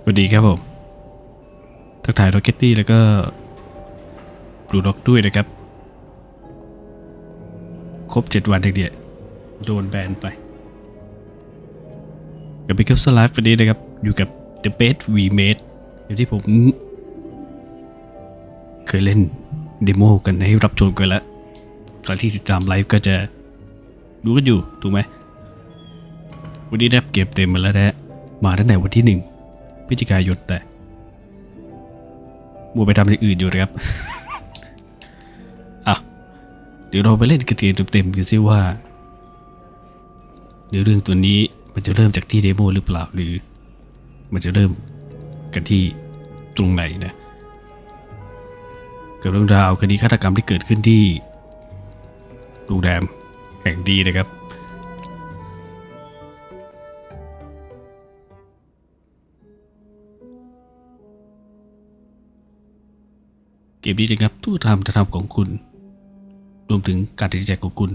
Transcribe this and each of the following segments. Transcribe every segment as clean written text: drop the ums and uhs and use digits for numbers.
สวัสดีครับผมทักทายร็อกเก็ตตี้แล้วก็บลูด็อกด้วยนะครับครบ7 วันเดียวโดนแบนไปกับ Pkubso Live วันนี้นะครับอยู่กับ The Best We Made อย่างที่ผมเคยเล่นเดโมกันให้รับชมกันแล้วใครที่ติดตามไลฟ์ก็จะรู้กันอยู่ถูกไหมวันนี้ได้เก็บเต็มมาแล้วนะมาตั้งแต่วันที่1 พฤศจิกายนแต่มัวไปทำอย่างอื่นอยู่นะครับ เดี๋ยวเราไปเล่นกันเต็มๆกันซิว่าเรื่องตัวนี้มันจะเริ่มจากที่เดโมหรือเปล่าหรือมันจะเริ่มกันที่ตรงไหนนะกับเรื่องราวคดีฆาตกรรมที่เกิดขึ้นที่โรงแรมแห่งดีนะครับเกมนี้นะครับทุกทำของคุณรวมถึงการตัดสินใจของคุณ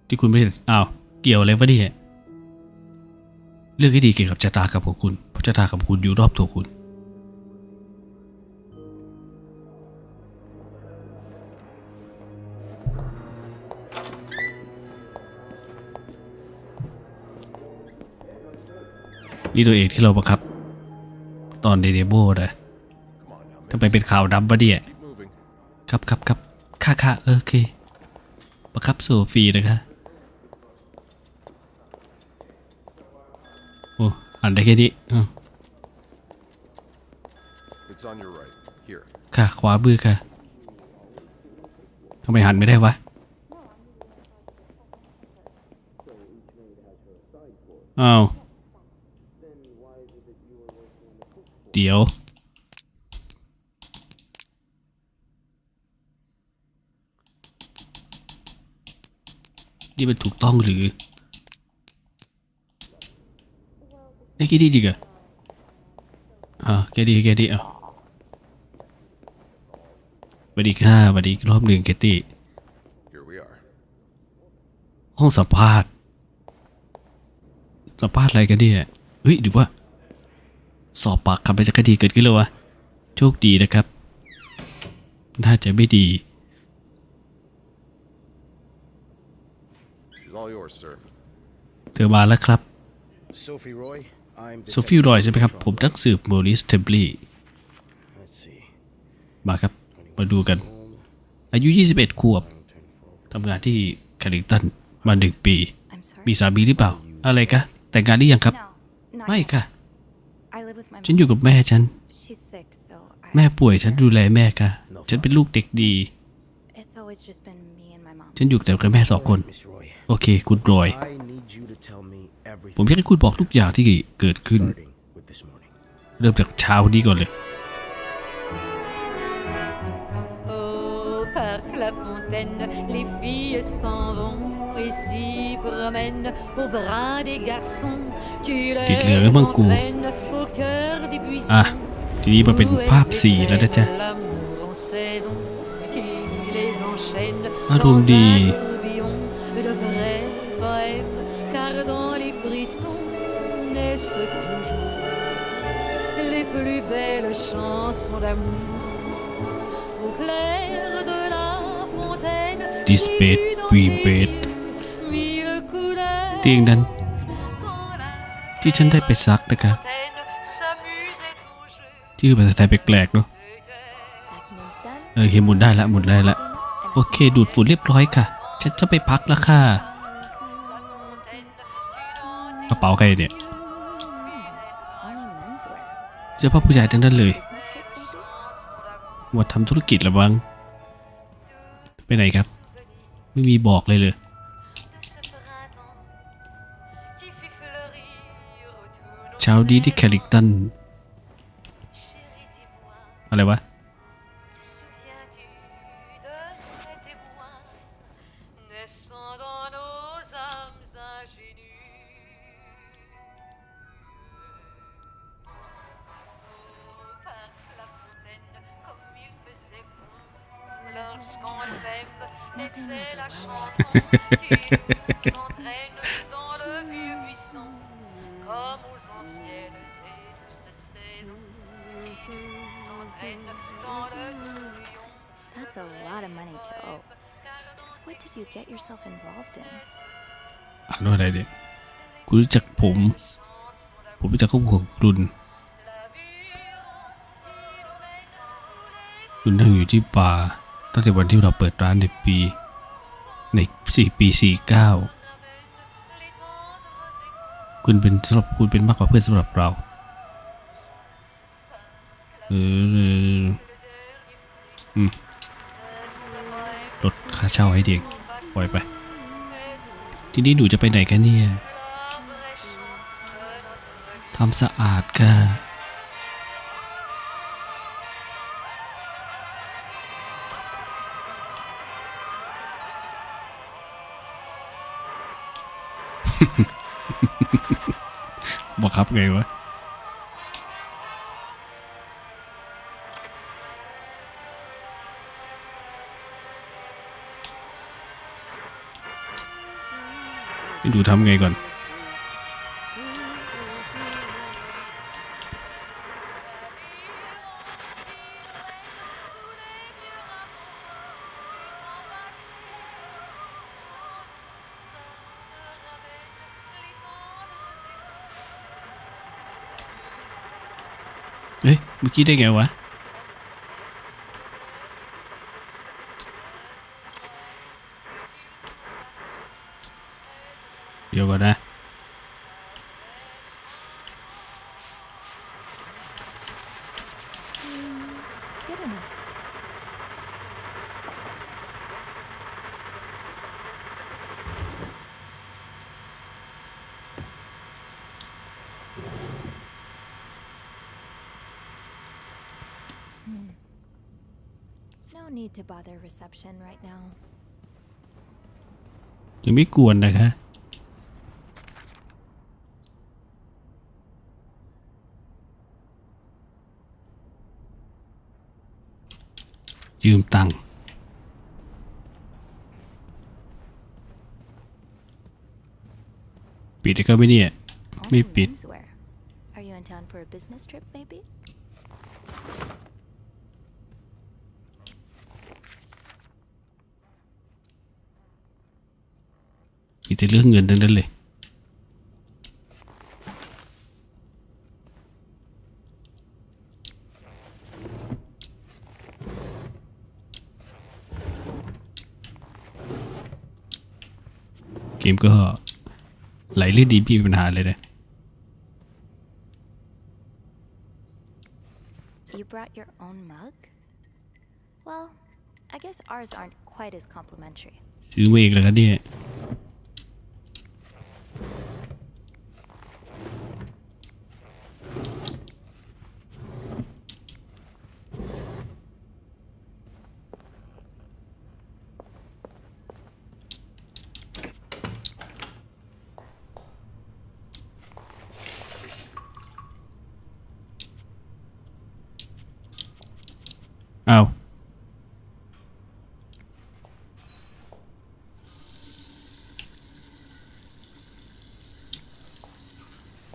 ที่คุณไม่ได้เกี่ยวอะไรวะเนี่ยเรื่องให้ดีเกี่ยวกับชะตากรรมของคุณเพราะชะตากรรมคุณอยู่รอบตัวคุณนี่ตัวเองที่เราบังคับตอนเดโมนะทำไมเป็นข่าวดำวะเนี่ยครับค่ะโอเคบังคับโซฟีนะคะโอ้อ่านได้แค่นี้ค่ะขวามือค่ะทำไมหันไม่ได้วะอ้าวเดี๋ยวนี่มันถูกต้องหรือไอ้แค่ดีจริงเหรอแค่ดีสวัสดีค่ะสวัสดีรอบหนึ่งแคตตี้ห้องสัมภาษณ์อะไรกันเนี่ยเฮ้ยหรือว่าสอบปากคำไปจากคดีเกิดขึ้นแล้ววะโชคดีนะครับน่าจะไม่ดีเธอมาแล้วครับโซฟีรอยใช่ไหมครับผมนักสืบโมริสเทมบลีมาครับมาดูกันอายุ21 ขวบทำงานที่แคลิงตันมา1 ปีมีสามีหรือเปล่าอะไรกะแต่งงานหรือยังครับไม่ค่ะฉันอยู่กับแม่ฉันแม่ป่วยฉันดูแลแม่ค่ะฉันเป็นลูกเด็กดีฉันอยู่แต่กับแม่2 คนโอเคคุณรอยผมอยากให้คุณบอกทุกอย่างที่เกิดขึ้นเริ่มจากเช้านี้ก่อนเลยติดเหลืองมังกูทีนี้มาเป็นภาพสีแล้วนะจ๊ะอารมณ์ดีles plus belles chansons d'amour au clair de la fontaine This bed we bed เตียงนั้นที่ฉันได้ไปซักนะครับชื่อภาษาไทยแปลกๆเนาะหมุนได้ละโอเคดูดฝุ่นเรียบร้อยค่ะฉันจะไปพักแล้วค่ะกระเป๋าใครเนี่ยเสื้อผ้าผู้ชายทั้งนั้นเลยว่าทำธุรกิจหรือบ้างไปไหนครับไม่มีบอกเลยเช้าดีที่แคลิงตันอะไรวะC'est la chanson qui nous entraîne dans le vieux buisson, comme aux anciennes et douces That's a lot of money to owe. Just what did you get yourself involved in? อ่านว่าอะไรเนี่ยคุณรู้จักผมรู้จักครอบครัวของคุณนั่งอยู่ที่บาร์ตั้งแต่วันที่เราเปิดร้านในปี49คุณเป็นสำหรับคุณเป็นมากกว่าเพื่อนสำหรับเราลดค่าเช่าให้เด็กปล่อยไปทีนี้หนูจะไปไหนกันเนี่ยทำสะอาดค่ะบังคับไงวะดูทำไงก่อนเมื่อกี้ได้ไงวะเดี๋ยวก่อนนะNo need to bother reception right now. ยังไม่กวนนะคะยืมตังค์ปิดก็ไม่เนี่ยไม่ปิด Are you in town for a business trip, maybe? มีแต่เรื่องเงินทั้งนั้นเลยเกมก็ไหลลื่นดีไม่มีปัญหาเลยนะ You brought your own mug? Well, I guess ours aren't quite as complimentary. ซื้อมาเองแล้วกันเนี่ยเอา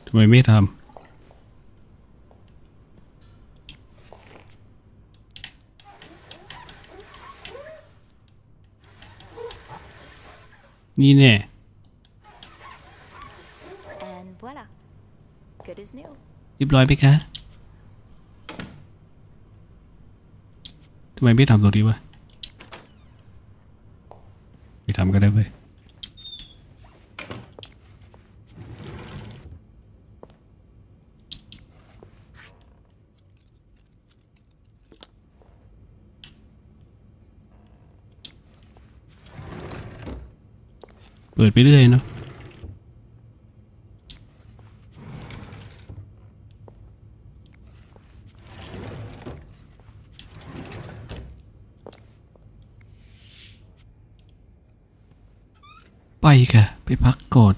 ทำไมไม่ทำนี่แน่ And voila. Good as new. เรียบร้อยไหมคะทำไมไม่ทำตรงนี้วะไม่ทำก็ได้เว้ยเปิดไปเรื่อยเนาะไปค่ะไปพักก่อน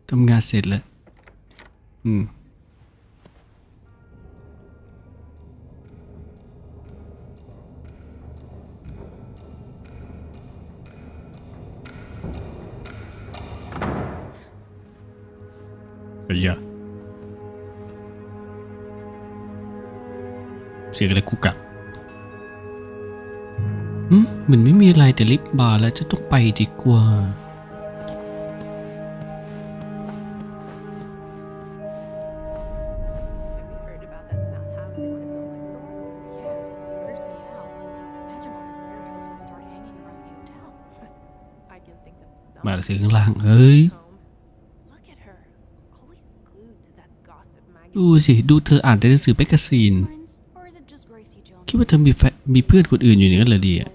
ทำงานเสร็จแล้วไอ้ยะ เสียงอะไรกุกกักมันไม่มีอะไรแต่ลิฟต์มาแล้วจะต้องไปดีกว่ามาเสียงข้างล่างเฮ้ยดูสิดูเธออ่านแต่หนังสือแมกกาซีนคิดว่าเธอมีเพื่อนคนอื่นอยู่อย่างนั้นเหรอดีอ่ะ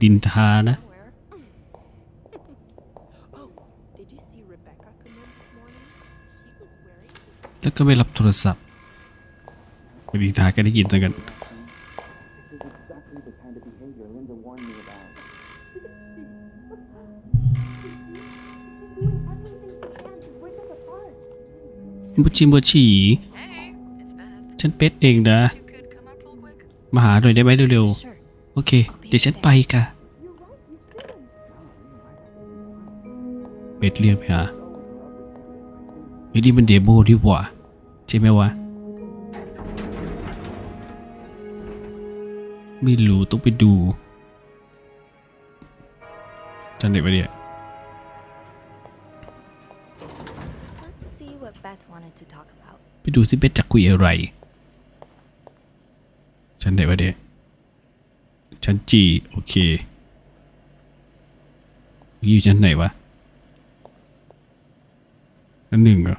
ดินทานะแล้วก็ไม่รับโทรศัพท์ดินทาก็ได้ยินซะกันโมชิฉันเป็ดเองนะมาหาหน่อยได้ไหมเร็วๆโอเคเดี๋ยวฉันไปค่ะเป็ดเรียกไปหาไอ้นี่มันเดโมที่หว่าใช่ไหมวะไม่รู้ต้องไปดูจันเด็กไปเดี๋ยไปดูสิเบสจะคุยอะไรฉันไหนวะเด็กชั้นจีโอเคอยู่ชั้นไหนวะชั้นหนึ่งเหรอ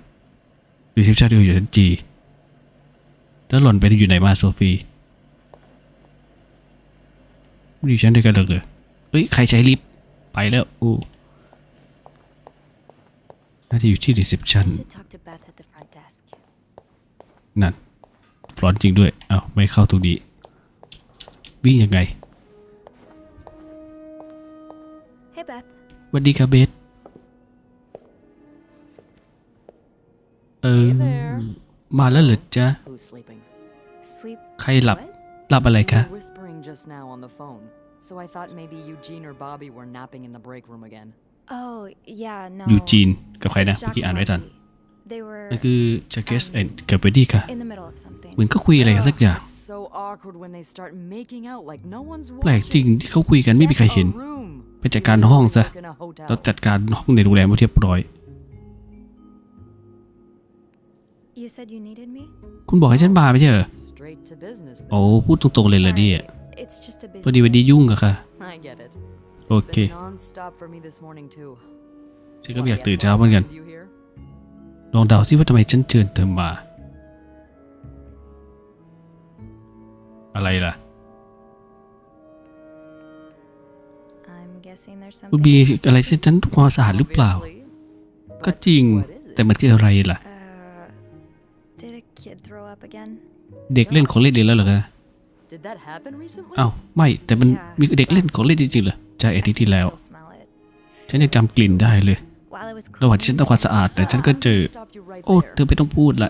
รีเซพชันเดียวอยู่ชั้นจีแล้วหล่อนไปอยู่ไหนมาโซฟีไม่อยู่ชั้นเดียวกันเลยเฮ้ยใครใช้ลิฟต์ไปแล้วอู้น่าจะอยู่ที่รีเซพชันนั่นฟลอนจริงด้วยอ้าวไม่เข้าตรงนี้วิ่งยังไงสวัสดีครับเบสมาแล้วเหรอจ๊ะใครหลับอะไรคะ So I thought maybe Eugene or Bobby were napping in the break room again. Oh yeah no ยูจีนกับใครนะเมื่อกี้อ่านไว้ทันนั่นคือชาเกสกับเบดดี้ค่ะเหมือนก็คุยอะไรกันสักอย่างแปลกจริงที่เขาคุยกันไม่มีใครเห็นไปจัดการห้องซะแล้วจัดการห้องในโรงแรมให้เรียบร้อยคุณบอกให้ฉันมาไม่ใช่เหรอโอ้พูดตรงๆเลยเหรอเนี่ยพอดีวันนี้ยุ่งอะค่ะโอเคฉันก็อยากตื่นเช้าเหมือนกันลองเดาซิว่าทำไมฉันเชิญเธอมาอะไรล่ะคุณบีอะไรฉันทุกความสะอาดหรือเปล่าก็จริงแต่มันคืออะไรล่ะเด็กเล่นของเล่นอีกแล้วเหรอคะอ้าวไม่แต่มันมีเด็กเล่นของเล่นจริงๆเหรอใช่อาทิตย์ที่แล้วฉันยังจำกลิ่นได้เลยระหว่างที่ฉันทำความสะอาดแต่ฉันก็เจอโอ้เธอไม่ต้องพูดละ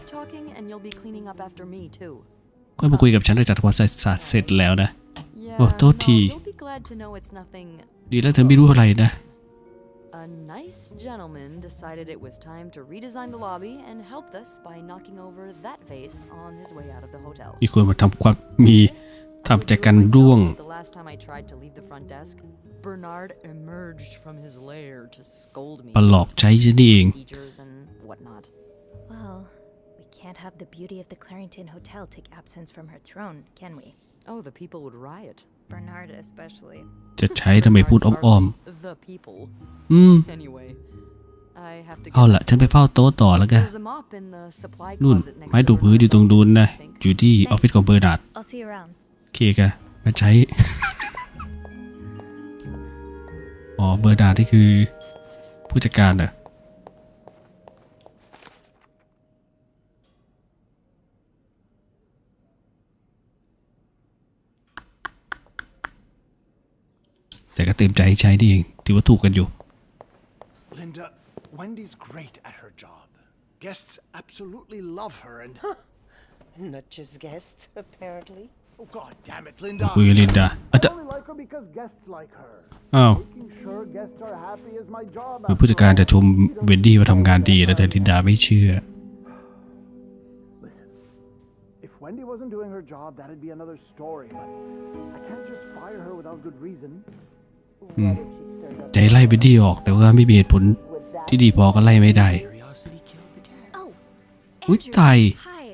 ก็มาคุยกับฉันหลังจากทำความสะอาดเสร็จแล้วนะโอ้โทษทีดีแล้วเธอไม่รู้อะไรนะA nice gentleman decided it was time to redesign the lobby and helped us by knocking over that vase on his way out of the hotel. มีคนมาทำความทำจากการร่วง The last time I tried to leave the front desk, Bernard emerged from his lair to scold me. ปลอกใช้ฉันเอง Well, we can't have the beauty of the Clarington Hotel take absence from her throne, can we? Oh, the people would riot. Bernard especially. จะใช้ทำไมพูดอ้อม The people. Anyway, I have to เอาล่ะฉันไปเฝ้าโต๊ะต่อแล้วกันนู่นไม้ถูพื้นอยู่ตรงนู้นนะอยู่ที่ออฟฟิศของเบอร์นาร์ดโอเคกันมาใช้ อ๋อเบอร์นาร์ดที่คือผู้จัดการเหรอแต่ก็เต็มใจใช้นี่เองถือว่าถูกกันอยู่ Linda, Wendy's great at her job. Guests absolutely love her and not just guests, apparently. oh god damn it, Linda. คุยกับลินดาอาจจะ I only like her because guests like her. อ้าว Making sure guests are happy is my job. เหมือนผู้จัดการจะชมเวนดี้ว่าทำงานดีแล้วแต่ลินดาไม่เชื่อ Listen, if Wendy wasn't doing her job, that'd be another story, but I can't just fire her without good reason. ใจไล่ไปดีออกแต่ว่าไม่มีเหตุผลที่ดีพอก็ไล่ไม่ได้ Oh, อุ้ย Andrew. ตาย Hi.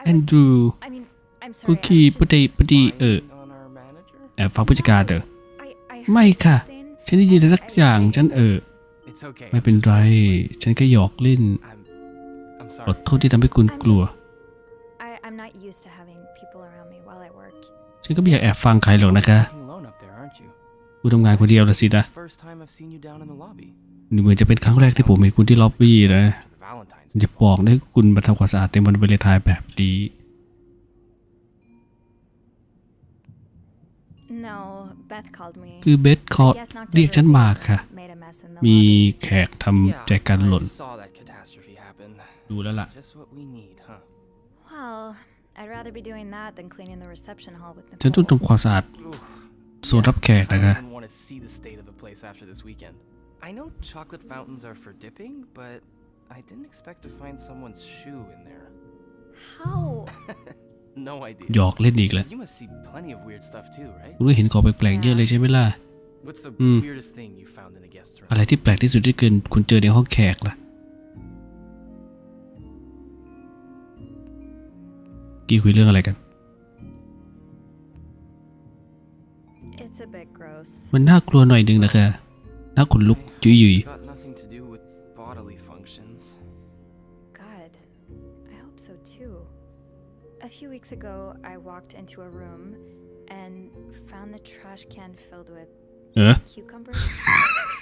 แอนดรู I mean, I'm คุ sorry. กกี้ปดีแอบฟังผู้จัดการเถอะ I ไม่ค่ะ something. ฉันได้ยินอะไรสักอย่างฉันIt's okay. ไม่เป็นไร ฉันแค่หยอกเล่น I'm ขอ sorry. โทษที่ทำให้คุณกลัว I'm not used to having people around me while I work. ฉันก็ไม่อยากแอบฟังใครหรอกนะคะ Working alone up there, aren't you? คุณทำงานคนเดียวละสินะ First time I've seen you down in the lobby. นี่เหมือนจะเป็นครั้งแรกที่ผมเห็นคุณที่ล็อบบี้นะ After the Valentine's อย่า Day บอก ball. นะคุณมาทำความสะอาดในวันวาเลนไทน์แบบนี้ No, Beth called me. คือเบสคอ I guess knocked เรียก over ฉัน a มา vase ค่ะ and made a mess in the มี lobby. แขกทำแจกันหล่น I saw that catastrophe happen. ดูแล้วล่ะ Just what we need, huh? Well, I'd rather be doing that than cleaning the reception hall with ฉันต้อง Nicole. ทำความสะอาด Oof. โซนรับแขก I นะ don't คะ even want to see the state of the place after this weekend. I know chocolate fountains are for dipping, but I didn't expect to find someone's shoe in there. How? No idea. หยอกเล่นอีกแล้ว You must see plenty of weird stuff too, right? คุณก็เห็นของแปลกๆเยอะเลยใช่ไหมล่ะ What's the Hmm. weirdest thing you found in a guest อะไร room? ที่แปลกที่สุดที่คุณเจอในห้องแขกล่ะ กี่คุยเรื่องอะไรกัน It's a bit gross. มันน่ากลัวหน่อยนึงนะคะน่าขนลุก I จุย hope ยุย it's got nothing to do with bodily functions. God, I hope so too. A few weeks ago, I walked into a room and found the trash can filled with เออ cucumbers.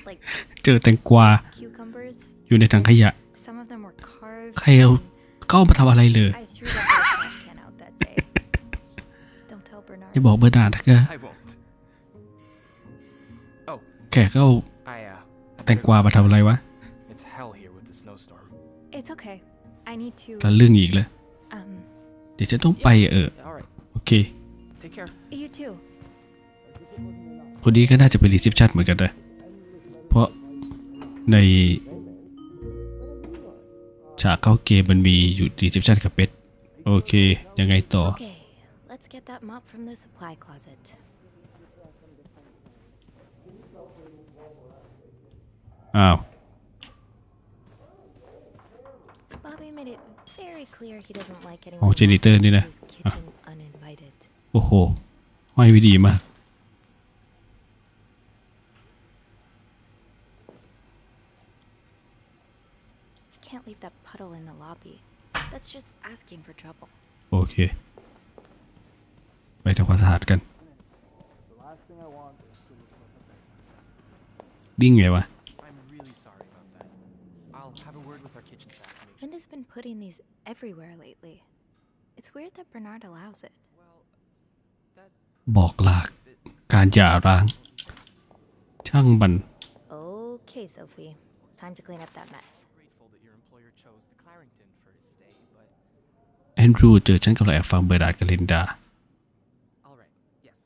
Like เจอแตงกวา cucumbers. อยู่ในถังขยะ Some of them were carved. ใครเอา and เข้ามาทำอะไรเลย I threw the whole trash can out that day. Don't tell Bernard. จะบอกเบอร์นาร์ดนะคะ I won't. Oh, แขกก็เอา I แตงกวามาทำอะไรวะ It's hell here with the snowstorm. It's okay. I need to. ตะลึ่งอีกเลย Um, เดี๋ยวจะต้องไปYeah, all right. โอเค Take care. you too. คนนี้ก็น่าจะเป็นรีเซพชันเหมือนกันนะ เพราะในฉากเข้าเกมมันมีอยู่รีเซพชันกับเป็ดโอเค ยังไงต่อ Okay, let's get that mop from the supply closet. อ้าว Bobby made it very clear he doesn't like อ๋อ anyone เจนิเตอร์นี่นะ walking into his kitchen uninvited. โอ้โหห้อยไว้ดีมาก Can't leave that puddle in the lobby. That's just asking for trouble. โอเค ไปทำความสะอาดกัน วิ่งไงวะ I'm really sorry about that. I'll have a word with our kitchen staff to make sure. Linda's been putting these everywhere lately. It's weird that Bernard allows it. Well, that บอกลา การหย่าร้าง ช่างมัน Okay, Sophie. Time to clean up that mess. grateful that your employer chose the Clarington for his stay, but แอนดรูเจอฉันกำลังแอบฟังเบอร์นาร์ดกับลินดา all right. Yes,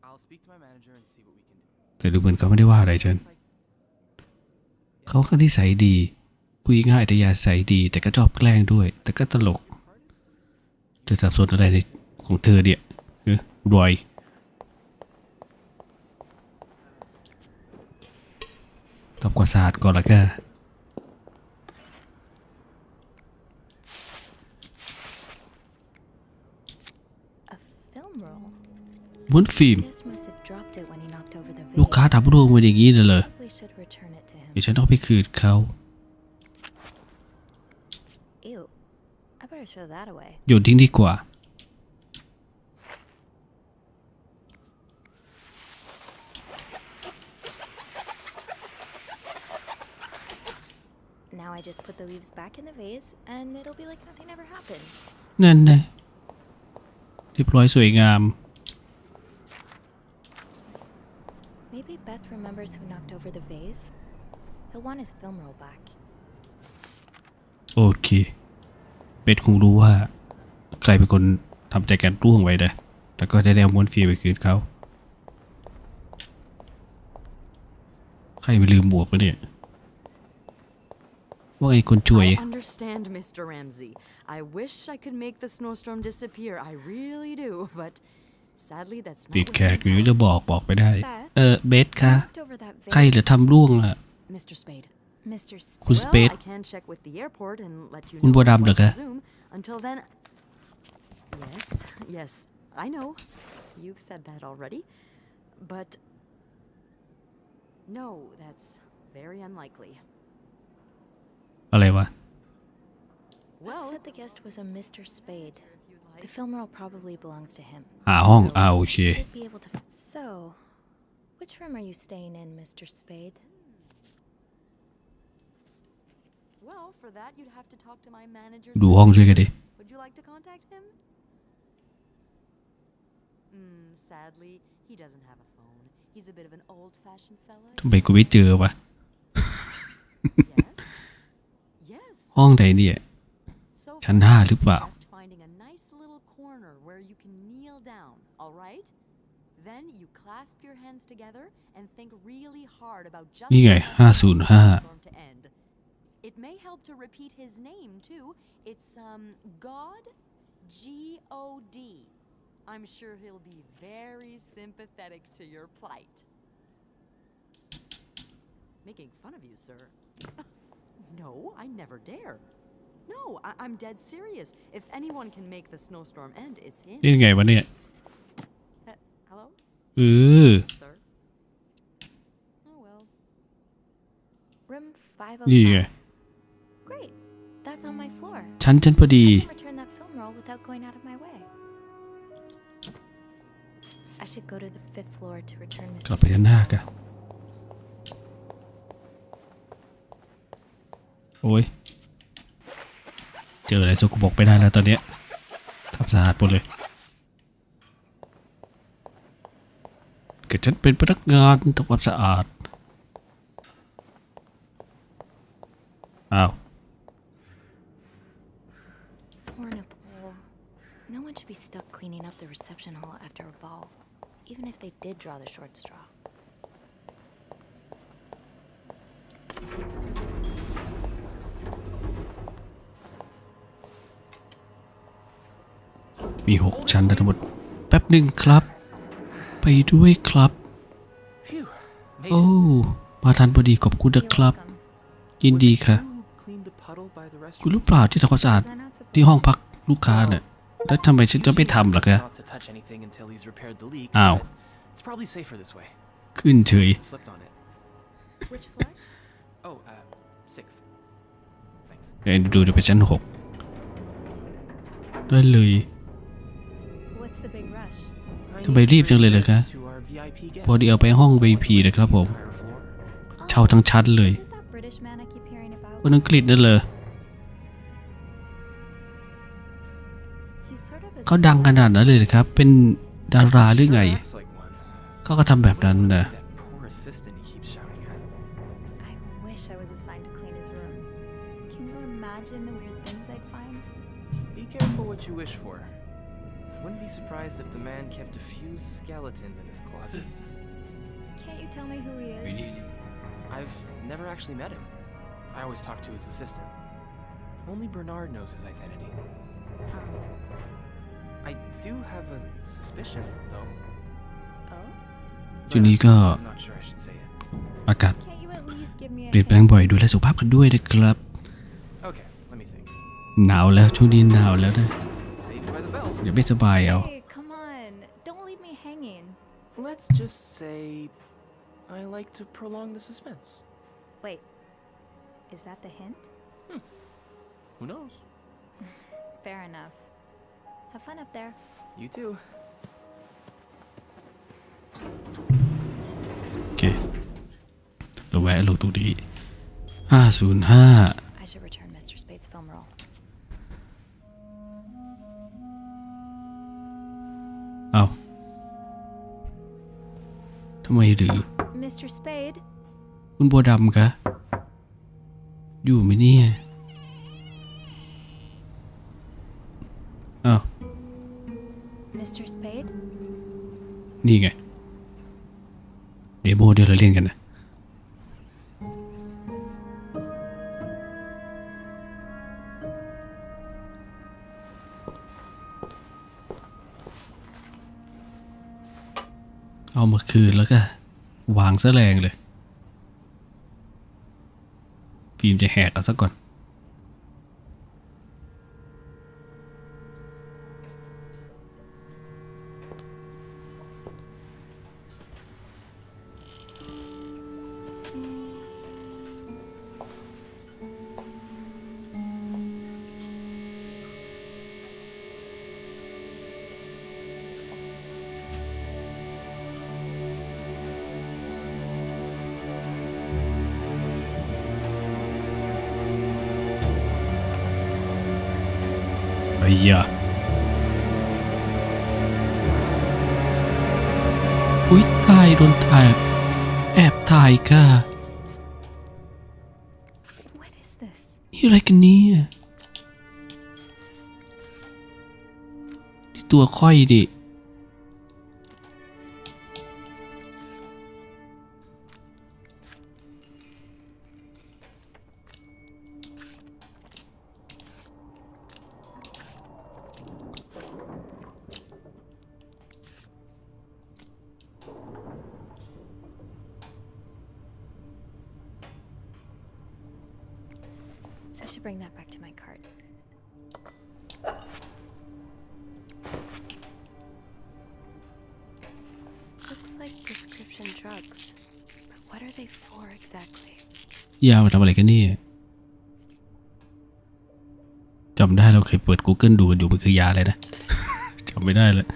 I'll speak to my manager and see what we can do. แต่ดูเหมือนเขาไม่ได้ว่าอะไรฉัน It's like เขาก็นิสัยดี คุยง่ายแต่ยาใสดี แต่ก็ชอบแกล้งด้วย แต่ก็ตลกเธอสับสนอะไรในของเธอเนี่ยรอยทำความสะอาดก่อนละกัน A film roll. ม้วนฟิล์ม Guest must have dropped it when he knocked over the ลูกค้า vase. ทำรูปมาอย่างนี้เลย We should return it to เดี๋ยว him. ฉันต้องไปคืนเขา Ew. I better throw that away. โยนทิ้งดีกว่า Now I just put the leaves back in the vase, and it'll be like nothing ever happened. นั่นนะเรียบร้อยสวยงาม Maybe Beth remembers who knocked over the vase. He'll want his film roll back. โอเค เป็ดคงรู้ว่า ใครเป็นคนทำใจกันร่วงไว้นะแล้วก็จะได้เอาม้วนฟิล์มไปคืนเขา ใครไปลืมบวกวะเนี่ย โอ ว่าไงคนช่วย I understand, Mr. Ramsey. I wish I could make the snowstorm disappear. I really do, but sadly that's ติด not แข within กหรือ my จะ power. บอกไปได้ เบส I ค่ะ looked over that ใครเหรือ vase. ทำร่วงอ่ะ Mr. Spade. Mr. Spade. คุณสเป Well, ซ I can check with the airport and let you คุณ know บัว if ดำเหรอ flights คะ resume. Until then, yes, yes, I know. You've said that already, but no, that's very unlikely. อะไรวะ Well, Well, said the guest was a Mr. Spade. if you'd The like. film roll probably belongs to him. หาห้องโอเค Should be able to. So, which room are you staying in, Mr. Spade? Well, for that you'd have to talk to my manager. ดูห้องช่วยกันดิ Would you like to contact him? Sadly, he doesn't have a phone. He's a bit of an old-fashioned fella. ทำไมกูไม่เจอวะ Yes. Yes. ห้องไหนเนี่ย So ชั้น far, ห้า I หรือเปล่า suggest finding a nice little corner where you can kneel down, all right? Then you clasp your hands together and think really hard about just นี่ไง how you want the 505 storm to end. It may help to repeat his name too. It's God, G-O-D. I'm sure he'll be very sympathetic to your plight. Making fun of you, sir. No, I never dare. No, I'm dead serious. If anyone can make the snowstorm end, it's him. นี่ไงวะเนี่ย Hello, เออ sir? Oh well. Room นี่ไง 505. Great. That's on my floor. ชั้นพอดี I can return that film roll without going out of my way. I should go to the 5th floor to return กลับ Mr. ไปชั้นห้ากันโอ้ย เจออะไรสกปรกไปได้แล้วตอนเนี้ยทำสะอาดหมดเลยเกิดฉันเป็นพนักงานทำความสะอาด อ้าว Poor Nicole. No one should be stuck cleaning up the reception hall after a ball, even if they did draw the short straw. มี6 ชั้นทั้งหมด แป๊บหนึ่งครับ ไปด้วยครับ Phew. Made โอ้ it. มาทันพอดีขอบคุณนะ You're ครับ welcome. ยิน Was ดี it ค่ะ you who cleaned the puddle by the คุณ restaurant? รู้เปล่าที่ทำความสะอาด Was I not supposed ที่ห้องพักลูกค้าเนี่ยแล้วทำไมฉันจะไม่ทำล่ะคะ Not to touch anything until he's repaired the leak. Ow. but It's probably safer this way. ขึ้นเฉย Slipped on it. Which floor? Oh, 6th. Thanks. เดี๋ยวดูจะไปชั้น 6 ได้เลย What's the big rush? ทำไมรีบจังเลยเหรอคะ To our VIP guests. พอดีเอาไปห้อง VIP นะครับผม Entire floor. เช่าทั้งชั้นเลย Is it that British man I keep hearing about? คนอังกฤษนั่นเลย He's sort of a เขาดังขนาดนั้นเลยเหรอครับ เป็นดาราหรือไง Sure acts like one. เขาก็ทำแบบนั้นนะ That poor assistant he keeps shouting at. I wish I was assigned to clean his room. Can you imagine the weird things I'd find? Be careful what you wish for. Wouldn't be surprised if the man kept a few skeletons in his closet. Can't you tell me who he is? I've never actually met him. I always talk to his assistant. Only Bernard knows his identity. I do have a suspicion, though. Oh? ช่วงนี้ก็ I'm not sure I should say it. อากาศ Can't you at least give me a เปลี่ยนแปลง hint? บ่อยดูแลสุขภาพกันด้วยนะครับ Okay, let me think. หนาวแล้วช่วงนี้หนาวแล้วนะ Saved by the bell. เดี๋ยวไม่สบายเอา Hey, come on. Don't leave me hanging. Let's just say I like to prolong the suspense. Wait. Is that the hint? Who knows? Fair enough. Have fun up there. You too. โอเค เราแวะลงตรงนี้ 505 I should return Mr. Spade's film roll. เอาทำไมหรือ Mr. Spade? คุณบัวดำคะอยู่ไหมเนี่ยอ้าว Mr. Spade? นี่ไง เดโมเดี๋ยวเราเล่นกันนะ เอามาคืนแล้วก็วางซะแรงเลยฟิล์มจะแหกเอาซะก่อนไอ้ยาอุ้ยถ่ายโดนถ่ายแอบถ่ายก่ะ What is this? นี่อะไรกันเนี่ยนี่ตัวค่อยดิI should bring that back to my cart. Looks like prescription drugs. But what are they for exactly? ยามาทำอะไรกันเนี่ยจำได้เราเคยเปิด Google ดูกันอยู่มันคือยาอะไรนะ จำไม่ได้แล้ว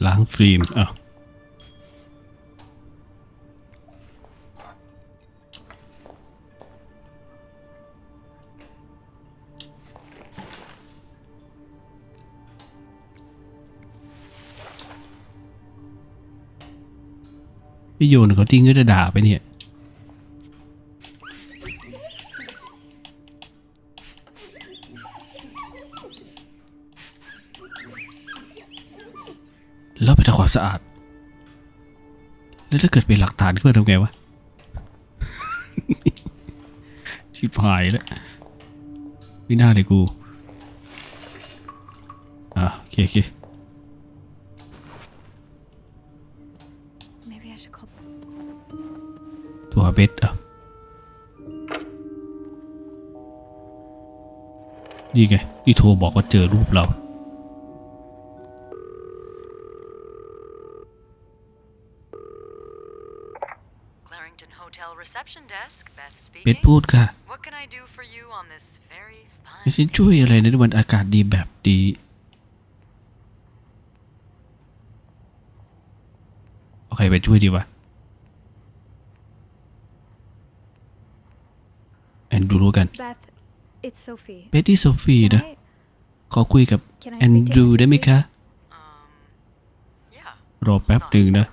ล้างฟิล์มอ้าวพี่โยนเขาทิ้งก็จะด่าไปเนี่ยแล้วไปทำความสะอาดแล้วถ้าเกิดเป็นหลักฐานขึ้นมาทำไงวะ ชิบหายแล้วไม่น่าเลยกูโอเค Maybe I should call. ตัวเบสนี่ไงที่โทรบอกว่าเจอรูปเราเบสพูดค่ะไม่ใช่ช่วยอะไรในวันอากาศดีแบบดีโอเคไปช่วยดีวะแอนดูรู้กัน Beth, it's Sophie. เบสที่โซฟีนะ Can I- ขอคุยกับ Can I แอน speak to ดูได้ไหม Andrew, คะ Yeah. รอแป๊บหนึ่งนะ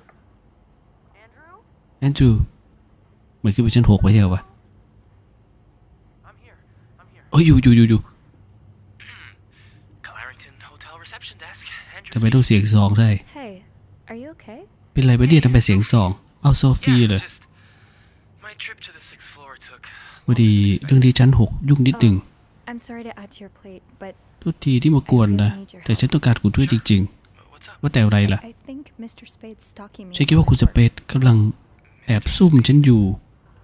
Andrew? แอนดูเหมือนขึ้นไปชั้น6ไปใช่เหรอวะ I'm here. โอ้ยอยู่ Clarington Hotel Reception Desk. Andrew ทำไมต้องเสียงซองใช่ Hey, are you okay? เป็นไรไปเนี่ยทำไมเสียงซองเอาโซฟี Yeah, เลย it's just my trip to the 6th floor took พอดีเรื่องที่ชั้น6ยุ่งนิดหนึ่ง I'm sorry to add to your plate, but โทษทีที่มากวนนะ แต่ฉันต้องการคุณช่วยจริง what's up? ๆ ว่าแต่อะไรล่ะ I think Mr. Spade's stalking me. ฉันคิดว่าคุณสเปซกำลังแอบซุ่มฉันอยู่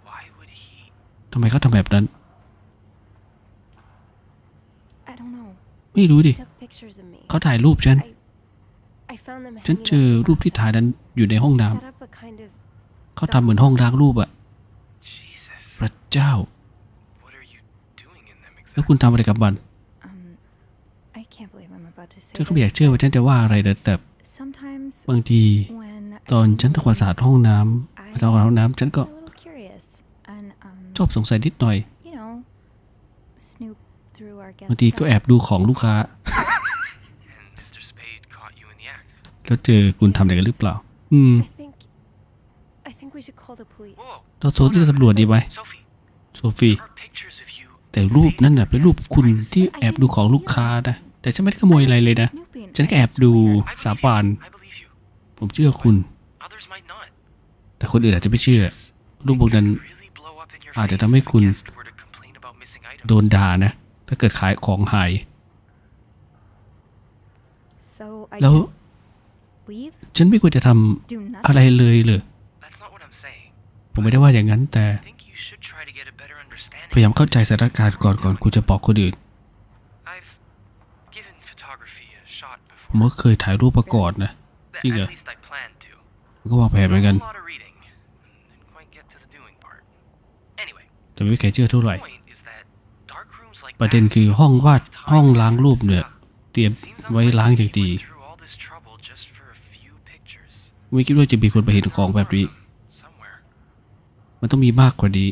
Why would he? ทำไมเขาทำแบบนั้น I don't know. ไม่รู้ดิ He took pictures of me. เขาถ่ายรูปฉัน I found them ฉัน hanging เจอ up the รูปที่ bathroom. ถ่ายนั้นอยู่ในห้องน้ Set up a kind of ำเขาทำเหมือนห้องล้างรูปอะ Jesus. พระเจ้า What are you doing in them แล้ว exactly? คุณทำอะไรกับมัน I can't believe I'm about to say ฉันก็ไม่อยาก this, เชื่อว่าฉันจะว่าอะไรแต่ Sometimes บางที when I ตอน clean ฉันทำความสะอาดห้องน้ำทำความสะอาดห้องน้ำฉันก็ I'm a little curious and ชอบสงสัยนิดหน่อย you know, snoop through our guest บางทีก็ stuff. แอบดูของลูกค้า And Mr. Spade caught you in the act. แล้วเจอคุณทำอะไรกันหรือเปล่า I think we should call the police. Whoa. เราโทรที่ตำรวจดีไหม Sophie, โซฟี there are pictures of you. แต่รูปนั้นน่ะเป็นรูปคุณที่แอบดูของลูกค้านะแต่ฉันไม่ได้ขโมยอะไรเลยนะ Snoop ฉันก็แอบดูสาบาน I believe you. ผมเชื่อคุณ Others might not. แต่คนอื่นอาจจะไม่เชื่อ รูปพวกนั้น Really blow up in your อาจจะ face ทำให้ if a คุณ guest were to complain about missing items. โดนด่านะ ถ้าเกิดขายของหาย So I แล้ว just leave? ฉันไม่ควรจะท Do ำอะไร nothing? เลยเลย That's not what I'm saying. ผมไม่ได้ว่าอย่างนั้น แต่ I think you should try to get a better understanding. พยายามเข้าใจสถานการณ์ก่อนคุณจะบอกคนอื่น I've given photography a shot ผม before. ก็เคยถ่ายรูปมาก่อนนะ จริงเหรอ At least I planned to. ผมก็วางแผนเหมือนกัน A lot of reading. Didn't quite get to the doing part. Anyway, แต่ไม่มีใครเชื่อเท่าไหร่ the point is that dark rooms like ประเด็น that คือห้องวาด have ห้อง time ล้างรูป to เนี่ย fix it up. เตรียม Seems ไว้ล้าง unlikely อย่าง he ดี went through all this trouble just for a few pictures. ไม่คิดว่าจะมีคนไปเห็นของแบบนี้ Somewhere. มันต้องมีมากกว่านี้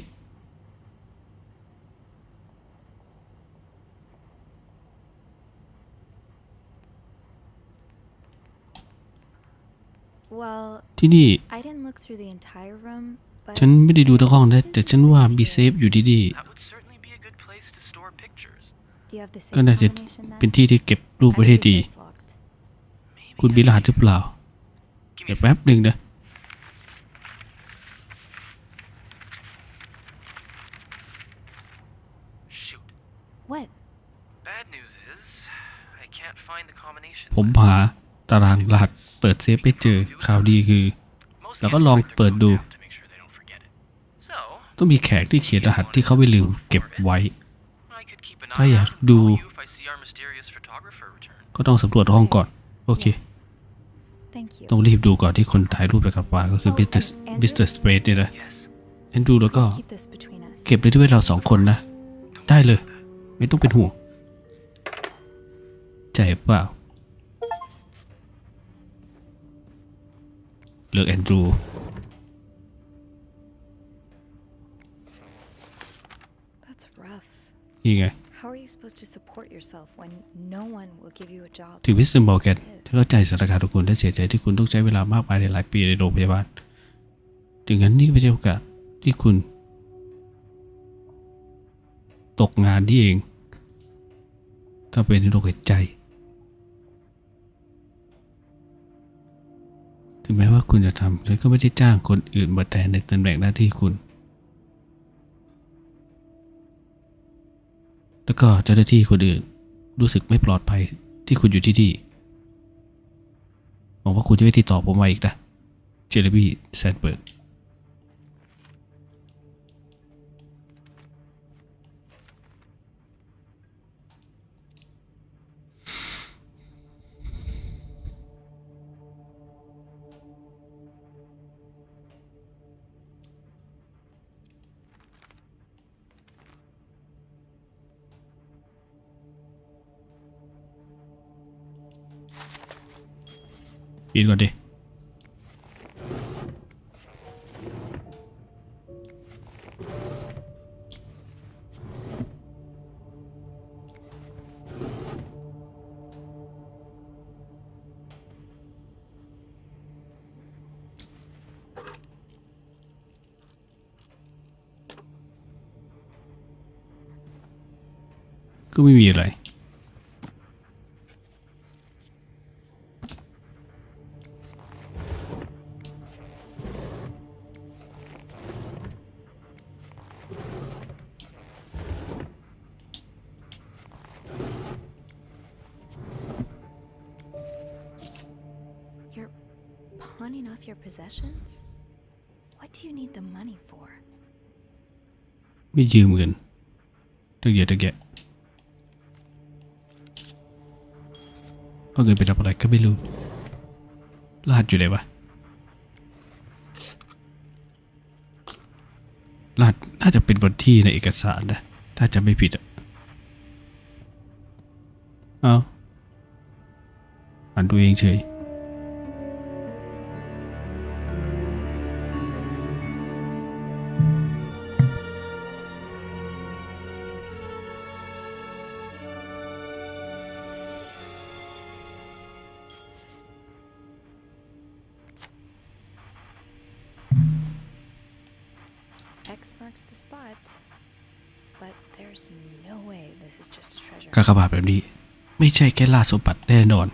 Well, ที่นี่ I didn't look through the entire room, but ฉันไม่ได้ดูทั้งห้องนะ แต่ฉันว่ามีเซฟอยู่ที่นี่ That would certainly be a good place to store pictures. do you have the safe ก็น่าจะ combination เป็น then? ที่ที่เก็บรูป I'm ไว้ให้ pretty ดี sure it's locked. คุณมีรหัสหรือเปล่า Give เดี๋ me ยว a แป๊บหนึ่งนะ Shoot. What? Bad news is, I can't find the combination. ผม list. หาตารางรหัสเปิดเซฟไม่เจอ ข่าวดีคือ Most แล้วก็ guests ลอง write their เปิด code ดู down to make sure they don't forget it. So, ต้องมีแขกที่เขียนรหัสที่เขาไม่ลืมเก็บไว้ I could keep an ถ้า eye อยาก out and ดู call you if I see our mysterious photographer return. ก็ต้องสำรวจห้องก่อน โอเค Thank you. ต้องรีบดูก่อนที่คนถ่ายรูปจะกลับมาก็คือ Mr. Spade เนี่ยนะ Yes. แอนดูแล้วก็ Please keep this between us. เก็บไว้ด้วยเราสองคนนะ ได้เลย ไม่ต้องเป็นห่วงใจเปล่าเลือกแอนดรู That's rough. นี่ไง How are you supposed to support yourself when no one will give you a job? ถึงมิสเตอร์มอร์แกนที่เข้าใจสถานการณ์ของคุณและเสียใจที่คุณต้องใช้เวลามากมายในหลายปีในโรงพยาบาลถึงนั้นนี่ก็ไม่ใช่โอกาสที่คุณ ตกงานนี่เอง ถ้าเป็นในโรคหัวใจ ถึงแม้ว่าคุณจะทำฉันก็ไม่ได้จ้างคนอื่นมาแทนในตำแหน่งหน้าที่คุณ แล้วก็เจ้าหน้าที่คนอื่นรู้สึกไม่ปลอดภัยที่คุณอยู่ที่นี่หวังว่าคุณจะไม่ติดต่อผมมาอีกนะ เจเรมี่แซนเบิร์ก ปิดก่อนดิ ก็ไม่มีอะไร You're pawning off your possessions? What do you need the money for? ไม่ยืมเงินตั้งเยอะตั้งแยะเอาเงินไปทำอะไรก็ไม่รู้รหัสอยู่ไหนวะรหัสน่าจะเป็นวันที่ในเอกสารนะถ้าจะไม่ผิดอ่ะเอาอ่านดูเองเฉย X marks the spot. But there's no way this is just a treasure. กากบาทแบบนี้ไม่ใช่แค่ล่าสมบัติแน่นอน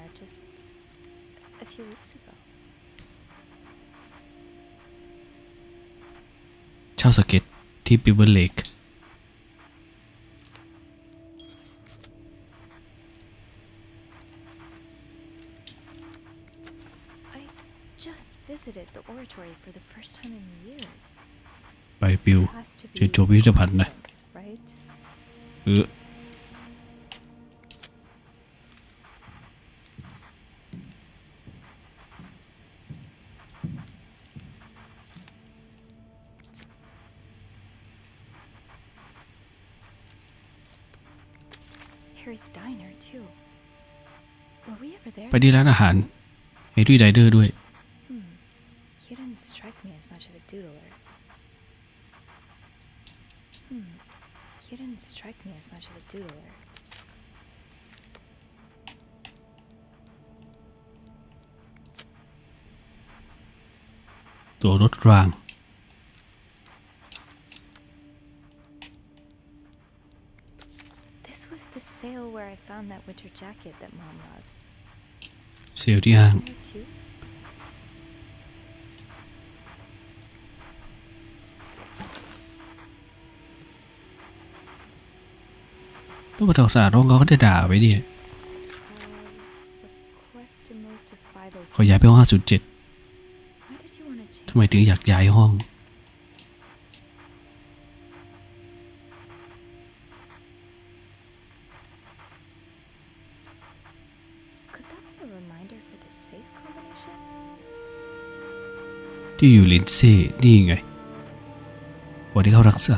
there just a few weeks ago. เช่าสเก็ตที่บิวเวอร์เลก I just visited the oratory for the first time in years. ไปบิว This has to เชิญ be ชมพิพิธภัณฑ์นะ coincidence, right? เออ Harry's diner too. Were we ever there? ไปที่ร้านอาหารเฮรี่ไดเดอร์ด้วย He didn't strike me as much of a doodler. He didn't strike me as much of a doodler. ตัวรถราง This was the sale where I found that winter jacket that Mom loves. เซลล์ที่ห้าง There too? ต้องมาทำสาร้องเขาก็จะด่าไปดิ Request to move to 506. ขอย้ายไปห้อง507 Why did you want to change? ทำไมถึงอยากย้ายห้อง Could that be a reminder for the safe combination? ที่อยู่ลินเซ่นี่ไง วันที่เขารักษา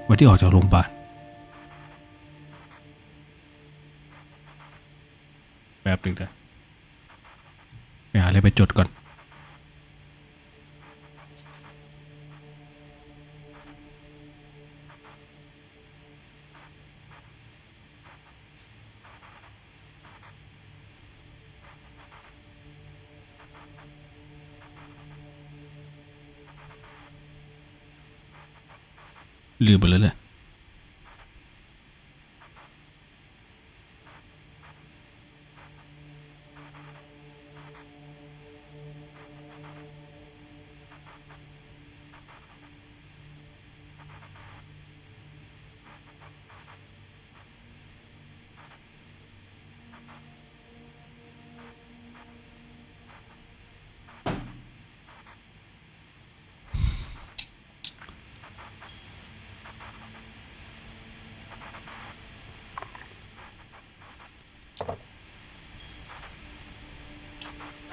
วันที่ออกจากโรงพยาบาลแป๊บหนึ่งนะไปหาอะไรไปจดก่อน ลืมไปแล้วแหละ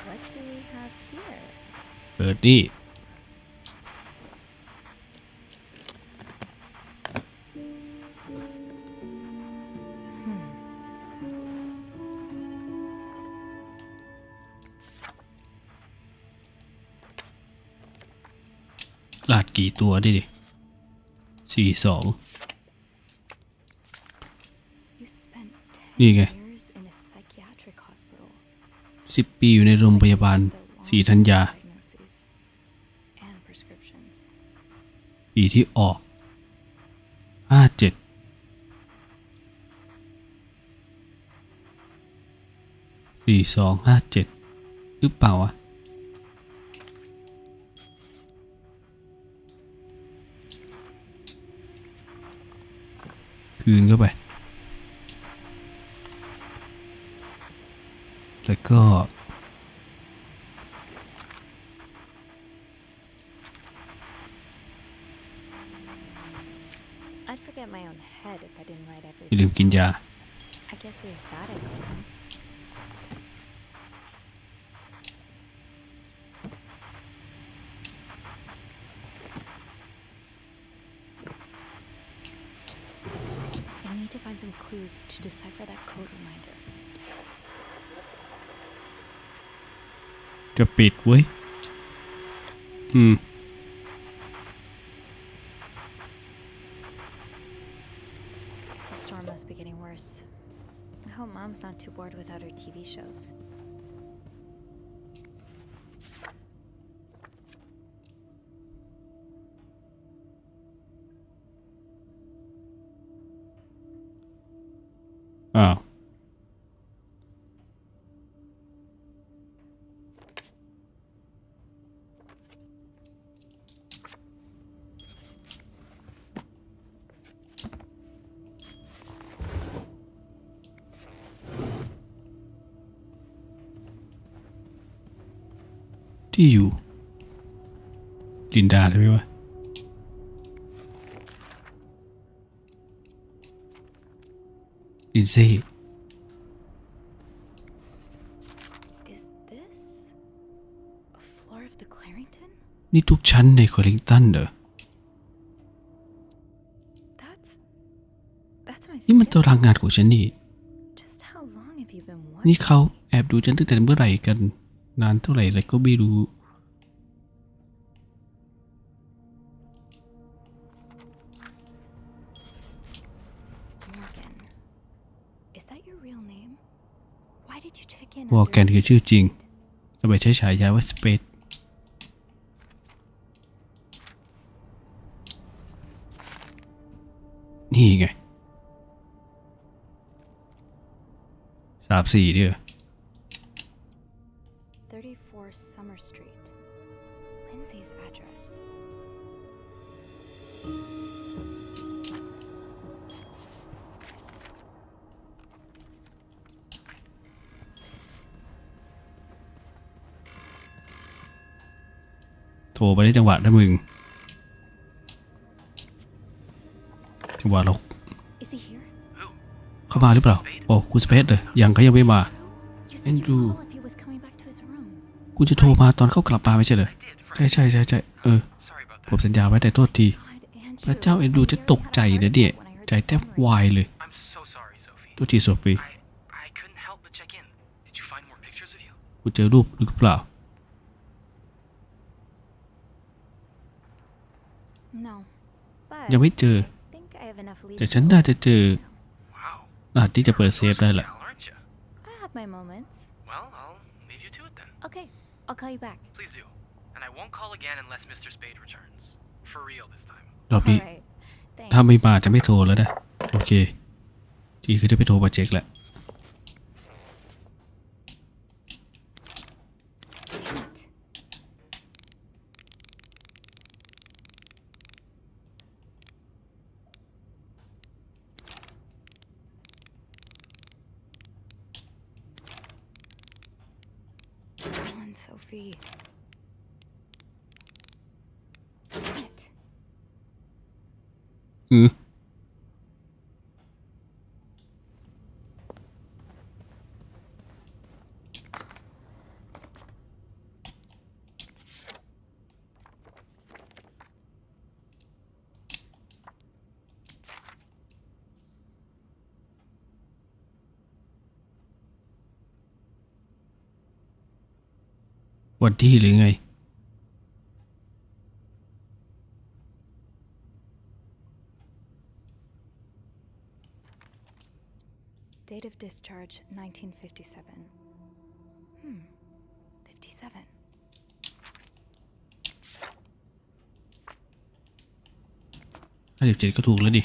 What do we have here? เปิดนี่ลาดกี่ตัวได้ดิ42 You spent 10 นี่ไง years in a psychiatric hospital. 10 ปีอยู่ในโรงพยาบาล The 4 ธัญญา longest diagnoses and prescriptions. ปีที่ออก 57 4257หรือเปล่าอ่ะ คืนเข้าไป แล้วก็ I'd forget my own head if I didn't write อย่าลืม everything. กินยา I guess we have that in common. I need to find some clues to decipher that code reminder. จะปิดเว้ย The storm must be getting worse. I hope Mom's not too bored without her TV shows. อ้าว ที่อยู่ลินดาใช่ไหมวะลินเซ่ Is this a floor of the Clarington? นี่ทุกชั้นในคอลลิงตันเหรอ That's my นี่มัน schedule. ตารางงานของฉันนี่ Just how long have you been นี่ watching? เขาแอบดูฉันตั้งแต่เมื่อไหร่กัน นานเท่าไหร่อะไรก็ไม่รู้ Morgan. Is that your real name? Why did you check in? วอร์แกน under คือชื่อจริง assistant? ทำไมใช้ฉายาว่าสเปซนี่ไง34เด้อ 34 Summer Street. Lindsay's address. โทรไปได้จังหวะนะมึง จังหวะเรา Is he here? เข้ามาหรือเปล่า โอ้คุณสเปซเลยยังเขายังไม่มา You said you'd Andrew. call if he was coming back to his room. คุณจะโทรมาตอนเขากลับมาไม่ใช่เหรอ ใช่ใช่ใช่ใช่Sorry about ผมสัญญาไว้แต่โทษที God, พระ Andrew, เจ้าเอ็นดู I จะ barely ตก had a ใจ heart นะเนี่ย attack when I heard ใจ the แทบ phone ring. วายเลย I'm so sorry, Sophie. โทษทีโซฟี I couldn't help but check in. Did you find more pictures of you? คุณเจอรูปหรือเปล่า No. ยัง But ไม่เจอ I think I have enough leads แต่ to ฉันน่า open จะ this เจอ now. Wow. รหัสที่จะเปิดเซฟได้แหละ Gal, aren't you? I have my moments. Well, I'll leave you to it then. Okay, I'll call you back. Please do. And I won't call again unless Mr. Spade returns. For real this time. รอบนี้ Alright. ถ้า Thanks. ไม่มาจะไม่โทรแล้วนะ โอเค ทีคือจะไปโทรมาเช็คแหละ Damn it. 'Come on, Sophie. Damn it. อือวันที่หรือไง Date of discharge 1957. 57. 57ก็ถูกแล้วดิ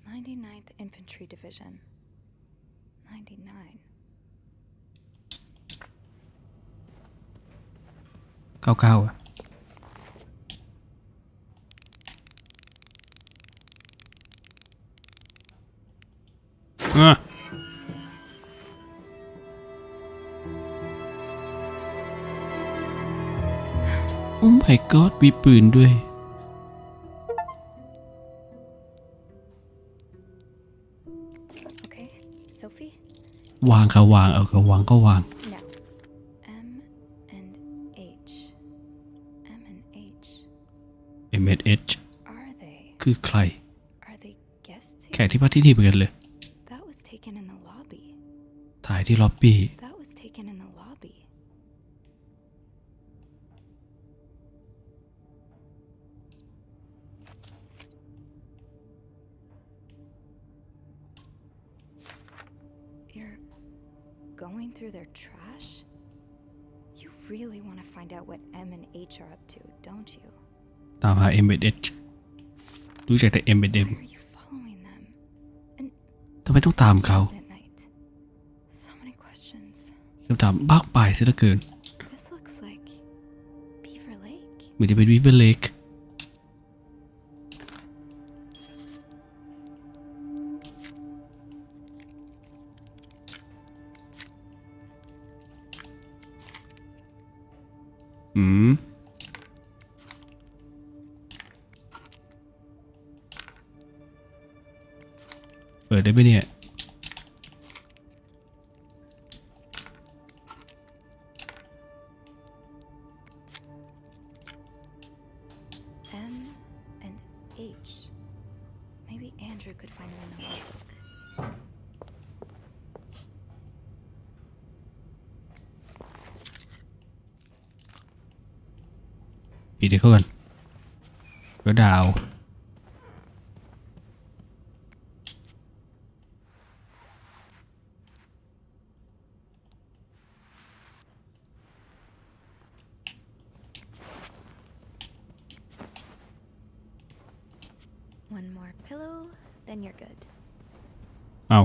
99th Infantry Division. 99. 99อ่ะอ่ะ โอ้ my god มีปืนด้วย Okay, Sophie? วางค่ะวาง เอาค่ะวางก็วาง No. M and H. M and H. MSH Are they? คือใคร Are they guests แข here? กที่พักที่นี่เหมือนกันเลย That was taken in the lobby. ถ่ายที่ล็อบบี้ That was taken in the lobby. You're going through their trash? You really want to find out what M and H are up to, don't you? ตามหา MSH รู้จักแต่ Why M&M are you following them? And ทำไมต้องตามเขา at night? So many questions. คำถามบ้ากปลายเสียเหลือเกิน This looks like Beaver Lake. เหมือนจะเป็นวิเวอร์เลก ปิดได้ไหมเนี่ย M and H. Maybe Andrew could find them in the logbook. ปิดให้เขาก่อนก็ดาว One more pillow, then you're good. เอา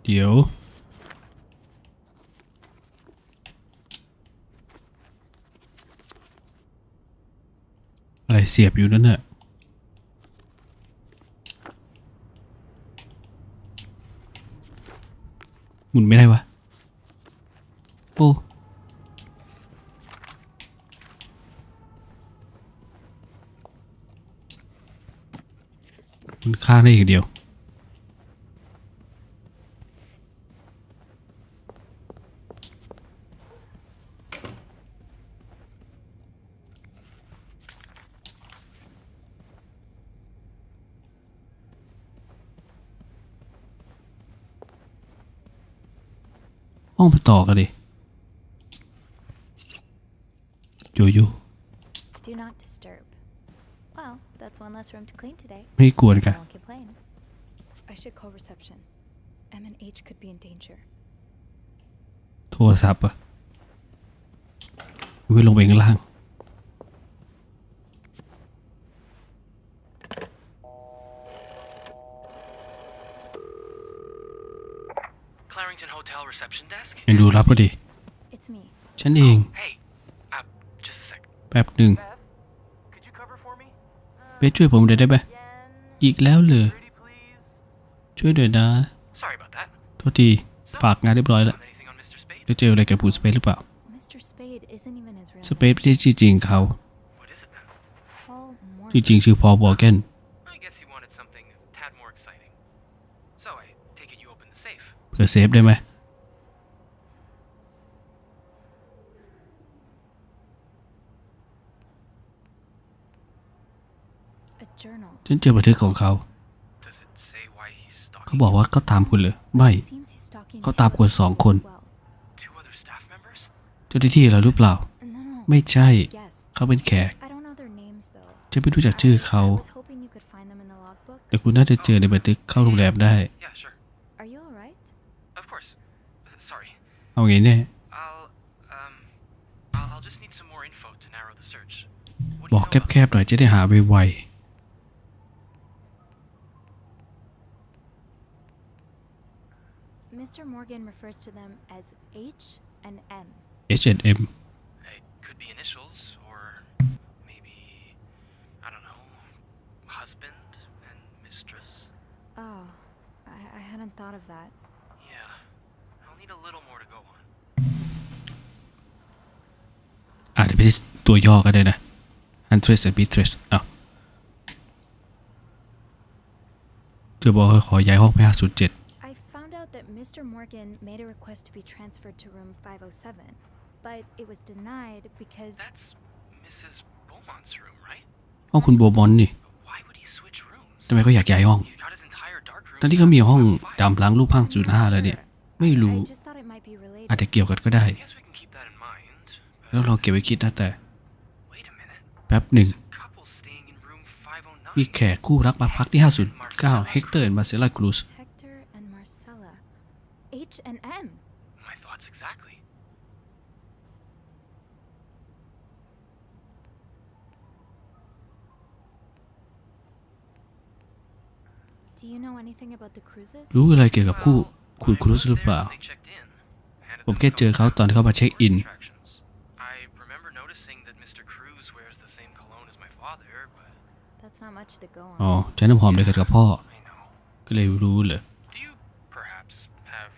เดี๋ยว อะไรเสียบอยู่นั่นน่ะหมุนไม่ได้วะโอ้มันข้างได้อย่างเดียวห้องไปต่อกันดิโยโย่ Do not disturb. Well, that's one less room to clean today. ไม่กวนกัน I won't complain. I should call reception. M and H could be in danger. โทรศัพท์อะวิ่งลงไปข้างล่าง Clarrington Hotel reception desk? ยังดูรับก็ดี It's me. ฉันเอง Hey, just a sec. แป๊บหนึ่ง Could you cover for me? เบสช่วยผมหน่อยได้ไหมอีกแล้วเหรอ Pretty please. ช่วยหน่อยนะ Sorry about that. โทษทีฝากงานเรียบร้อยแล้ว Found anything on Mr. Spade? ได้เจออะไรกับผู้สเปซหรือเปล่า Mr. Spade isn't even his real สเปซไม่ใช่ชื่อจริงเขา What is it then? Paul จ Morgan. ริงๆชื่อพอล วอร์แกน I guess he wanted something a tad more exciting. So I take it you opened the safe. เผื่อเซฟได้ไหม A journal. ฉันเจอบันทึกของเขา Does it say why he's เขา stalking บอกว่าเขาตามคุณเลยไม่ Seems he's stalking เขาตามคนสองคน as well. two other staff members? เจ้าหน้าที่เราหรือเปล่า No, no. ไม่ใช่ Yes. เขาเป็นแขก I don't know their names though. ฉันไม่รู้จักชื่อเขา I was hoping you could find them in the logbook. แต่คุณน่าจะเจอในบันทึกเข้าโรงแรมได้ Yeah, sure. Are you alright? Of course. Sorry. เอาไงแน่ I'll just need some more info to narrow the search. What บ do อก you know แคบๆหน่อยจะได้หาไว Mr. Morgan refers to them as H and M. ๆ H&M It could be initials, or maybe, I don't know, husband and mistress. Oh, I hadn't thought of that. Yeah, I'll need a little more to go on. อาจจะไม่ใช่ตัวย่อก็ได้นะ Huntress and Mistress อ้าวเธอบอกว่าขอย้ายห้องไป507 I found out that Mr. Morgan made a request to be transferred to room 507, but it was denied because That's Mrs. Beaumont's room, right? ห้องคุณโบมอนนี่ Why would he switch rooms? ทำไมเขาอยากย้ายห้อง He's got his entire dark room. ทั้งที่เขามีห้อง set up for ดำล้างรูปห้าง05แล้วเนี่ย ไม่รู้ I just thought it might be อาจ related. จะเกี่ยวกันก็ได้ I guess we can keep that in mind. แล้วลองเก็บไว้คิดนะแต่ Wait a minute. แป๊บหนึ่ง There's a couple staying in room 509. มีแขกคู่รักมาพักที่509 เฮกเตอร์และมาเซล่าครูซ Hector and Marcella. H and M. My thoughts exactly. Do you know anything about the cruises? รู้อะไรเกี่ยวกับคู่คุณครูซหรือเปล่า They checked in. Handed ผม them แค่เจอเขาตอนที่เขามาเช็คอิน attractions. I remember noticing that Mr. Cruz wears the same cologne as my father, but That's not much to go อ๋อ on. ใช้น้ำหอมเดียวกันกับพ่อ I know. ก็เลยรู้เลย Do you perhaps have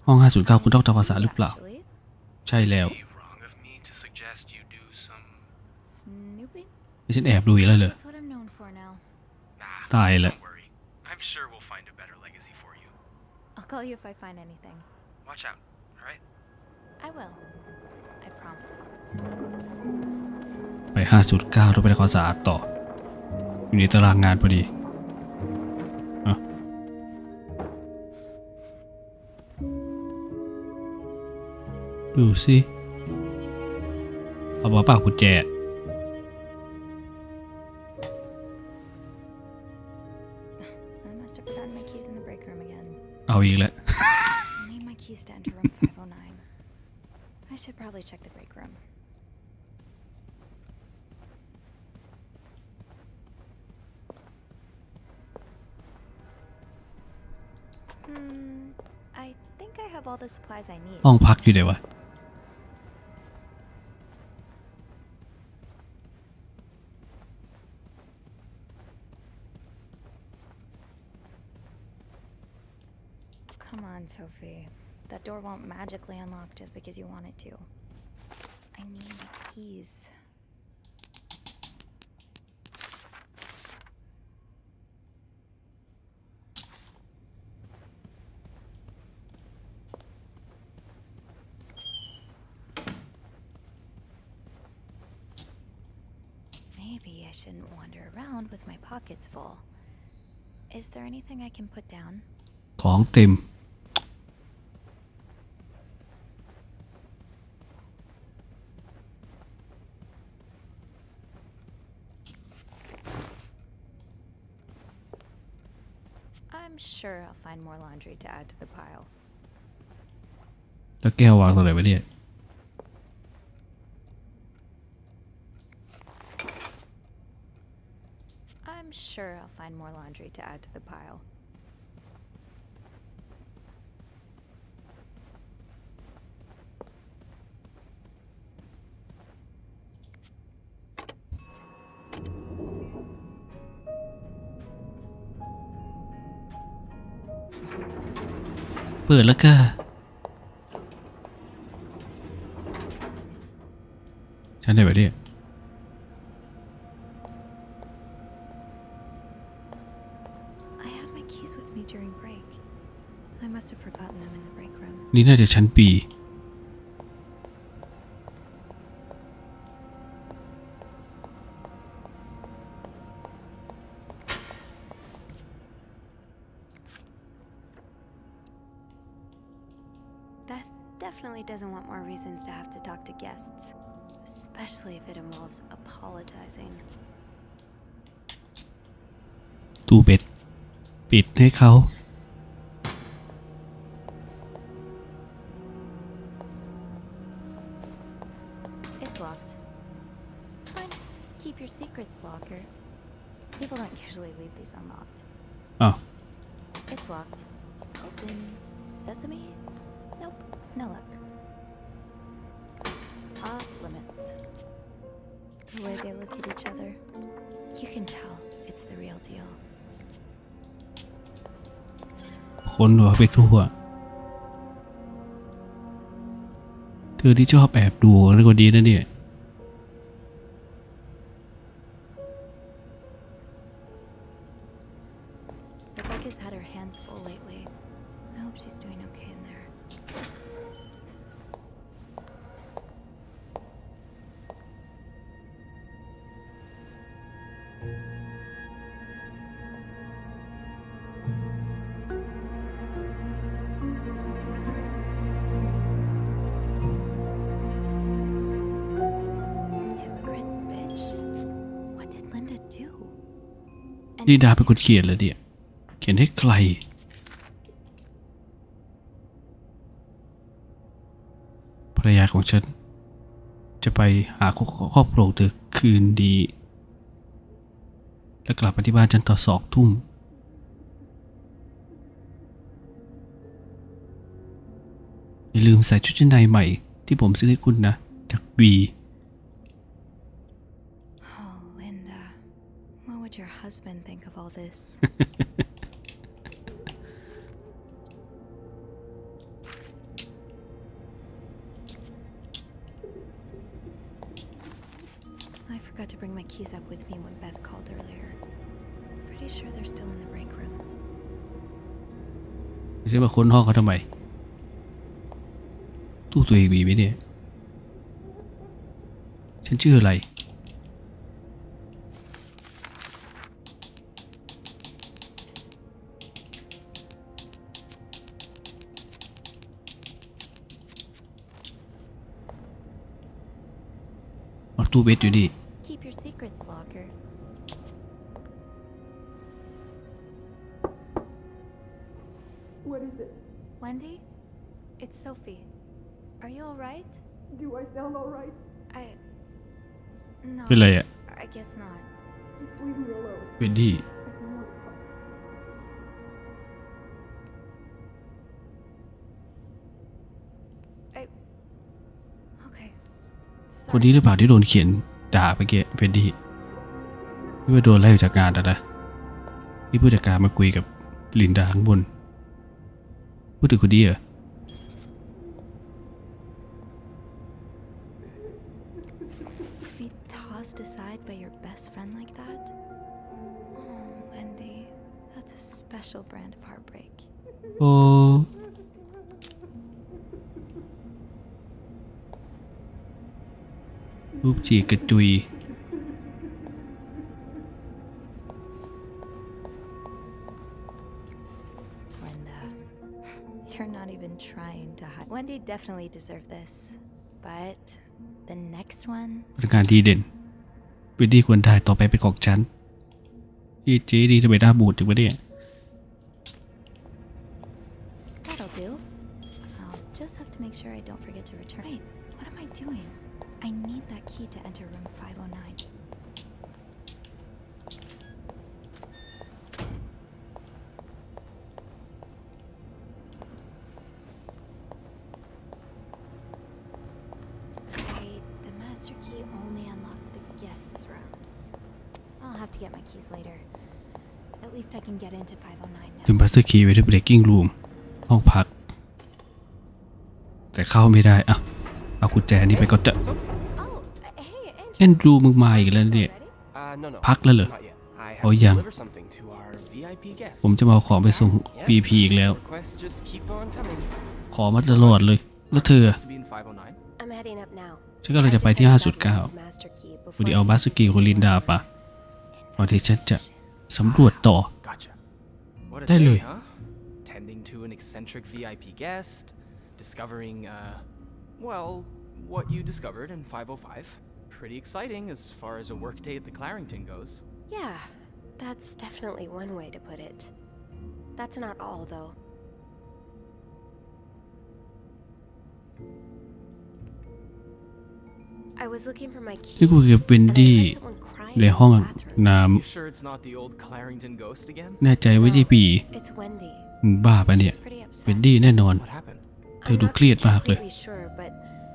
ห้อง509คุณต้องทำความสะอาดหรือเปล่า Actually, ใช่แล้ว Be wrong of me to suggest you do some. snooping? ไม่ฉันแอบดูอีกแล้วเหรอ That's what I'm known for now. Nah, Tai lẹ. don't worry. I'm sure we'll find a better legacy for you. I'll call you if I find anything. Watch out, all right? I will. I promise. ไป509ต้องไปทำความสะอาดต่อ อยู่ในตารางงานพอดีอ่ะดูสิเอามาเปล่ากุญแจ I must have forgotten my keys in the break room again. เอาอีกแล้ว I need my keys to enter room 509. I should probably check the break room. I think I have all the supplies I need. ห้องพักอยู่ไหนวะ Come on, Sophie. That door won't magically unlock just because you want it to. I need my keys. Maybe I shouldn't wander around with my pockets full. Is there anything I can put down? ของเต็ม I'm sure I'll find more laundry to add to the pile. แล้วแก้ววางตรงไหนวะเนี่ย I'm sure I'll find more laundry to add to the pile.เปิดแล้วก็ ชั้นไหนวะเนี่ย I had my keys with me during break. I must have forgotten them in the break room. นี่น่าจะชั้น B Beth definitely doesn't want more reasons to have to talk to guests, especially if it involves apologizing. ตู้เบ็ด ปิดให้เขา It's locked. Fine. Keep your secrets, locker. People don't usually leave these unlocked. อ้าว It's locked. Open sesame? Nope. No luck. Off limits. The way they look at each other, you can tell it's the real deal. คนหัวไปทั่ว เธอที่ชอบแอบดูนี่ก็ดีนะเนี่ย Rebecca's had her hands full lately. I hope she's doing okay in there. Hypocrite bitch. What did Linda do? นี่ดาเป็นคนเขียนเหรอเนี่ย เขียนให้ใคร ภรรยาของฉัน จะไปหาครอบครัวของเธอคืนดี แล้วกลับมาที่บ้านฉันตอน2 ทุ่ม อย่าลืมใส่ชุดชั้นในใหม่ที่ผมซื้อให้คุณนะ จากบี Oh, Linda. What would your husband think of all this? เ keys up with me when Beth called earlier. Pretty sure they're still in the break room. ไม่ใช่มาค้นห้องเขาทำไมตู้ตัวเองมีไหมเนี่ยฉันชื่ออะไรตู้เบสอยู่นี่ Keep your secrets locker. What is it? Wendy? It's Sophie. Are you alright? Do I sound alright? No. เป็นไรอ่ะ I guess not. Just leave me alone. เวนดี้ I don't want to talk. Okay. คนนี้หรือเปล่าที่โดนเขียนด่าไปเกะเวนดี้ไม่ว่าโดนไล่ออกจากงานแต่ละที่ผู้จัดการมาคุยกับลินดาข้างบนพูดถึงคนนี้เหรอ Be tossed aside by your best friend like that? Oh, Wendy, that's a special brand of heartbreak. โอ้รูปจีกระจุย Brenda, you're not even trying to hide. Wendy definitely deserved this, but the next one. พนักงานดีเด่นเวนดี้ควรได้ต่อไปเป็นของฉันเจ๊ดีทำไมหน้าบูดจังวะเนี่ย That'll do. I'll just have to make sure I don't forget to return. Wait, what am I doing? I need that key to enter room 509. Right, the master key only unlocks the guests' rooms. I'll have to get my keys later. At least I can get into 509 now. ถึงบัสเตอร์คีย์ไว้ที่เบรกกิ้งรูมห้องพักแต่เข้าไม่ได้เอากุญแจนี้ไปก็จะ Sophie? Oh, hey, Andrew. แอนดรูมึงมาอีกแล้วเนี่ย Ready? No. พักแล้วเหรอ Not yet. I have อ๋อ to ยัง deliver something to our VIP guests. ผมจะมาเอาของไปส่ง BP อีกแล้ว Requests just keep on coming. ขอมาตลอดเลยแล้วเธอ To be in 509. I'm heading up now. ฉันก็เลยจะไปที่ 509 วันนี้เอาบัสเตอร์คีย์ของลินดาปะก่อนที่ฉันจะสำรวจต่อ Gotcha. What aได้เลย day, huh? Tending to an eccentric VIP guest, discovering, well, what you discovered in 505. Pretty exciting as far as a workday at the Clarington goes. Yeah, that's definitely one way to put it. That's not all, though. I was looking for my keys, ที่คุยกับเวนดี้ and I heard someone crying ใน in ห้อง the bathroom. น้ You sure it's not the old Clarington ghost again? ำแน่ใจไม่ใช่ผี It's Wendy. มึงบ้าปะเนี่ย She's pretty upset. เวนดี้แน่นอน What happened? เธอดูเครียดมากเลย completely sure, but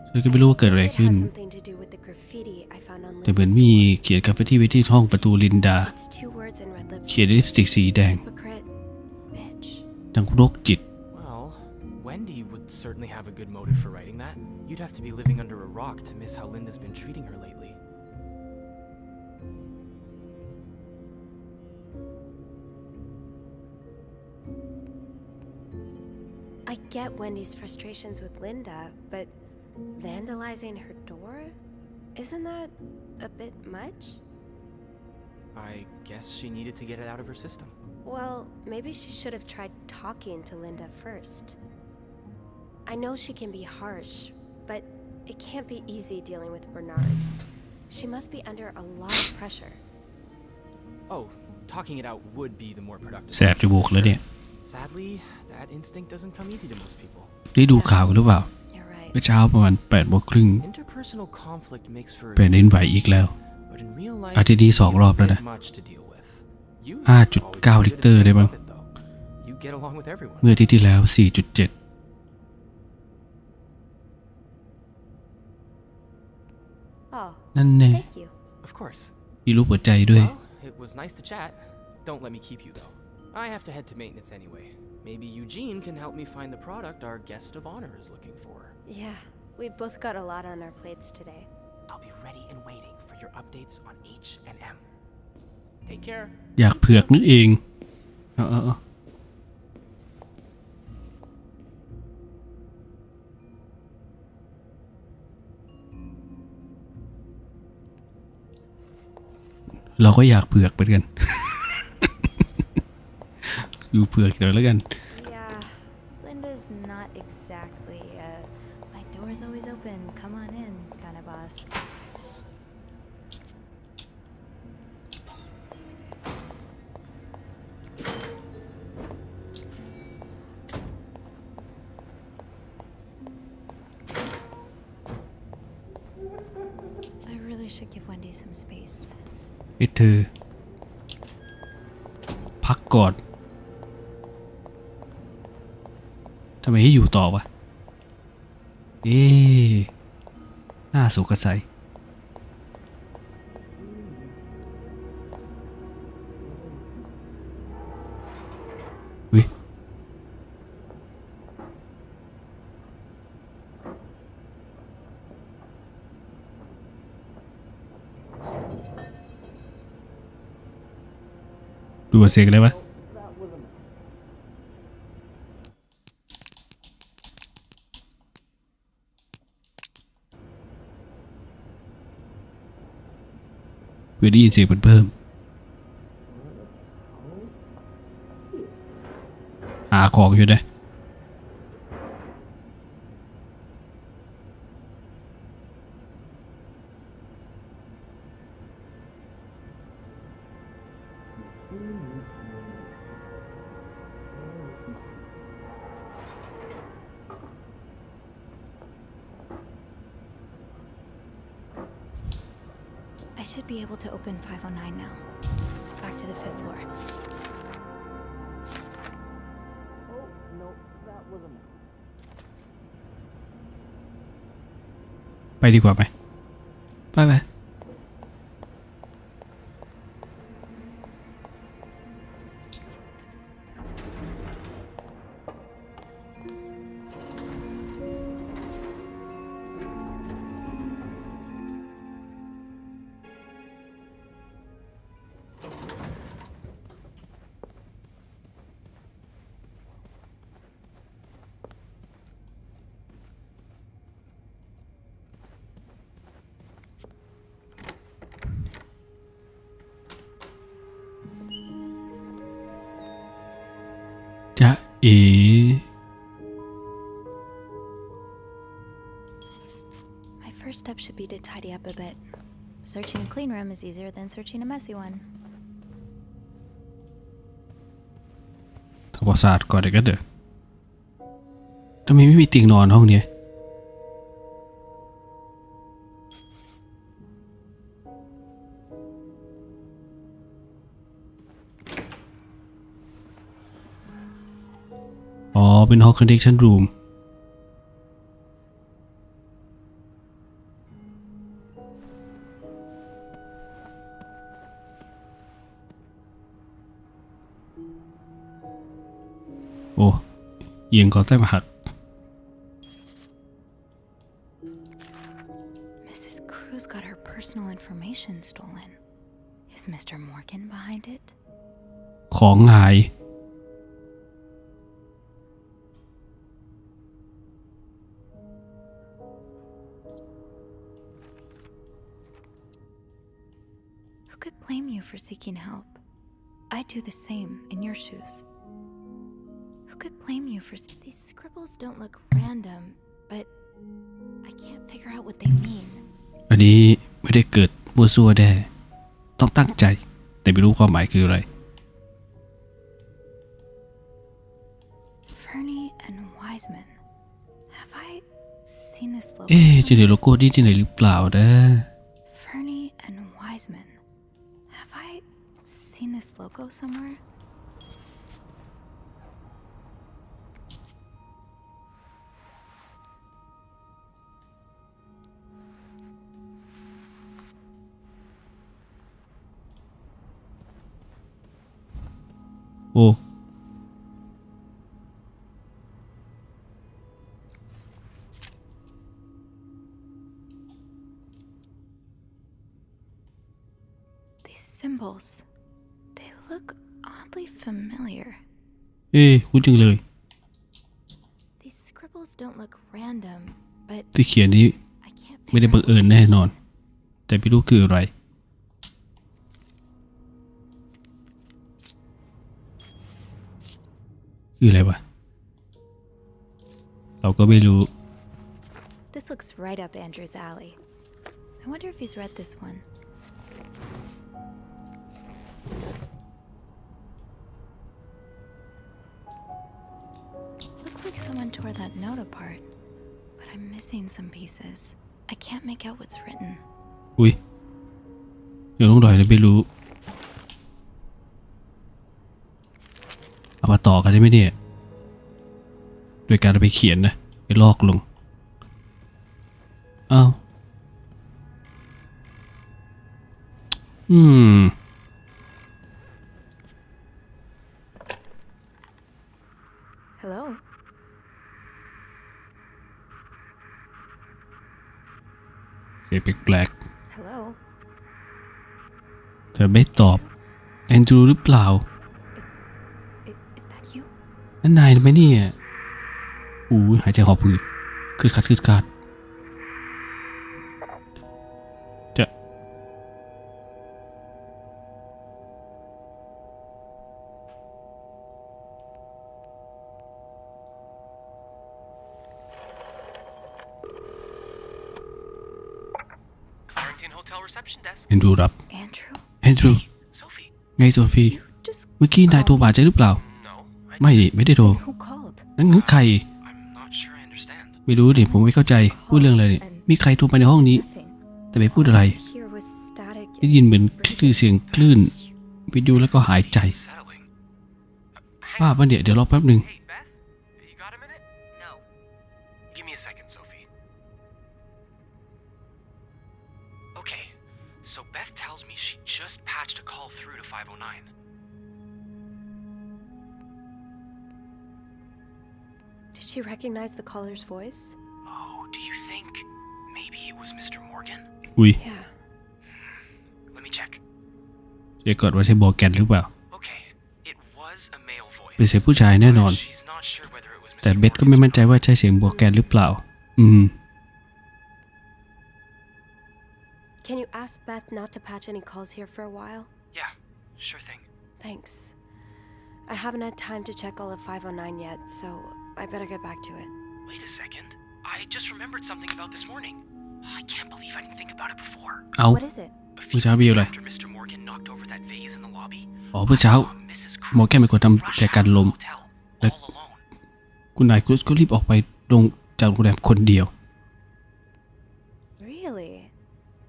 เธอก็ไม่รู้ว่าเกิดอะไร it ขึ้น has something to do with the graffiti I found on แต่เหมือน Linda's มี door. เขียนกราฟฟิตี้ไว้ที่ห้องประตูลินดา It's two words in red เขียน lipstick. ด้วยลิปสติกสีแดง Hypocrite. Bitch. ดังโรคจิต Well, Wendy would certainly have a good motive for writing that. You'd have to be living under a rock to miss how Linda's been treating her lately. I get Wendy's frustrations with Linda, but vandalizing her door? Isn't that a bit much? I guess she needed to get it out of her system. Well, maybe she should have tried talking to Linda first. I know she can be harsh, but it can't be easy dealing with Bernard. She must be under a lot of pressure. Oh, talking it out would be the more productive. แสบจมูกแล้วเนี่ย Sadly, that instinct doesn't come easy to most people. ได้ดูข่าวกันหรือเปล่า You're right. เมื่อเช้าประมาณ8:30 Interpersonal conflict makes for a แผ่นดินไหวอีกแล้ว but in real life, อาทิตย์นี้2 รอบแล้วนะ much to deal with. You 5.9 ลิตรได้มั้ง You get along with everyone. เมื่ออาทิตย์ที่แล้ว 4.7 Oh, นั่นแน่ thank you. Of course. มีรูปหัวใจด้วย Well, it was nice to chat. Don't let me keep you though. I have to head to maintenance anyway. Maybe Eugene can help me find the product our guest of honor is looking for. Yeah, we've both got a lot on our plates today. I'll be ready and waiting for your updates on H and M. Take care. อยากเผือกนั่นเองเอาเราก็อยากเผือกเหมือนกัน อยู่เผือกเดี๋ยวแล้วกัน Yeah, Linda's not exactly my door's always open, come on in kind of boss. I really should give Wendy some space. เธอพักก่อนทำไมให้อยู่ต่อวะน่าสุกใสวิดูเสียงอะไรวะเพื่อได้ยินเสียงเพิ่มหาของอยู่นะ I should be able to open 509 now. Back to the 5th floor. Oh, no, that was a mess. ไปดีกว่าไหมไปจะเอ My first step should be to tidy up a bit. Searching a clean room is easier than searching a messy one. ทำความสะอาดก่อนเดี๋ยวก็เด้อทำไมไม่มีเตียงนอนห้องเนี้ยอ๋อเป็นห้อง connection room โอ้เอียงก่อนใต้มาหัก Mrs. Cruz got her personal information stolen. Is Mr. Morgan behind it? ของหาย Who could blame you for seeking help? I'd do the same in your shoes. Who could blame you for... These scribbles don't look random, but I can't figure out what they mean. อันนี้ไม่ได้เกิดมั่วซั่วแน่ต้องตั้งใจแต่ไม่รู้ความหมายคืออะไร Fernie and Wiseman. Have I seen this logo? จะเห็นโลโก้นี้ที่ไหนหรือเปล่านะ Fernie and Wiseman. Have I seen this logo somewhere? Oh. look oddly familiar. คุ้นจังเลย These scribbles don't look random, but ที่เขียนนี้ I can't ไม่ได้ figure บัง out เอิญ what แน่ they นอน mean. แต่ไม่รู้คืออะไรคืออะไรวะเราก็ไม่รู้ This looks right up Andrew's alley. I wonder if he's read this one. Looks like someone tore that note apart, but I'm missing some pieces. I can't make out what's written. อุ้ยเดี๋ยวต้องรอยเลยไม่รู้เอามาต่อกันได้ไหมเนี่ยโดยการเอาไปเขียนนะไปลอกลงอ้าวHello? เสียงแปลก Hello? ๆเธอไม่ตอบแอนดรูหรือเปล่า Is that you? นั่นนายไหมเนี่ยหายใจหอบหืดคืดขาดจะ Clarendon Hotel reception desk. แอนดรูรับ Andrew? แอนดรู Sophie. ไงโซฟี Just เมื่อกี้นายโทรบาดใจหรือเปล่า No, I ไม่ดิไม่ได้โทร who called? งั้นใคร I'm not sure I understand. ไม่รู้ดิผมไม่เข้าใจพูดเรื่องอะไรเนี่ยมีใครโทรไปในห้องนี้ Nothing. แต่ไม่พูดอะไร Here was static. ได้ยินเหมือนเสียงคลื่นวิทยุแล้วก็หายใจ Settling. Hang ป้า on. ป่ะเนี่ยเดี๋ยวรอแป๊บหนึ่ง Hey, Beth, you got a minute? No. Give me a second, Sophie. Okay, so Beth tells me she just patched a call through to 509. Did she recognize the caller's voice? Oh, do you think maybe it was Mr. Morgan? อุ้ย Yeah. Let me check. เช็คก่อนว่าใช่บอกแกนหรือเปล่า Okay, it was a male voice. เป็นเสียงผู้ชายแน่นอน But she's not sure whether it was แต่ Mr. เบสก็ไม่มั่นใจว่าใช่เสียงบอกแกนหรือเปล่า Can you ask Beth not to patch any calls here for a while? Yeah, sure thing. Thanks. I haven't had time to check all of 509 yet, so I better get back to it. Wait a second. I just remembered something about this morning. I can't believe I didn't think about it before. เอา What is it? A few เมื่อเช้ามีอะไร minutes after Mr. Morgan knocked over that vase in the lobby, อ๋อเมื่อเช้า I saw Mrs. หมอแกเป็นคนทำ Cruz จัดการ rush ล out ม of the hotel, และ all alone. คุณนายครูซก็รีบออกไปลงจากโรงแรมคนเดียว Really?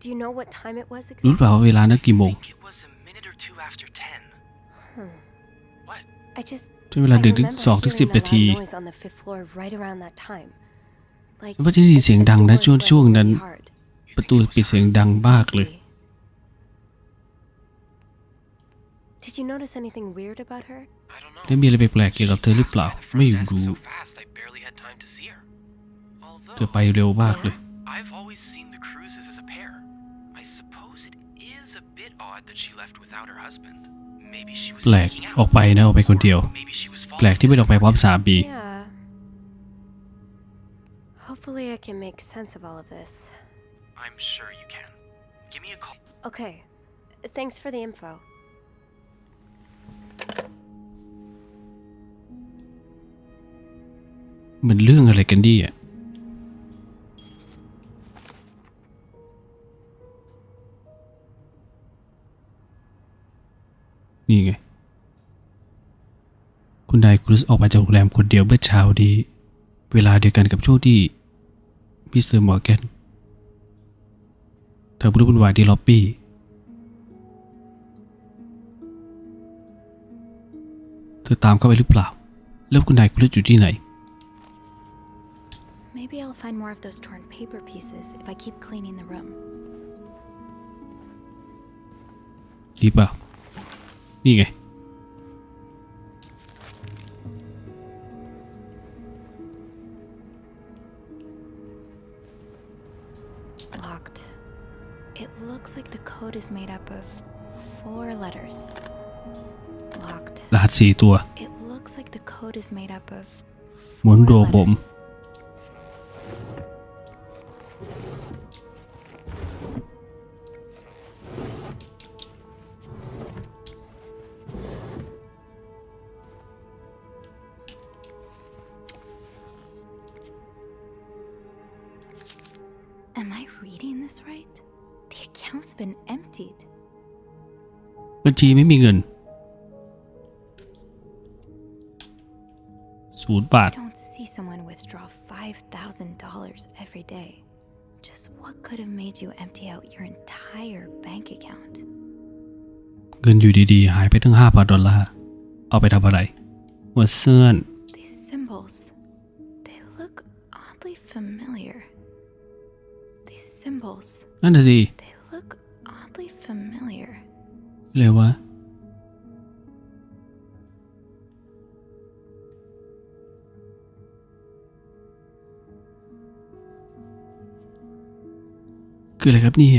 Do you know what time it was รู้หรือ exactly? เปล่าว่าเวลานั้นกี่โม I ง think it was a minute or two after 10. What? I just ใช้เวลา I 1 ถึง remember 2 ถึง hearing 10 นา the ที loud noise on the 5th floor right around that time. Like แล้วก็จะได้ยินเสียงดังนะ the door ช่วง slamming นั้น really hard. ประตูปิดเสียงดังมากเลย Did you notice anything weird about her? I don't know. แล้วมีอะไรแปลกๆเกี่ยวกับเธอหรือเปล่า Passed by the ไม่ front desk รู้ so fast I barely had time to see her. เธอไป Although เร็วมากเลย I've always seen the Cruzes as a pair. I suppose it is a bit odd that she left without her husband. Maybe she was แปลก sneaking ออก out. ไปนะออกไปคนเดียว Maybe she was แปลก following ที่ไม่ออกไปพร้อม Mr. สามี Yeah. Hopefully I can make sense of all of this. I'm sure you can. Give me a call. Okay. Thanks for the info. มันเรื่องอะไรกันดีอ่ะนี่ไง คุณนายครูซออกมาจากโรงแรมคนเดียวเมื่อเช้านี้เวลาเดียวกันกับช่วงที่มิสเตอร์มอร์แกนเธอรู้วุ่นวายที่ล็อบบี้เธอตามเข้าไปหรือเปล่าแล้วคุณนายครูซอยู่ที่ไหน Maybe I'll find more of those torn paper pieces if I keep cleaning the room. ดีเปล่านี่ไง Locked. It looks like the code is made up of 4 letters. รหัส4 ตัว It looks like the code is made up of หมุน 4 โดผม letters. Am I reading this right? The account's been emptied. บัญชีไม่มีเงิน0 บาท I don't see someone withdraw $5,000 every day. Just what could have made you empty out your entire bank account? เงินอยู่ดีๆหายไปตั้ง$5,000เอาไปทำอะไรว่าเสื้อน These symbols, they look oddly familiar. These symbols, นั่นน่ะสิ they look oddly familiar. เลยวะคืออะไรครับเนี่ย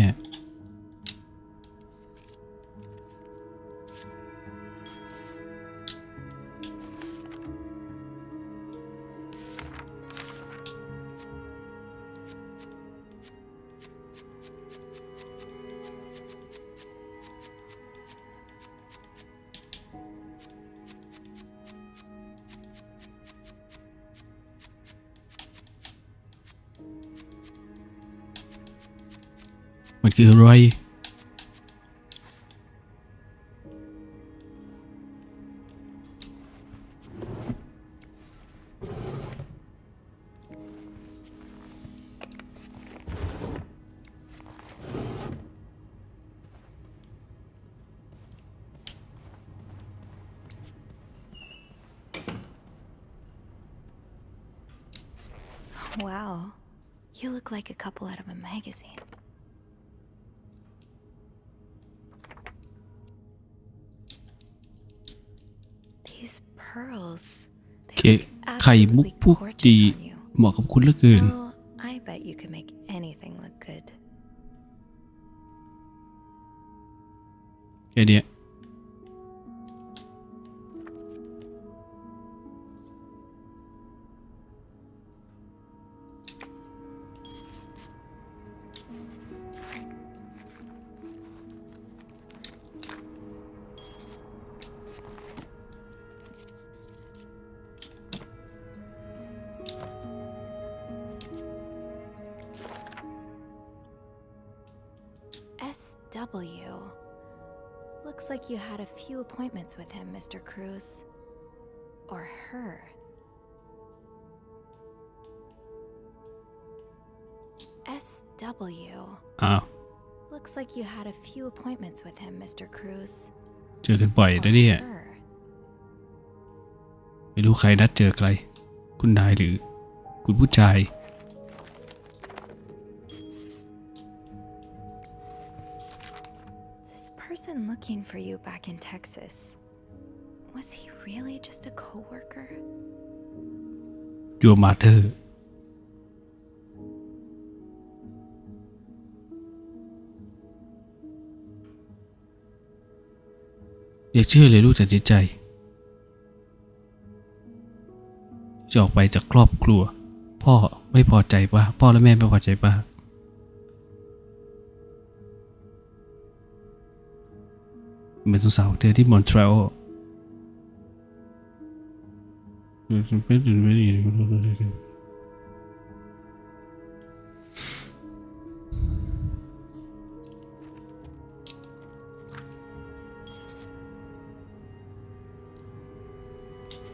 มันคืออะไรWow, you look like a couple out of a magazine. These pearls, เค they look ไข่มุก absolutely พวกดี gorgeous on you. เหมาะกับคุณเหลือเกิน Oh, I bet you could make anything look good. แค่เนี้ย SW. Looks like you had a few appointments with him, Mr. Cruz. Or her. SW. อ้าว Looks like you had a few appointments with him, Mr. Cruz. เจอกันบ่อย Or นะเนี่ย her. ไม่รู้ใครนัดเจอใคร คุณนายหรือคุณผู้ชาย This person looking for you back in Texas. Was he really just a coworker? Your mother อยากเชื่อเลยลูกตัดสินใจจะออกไปจากครอบครัว พ่อไม่พอใจป่ะพ่อและแม่ไม่พอใจป่ะเหมือนสาวๆเธอที่มอนทรีออล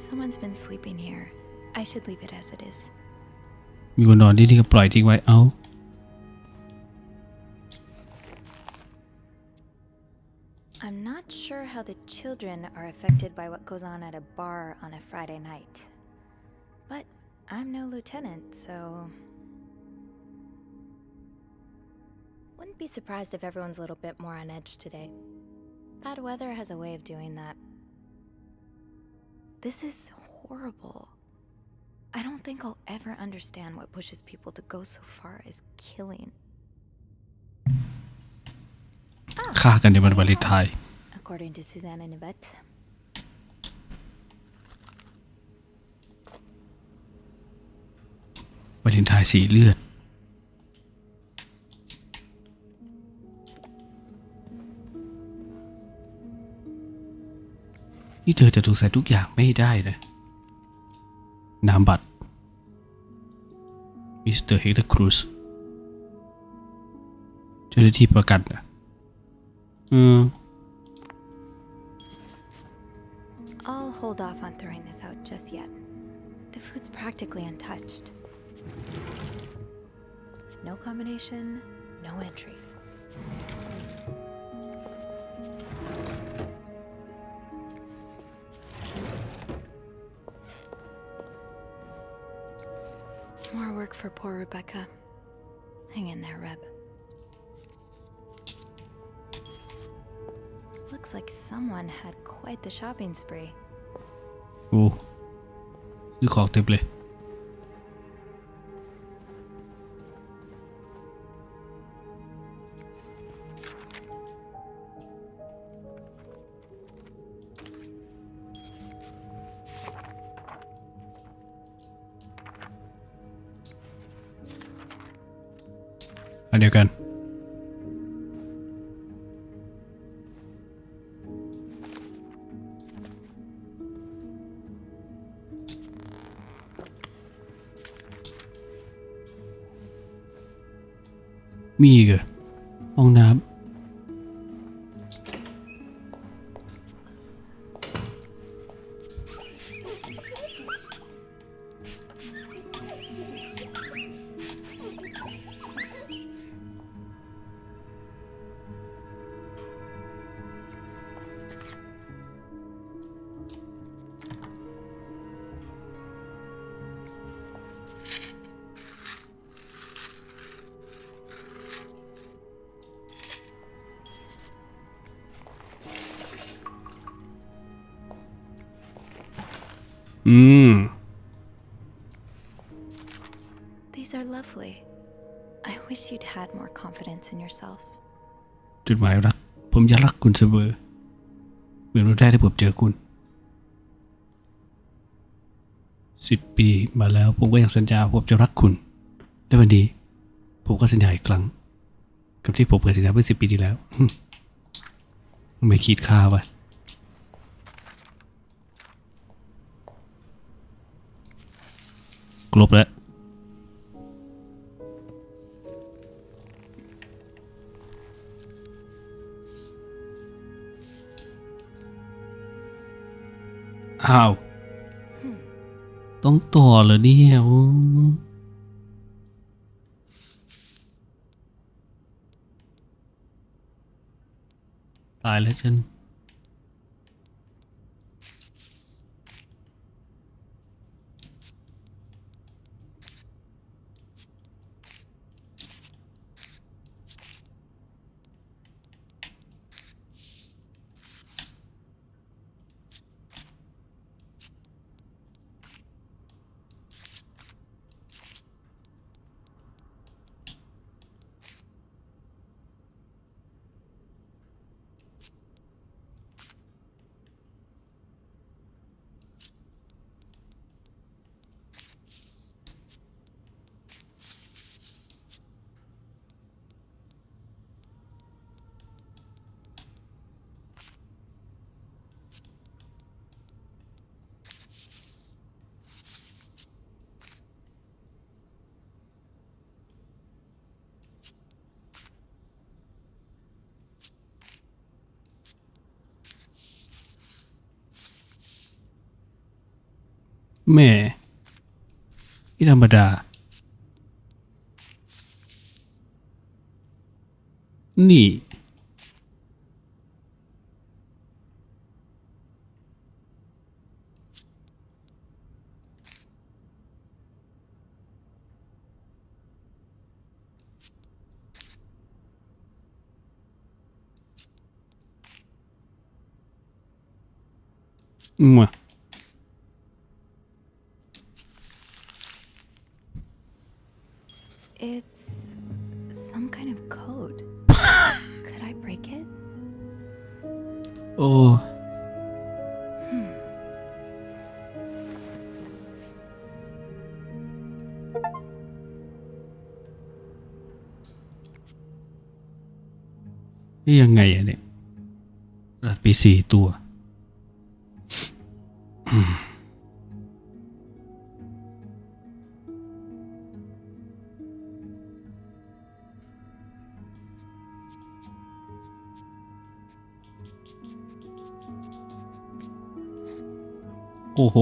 Someone's been sleeping here. I should leave it as it is. มีคนนอนที่นี่ก็ปล่อยทิ้งไว้เอ้า I'm not sure how the children are affected by what goes on at a bar on a Friday night. But I'm no lieutenant, so... Wouldn't be surprised if everyone's a little bit more on edge today. Bad weather has a way of doing that. This is horrible. I don't think I'll ever understand what pushes people to go so far as killing. ฆ่ากันในวันวาเลนไทน์ According to Suzanne and Yvette. าเลนไทน์สีเลือดนี่เธอจะถูกใส่ทุกอย่างไม่ได้นะนามบัตรมิสเตอร์เฮกเตอร์ครูซเจ้าหน้าที่ประกันนะI'll hold off on throwing this out just yet. The food's practically untouched. No combination, no entry. More work for poor Rebecca. Hang in there, Reb. Looks like someone had quite the shopping spree. โอ้ซื้อของเต็มเลยอันเดียวกันมีอีกเหรอห้องน้ำThese are lovely. I wish you'd had more confidence in yourself. จุดหมายรักผมจะรักคุณเสมอเหมือนวันแรกที่ผมเจอคุณ10 ปีมาแล้วผมก็ยังสัญญาผมจะรักคุณและวันนี้ผมก็สัญญาอีกครั้งกับที่ผมเคยสัญญาเมื่อ10 ปีที่แล้วไม่คิดค่าวะครบแล้วอ้าวต้องต่อเหรอเนี่ยตายแล้วฉันแม่ที่ธรรมดานี่มา It's some kind of code. Could I break it? โอ้ นี่ยังไงอะเนี่ยรัดไป4 ตัวโอ้โห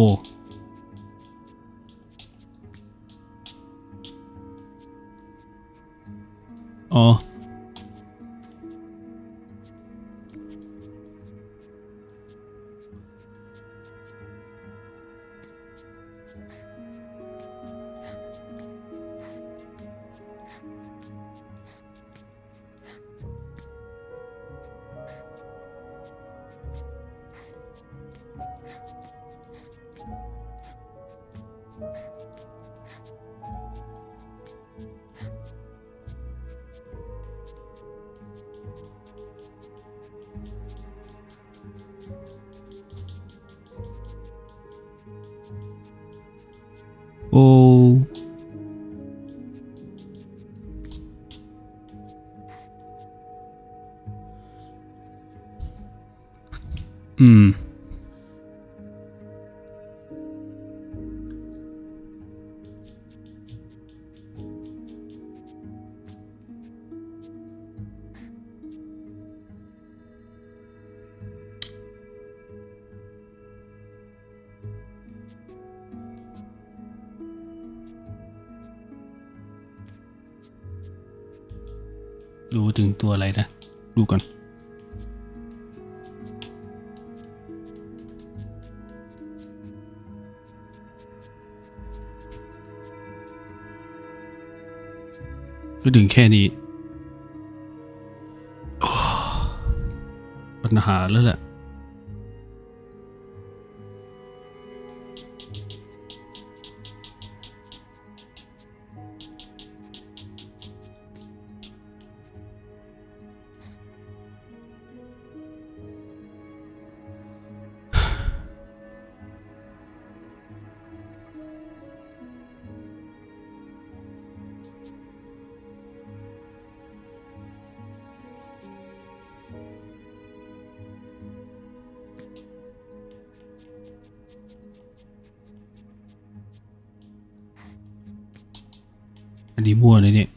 อ๋อโอ้ดูถึงตัวอะไรนะดูก่อนก็ถึงแค่นี้ปัญหาแล้วแหละอันนี้มั่วเลยเนี่ย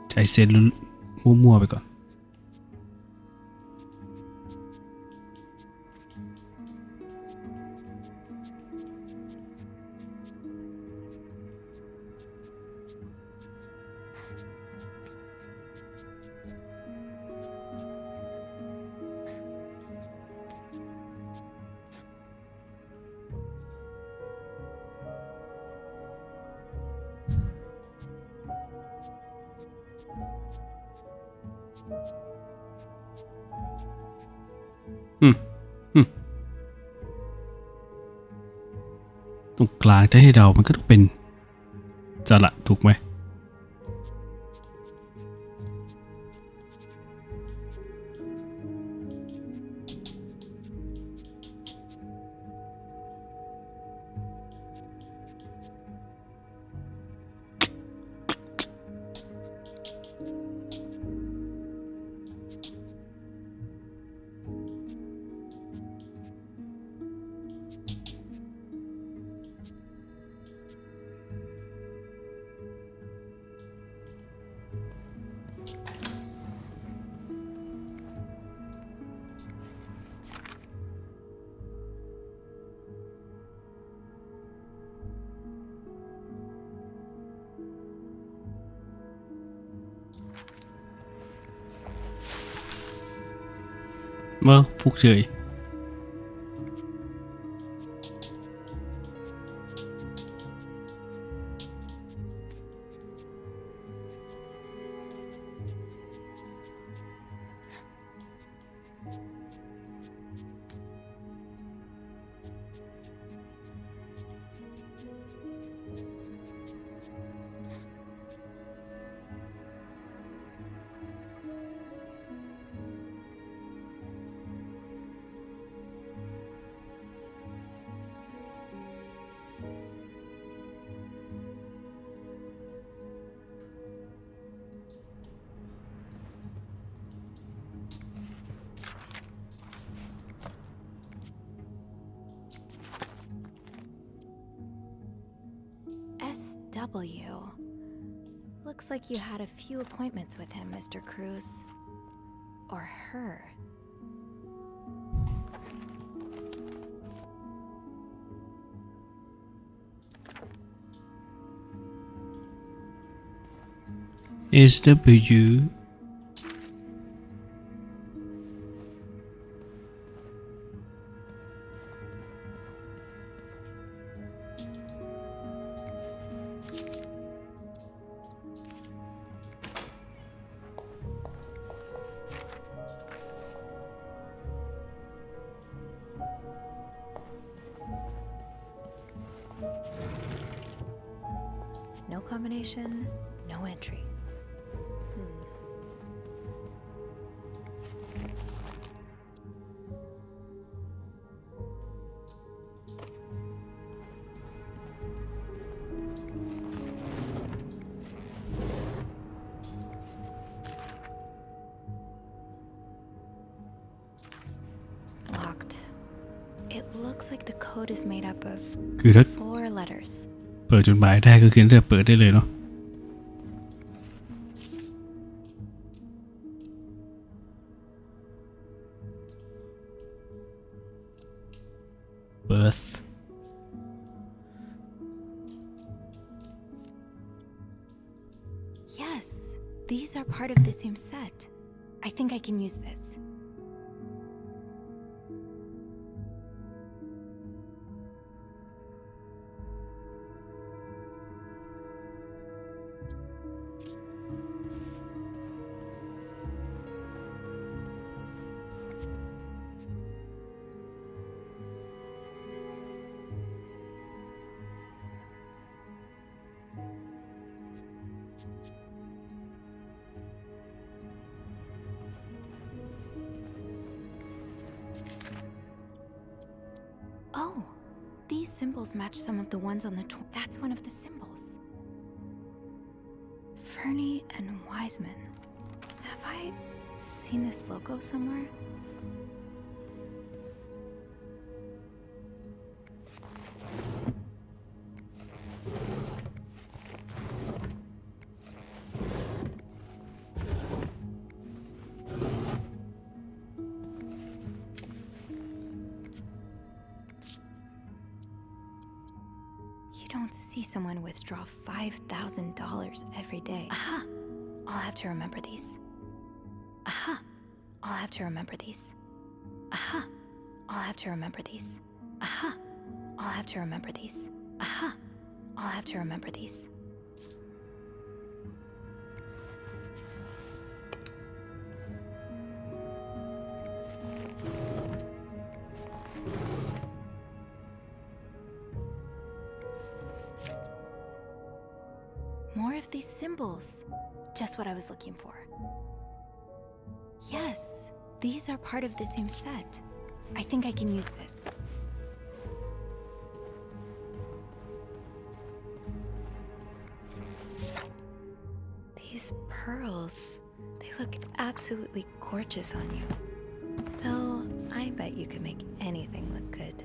ใช้เซนมั่วๆไปก่อนตรงกลางจะให้เรามันก็ต้องเป็นจระถูกไหมฟุกเฉย W. Looks like you had a few appointments with him, Mr. Cruz. Or her. SW No combination, no entry. Locked. It looks like the code is made up of คือถ้า 4 letters. เปิดจดหมายได้ก็คือจะเปิดได้เลยเนาะ birth Yes, these are part of the same set. I think I can use this. Oh, these symbols match some of the ones on the that's one of the symbols. Fernie and Wiseman. Have I seen this logo somewhere? You don't see someone withdraw $5,000 every day. Aha! I'll have to remember these. Aha! I'll have to remember these. Aha! I'll have to remember these. Aha! I'll have to remember these. Aha! I'll have to remember these. More of these symbols. Just what I was looking for. Yes, these are part of the same set. I think I can use this. These pearls, they look absolutely gorgeous on you. Though, I bet you could make anything look good.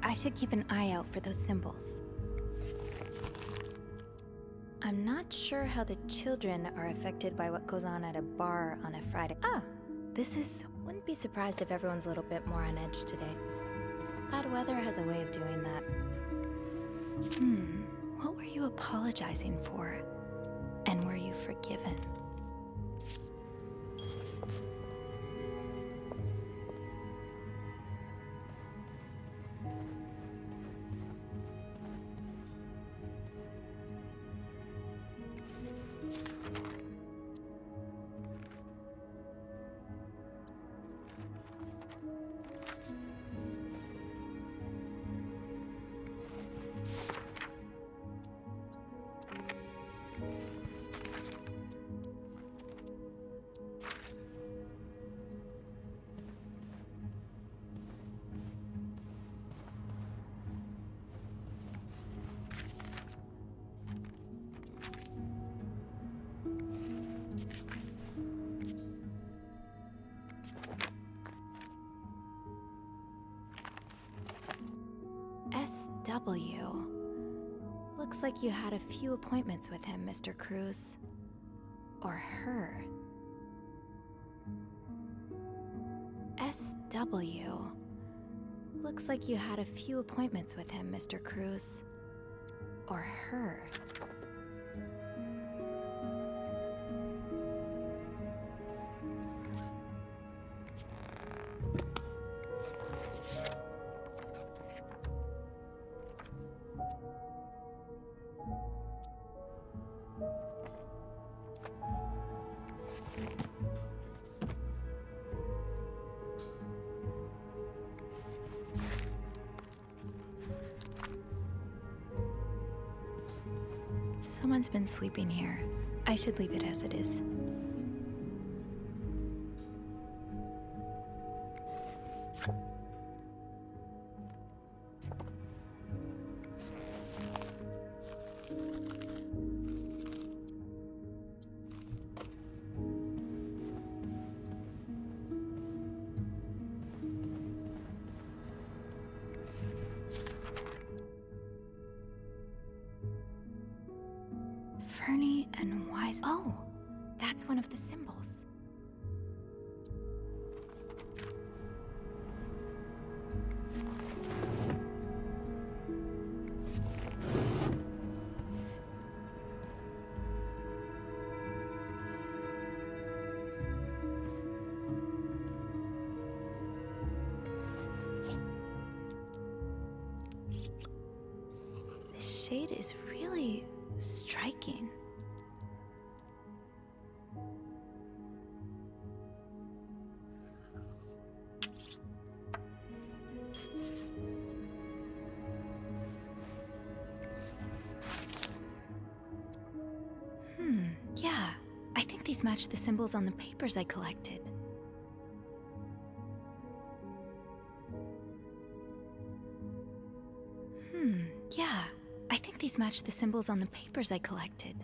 I should keep an eye out for those symbols. I'm not sure how the children are affected by what goes on at a bar on a Friday. Wouldn't be surprised if everyone's a little bit more on edge today. Bad weather has a way of doing that. What were you apologizing for? And were you forgiven? SW. Looks like you had a few appointments with him, Mr. Cruz. Or her. SW. Looks like you had a few appointments with him, Mr. Cruz. Or her. Someone's been sleeping here. I should leave it as it is. Fernie and Wise. Oh, that's one of the symbols. The shade is really striking. Yeah. I think these match the symbols on the papers I collected. Yeah. I think these match the symbols on the papers I collected.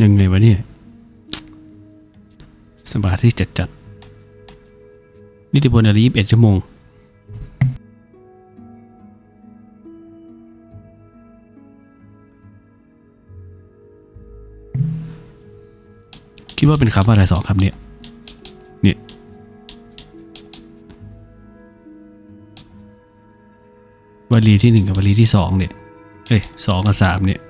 ยังไงวะเนี่ยสมาธิจัดนิติพลอะไร21 ชั่วโมงคิดว่าเป็นคำว่าอะไร2 คำเนี่ยวลีที่1กับวลีที่2เนี่ย2กับ3เนี่ย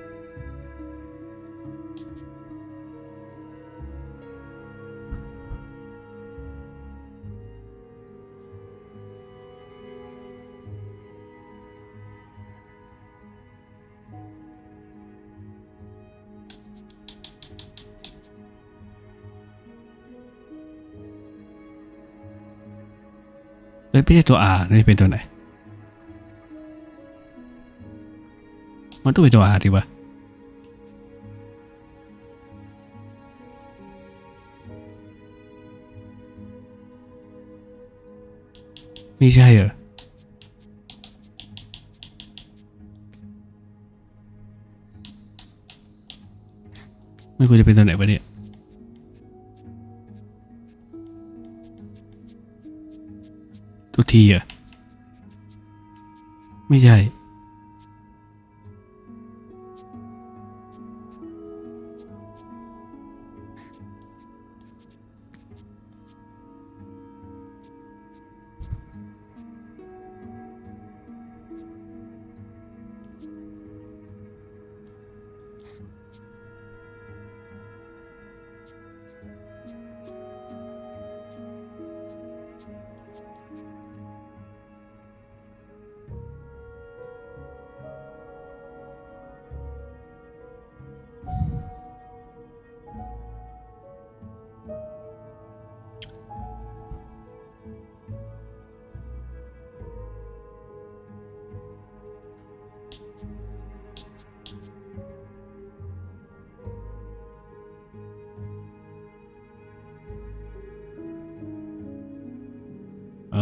ไม่ใช่ตัว R นี่เป็นตัวไหนมันต้องเป็นตัว R ดีวะไม่ใช่เหรอไม่ควรจะเป็นตัวไหนวะเนี่ยตัวทีอ่ะไม่ใช่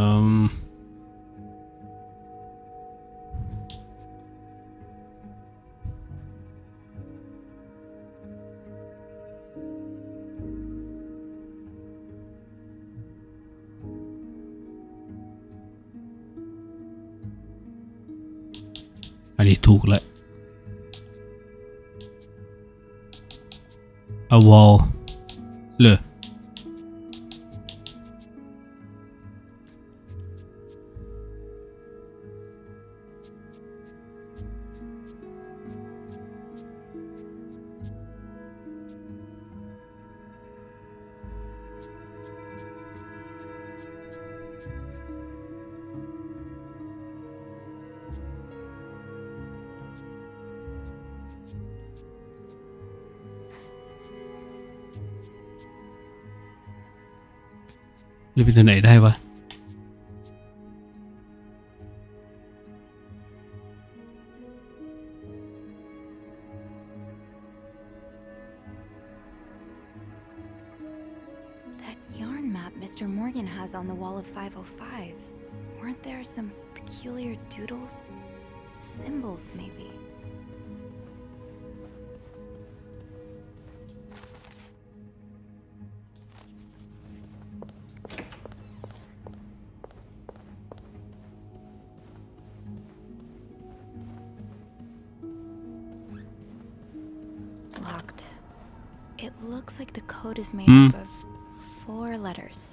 อันนี้ถูกแล้ว a wall เลย จะไปถึงไหนได้วะ That yarn map Mr. Morgan has on the wall of 505. Weren't there some peculiar doodles? Symbols, maybe. Locked. It looks like the code is made up of 4 letters.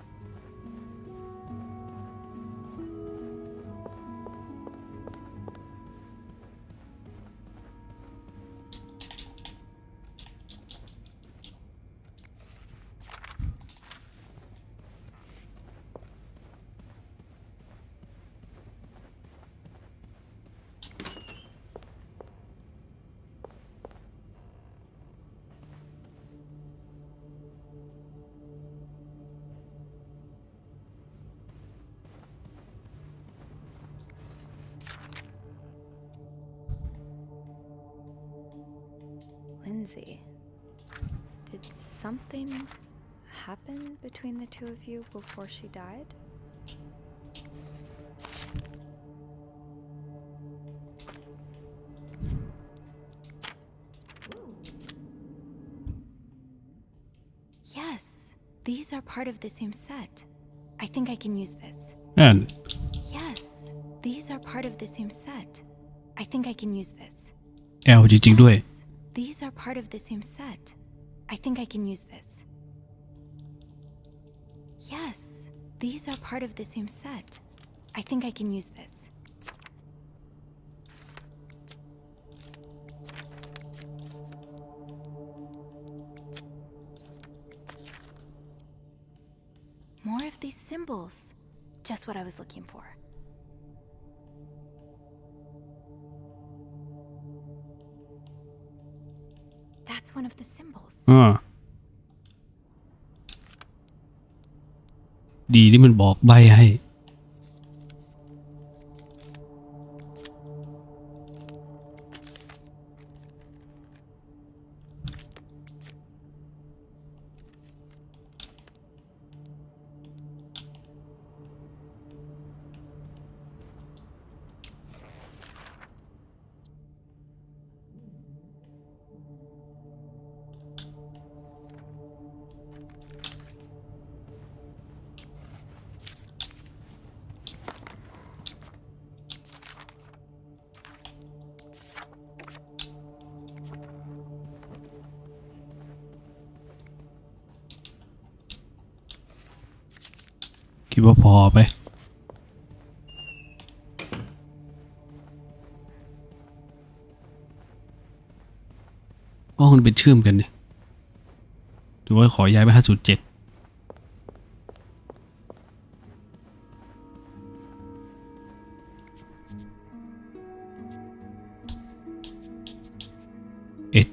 Lindsay, did something happen between the two of you before she died? Yes, these are part of the same set. I think I can use this. And Yes, these are part of the same set. I think I can use this. L จริงๆด้วย Yes, these are part of the same set. I think I can use this. Yes, these are part of the same set. I think I can use this. More of these symbols. Just what I was looking for. That's one of the symbols. ดีที่มันบอกใบให้ คิดว่าพอไปว่ามันเป็นเชื่อมกันเนี่ยหรือว่าขอย้ายไป507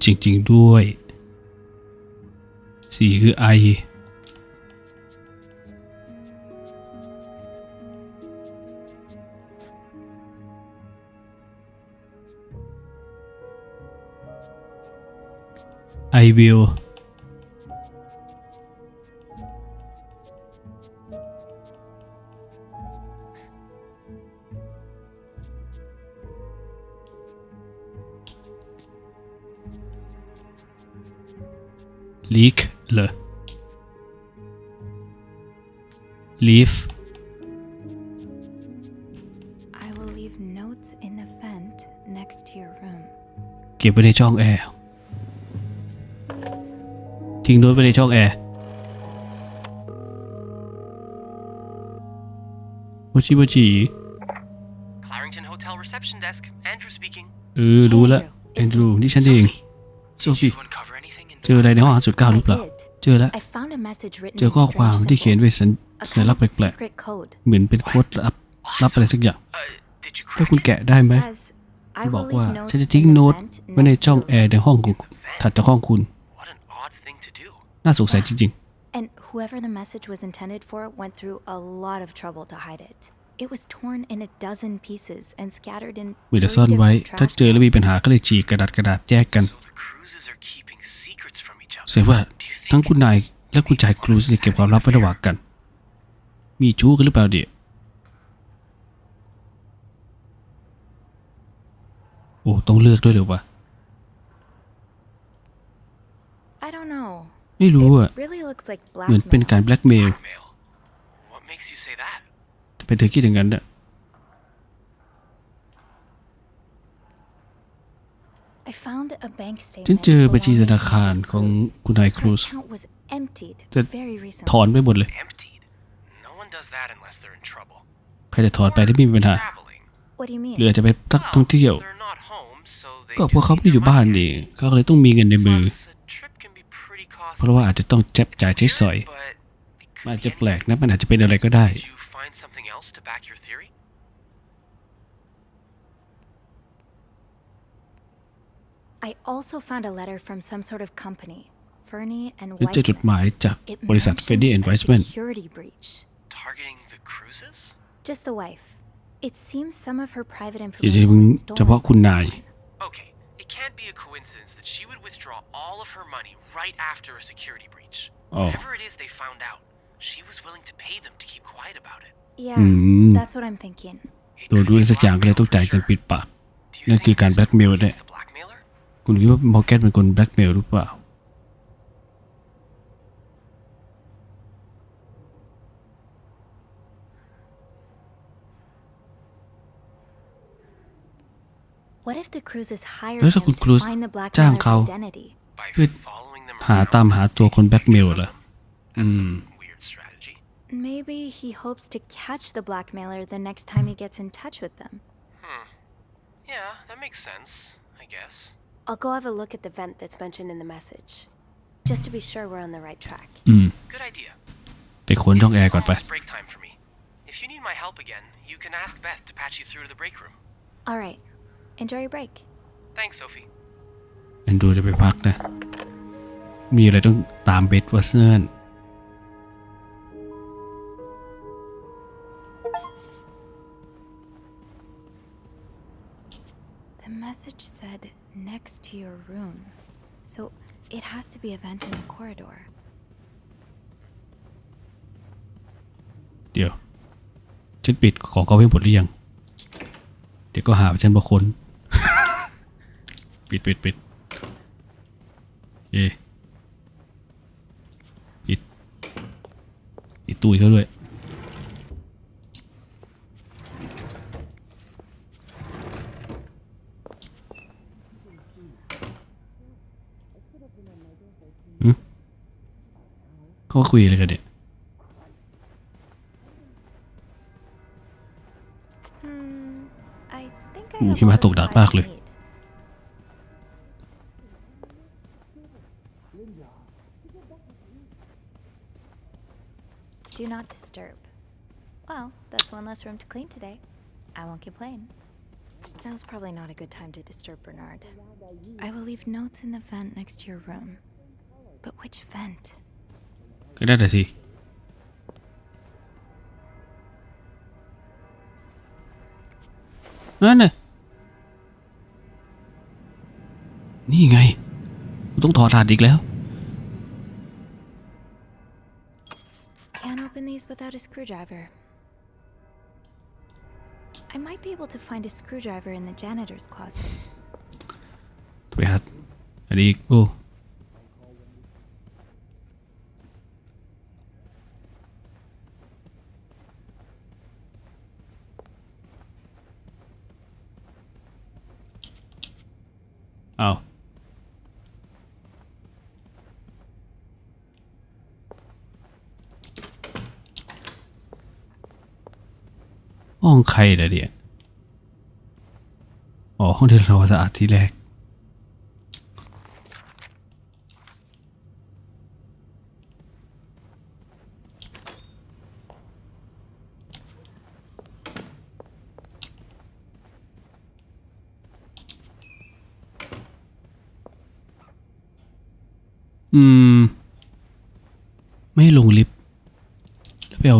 จริงๆด้วย4คือ I I will leak เหรอ leaf I will leave notes in the vent next to your room. เก็บไว้ในช่องแอร์ทิ้งโน้ตไว้ในช่องแอร์โมชิโมชิ Clarington Hotel reception desk. Andrew speaking. รู้ละแอนดรูนี่ฉันเอง โซฟี Did you uncover anything in เจออะไรในห้องอาหารสุดเก้าหรือเปล่า เจอแล้ว I found a message written เจอข้อความที่เขียนด้วยสัญลักษณ์แปลก secret code. ๆเหมือนเป็นโค้ดลับอะไรสักอย่าง Did you ถ้า crack คุณ it? แกะได้ไหม Says, I บอ will กว่า leave notes ฉันจะทิ้ง in the โน้ต vent ไว้ใน next ช่อง to แอ your ร์ในห้องของ ถัดจากห้องคุณ What an odd thing to do. น่าสงสัยจริง And whoever the message was intended for went through a lot of trouble to hide it. It was torn in a dozen pieces and scattered in ๆมีแต่ three ซ่อนไว้ different ถ้า trash เจอแล้วมีปัญ cans. หาก็เลยฉีกกระดาษแยกกัน So the cruises are keeping secrets from each แสดง other. ว่าทั้งคุณนายและคุณชายครูจะเก็บความลับไว้ระหว่างกัน มีชู้กันหรือเปล่าเดี๋ยโอ้ต้องเลือกด้วยเหรอวะ I don't know. ไม่รู้อะ It really looks like เหมือนเป็น blackmail. การแบล็กเมล Blackmail. What makes you say that? แต่เป็นเธอคิดอย่างนั้นอะ I found a bank ฉัน statement เจอบัญชีธ belonging นา to คาร Mrs. ของ Cruz. คุณนายค Her รูซ account was emptied จะ very ถอน recently. ไปหมดเลย Emptied. No one does that unless they're in trouble. ใครจะถอนไปได้ไม่มีปัญหา Traveling. What do you หรือ mean? อาจจะไปทักท่องเที่ยว They're not home, so they ก็ just พวกเขา need ไม่อยู่ their บ้าน money. นี่เขาก็เลยต้องมีเงินในมือ Plus, a trip can be pretty เพราะว่า costly. อาจจะต้องแจ็บจ่ายใช้สอย But it มัน could อาจ be จะแปลก anything. นะมันอาจจะเป็นอะไรก็ได้ Did you find something else to back your theory? I also found a letter from some sort of company, Fernie and ฉันเจอจดห Weissman. มายจาก It บริษัท Freddy mentions and a Weissman security breach. Targeting the cruises? Just the wife. It seems some of her private อย่าจะ information มึง was เฉพาะ stolen คุณ by นาย someone. Okay, it can't be a coincidence that she would withdraw all of her money right after a security breach. Oh. Whatever it is they found out, she was willing to pay them to keep quiet about it. Yeah, that's what I'm thinking. It โดน could ดู be อะไรสักอย่างก็เลย blackmail ต้อง for จ่ายเงิน sure. ปิดปาก Do you นั่น think คือการ there's แบล็กเมล someone แน่ against the blackmailer? คุณคิดว่ามอร์แกนเป็นคนแบล็กเมลหรือเปล่า What if the Cruzes hired แล้วถ้า him คุณ to ครูซ find the จ้าง blackmailer's เขา identity? By Good. following them หา around ตามหาตัวคนแบล็กเมล pictures of เหรอ them? That's Hmm. a weird strategy. Maybe he hopes to catch the blackmailer the next time he gets in touch with them. Yeah, that makes sense, I guess. I'll go have a look at the vent that's mentioned in the message, just to be sure we're on the right track. อืม Good idea. ไปค้นช่องแอร์ It's ก่อนไป almost break time for me. If you need my help again, you can ask Beth to patch you through to the break room. All right. Enjoy your break. Thanks, Sophie. แอนดรูจะไปพักนะ มีอะไรต้องตามเบสวัสเซิร์น The message said next to your room. So it has to be a vent in the corridor. เดี๋ยว ฉันปิดของเขาไว้หมดหรือยัง เดี๋ยวก็หาว่าฉันบางคน ปิดเย่ปิดตู้เขาด้วย เขาคุยอะไรกันเนี่ย I think I โอ้ have หิมะ all the ตกหนัก supplies มาก I เลย need. Do not disturb. Well, that's one less room to clean today. I won't complain. Now's probably not a good time to disturb Bernard. I will leave notes in the vent next to your room. But which vent? ก็ได้แต่สิ นั่นน่ะ นี่ไงกูต้องถอดรหัสอีกแล้ว Can't open these without a screwdriver. I might be able to find a screwdriver in the janitor's closet. ไปหาอันนี้อีกโอ้ เอาห้องใครเดี๋ยวอ๋อห้องที่เราสะอาดที่แรกไม่ลงลิฟต์แล้วไปเอา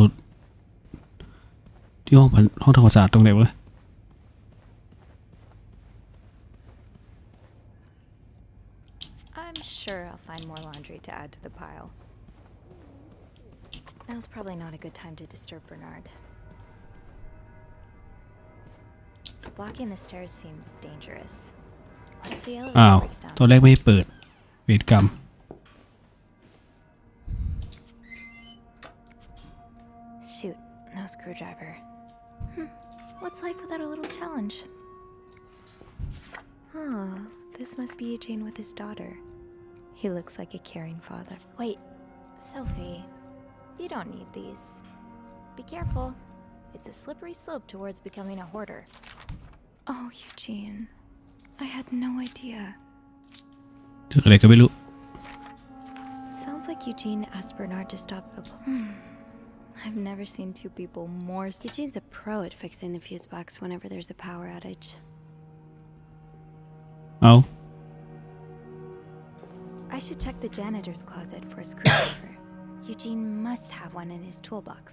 ที่ห้องทำความสะอาดตรงไหนวะI'm sure I'll find more laundry to add to the pile. Now's probably not a good time to disturb Bernard. Blocking the stairs seems dangerous. What if the อ้าว elevator breaks down? ตอนแรกไม่ให้เปิดเวรกรรม Shoot, no screwdriver. What's life without a little challenge? Oh, this must be Eugene with his daughter. He looks like a caring father. Wait, Sophie, you don't need these. Be careful. It's a slippery slope towards becoming a hoarder. Oh, Eugene, I had no idea. เรื่องอะไรก็ไม่รู้ Sounds like Eugene asked Bernard to stop the... I've never seen two people more... Eugene's a pro at fixing the fuse box whenever there's a power outage. เอา I should check the janitor's closet for a screwdriver. Eugene must have one in his toolbox.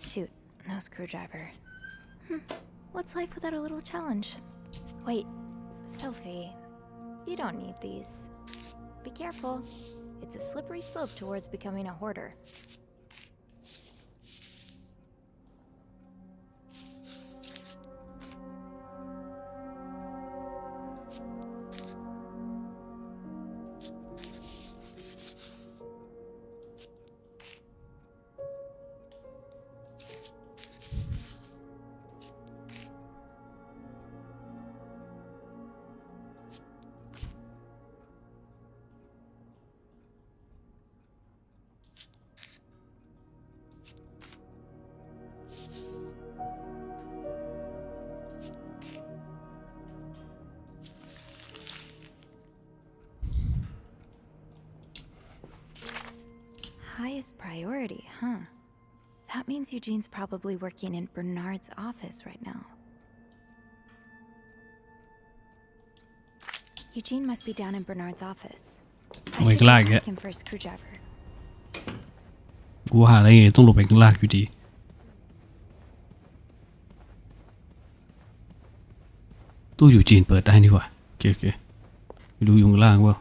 Shoot, no screwdriver. What's life without a little challenge? Wait, Sophie, you don't need these. Be careful. It's a slippery slope towards becoming a hoarder. Highest priority, huh? That means Eugene's probably working in Bernard's office right now. Eugene must be down in Bernard's office. I should go ask him for a screwdriver. กูหาอะไรไงต้องลงไปข้างล่างอยู่ดีตู้อยู่จีนเปิดได้นี่หว่าโอเคไปดูอยู่ข้างล่างว่า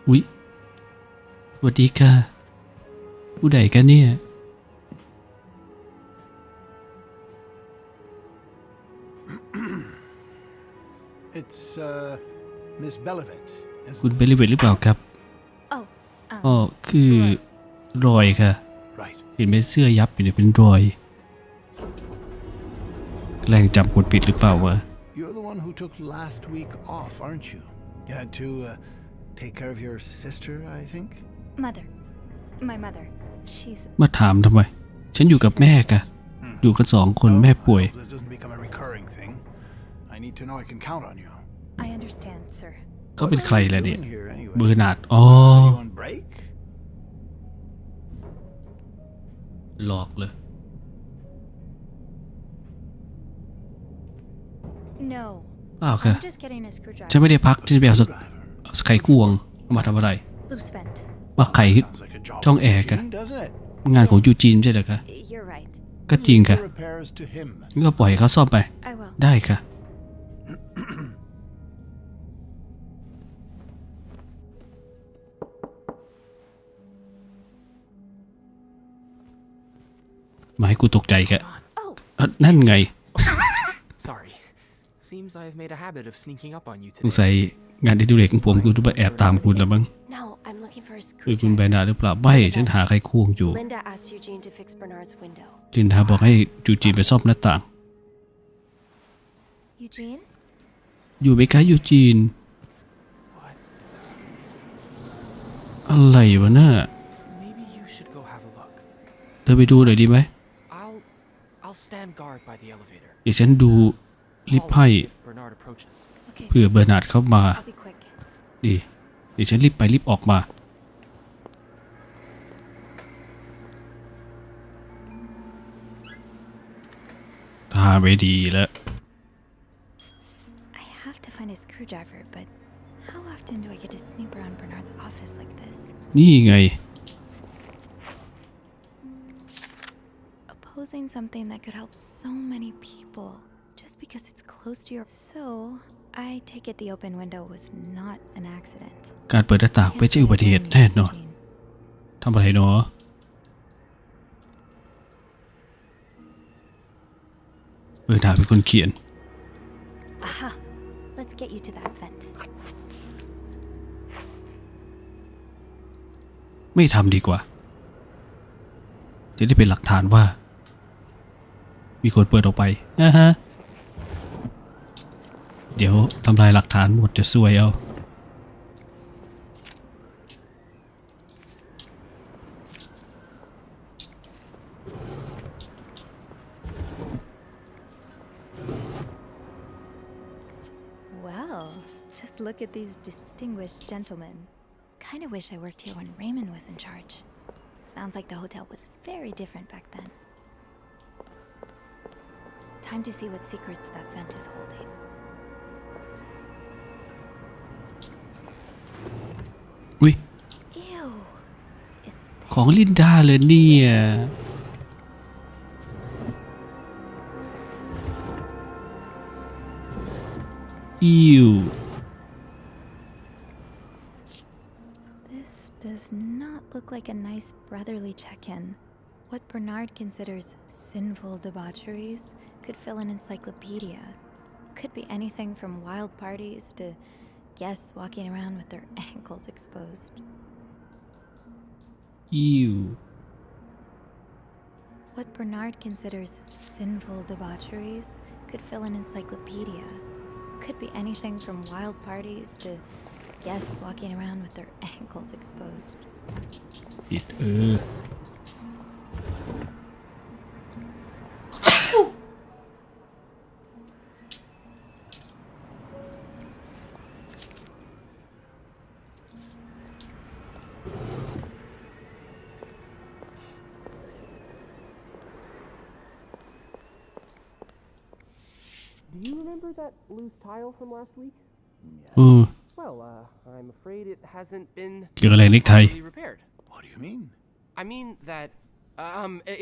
อุ๊ยสวัสดีค่ะผู้ใดกันเนี่ย It's, Miss Belivet, คุณ isn't เบลิเวตหรือเปล่าครับ Oh, อ๋อคือรอยค่ะ right? เห็นเป็นเสื้อยับอยู่เนี่ยเป็นรอยแกล้งจำคนผิดหรือเปล่าวะ You're the one who took last week off, aren't you? You had to, take care of your sister, I think? mother. My mother. She's... มาถามทำไม ฉันอยู่กับแม่ค่ะอยู่กัน2 คนแม่ป่วย I hope this doesn't become a recurring thing. I need to know I can count on you. I understand, sir. เขาเป็นใครล่ะเนี่ย What are you doing here anyway? เบอร์นาร์ดอ๋อ Are you on break? หลอกเลย No. เปล่าค่ะ I'm just getting a ฉัน screwdriver. ไม่ได้พักฉันจะไปเอาไขควงเอามาทำอะไร Loose vent. มาไข Sounds like a job ช่อง for แอร์ค่ะ Eugene, doesn't it? งานของยูจีนใช่เหรอคะ You're right. ก็จริง Leave ค่ะ the repairs to him. งั้นก็ปล่อยให้เขาซ่อมไป I will. ได้ค่ะ มาให้กูตกใจแค่ Oh, นั่นไง Sorry. Seems I've made a habit of sneaking up on you สง today. สัยงานอดิเรกของผมคือต้องไปแอบตามคุณแล้วมั้ง No, I'm looking looking for a คือคุณแบร screwdriver. นาร์ดหรือเปล่าไม่ฉันหาใครควงอยู่ Linda asked Eugene to fix Bernard's window. ลินดาบอกให้จูจีนไปซ่อมหน้าต่าง Eugene? อยู่ไหมคะยูจีน อะไรวะน่ะ Maybe you should go have a look. เธอไปดูหน่อยดีไหม I'll stand guard by the elevator. เดี๋ยวฉันดูลิฟต์ให้ If Bernard approaches. Okay, เผื่อเบอร์นาร์ดเข้ามา I'll be quick. ดีเดี๋ยวฉันรีบไปรีบออกมาท่าไม่ดีแล้ว I have to find a screwdriver, but how often do I get to snoop around Bernard's office like this? นี่ไง Opposing something that could help so many people just because it's close to your... So, I take it the open window was not an accident. การเปิดหน้าต่างไม่ใช่อุบัติเหตุแน่นอนทำอะไรเนาะเบอร์นาร์ดเป็นคนเขียน Aha! Let's get you to that vent. ไม่ทำดีกว่า จะได้เป็นหลักฐานว่า มีคนเปิดออกไปฮะ เดี๋ยวทำลายหลักฐานหมดจะซวยเอา Well, just look at these distinguished gentlemen. Kind of wish I worked here when Raymond was in charge. Sounds like the hotel was very different back then. Time to see what secrets that vent is holding. อุ้ย Ew. Is ของลินดาเลยเนี่ย อิว This does not look like a nice brotherly check-in. What Bernard considers sinful debaucheries could fill an encyclopedia. Could be anything from wild parties to guests walking around with their ankles exposed. อิว What Bernard considers sinful debaucheries could fill an encyclopedia. Could be anything from wild parties to guests walking around with their ankles exposed. ปิดDo you remember that loose tile from last week? อ Well, I'm afraid it hasn't been เกี่ยวกับอะไรเน็กไท properly repaired. What do you mean? I mean that,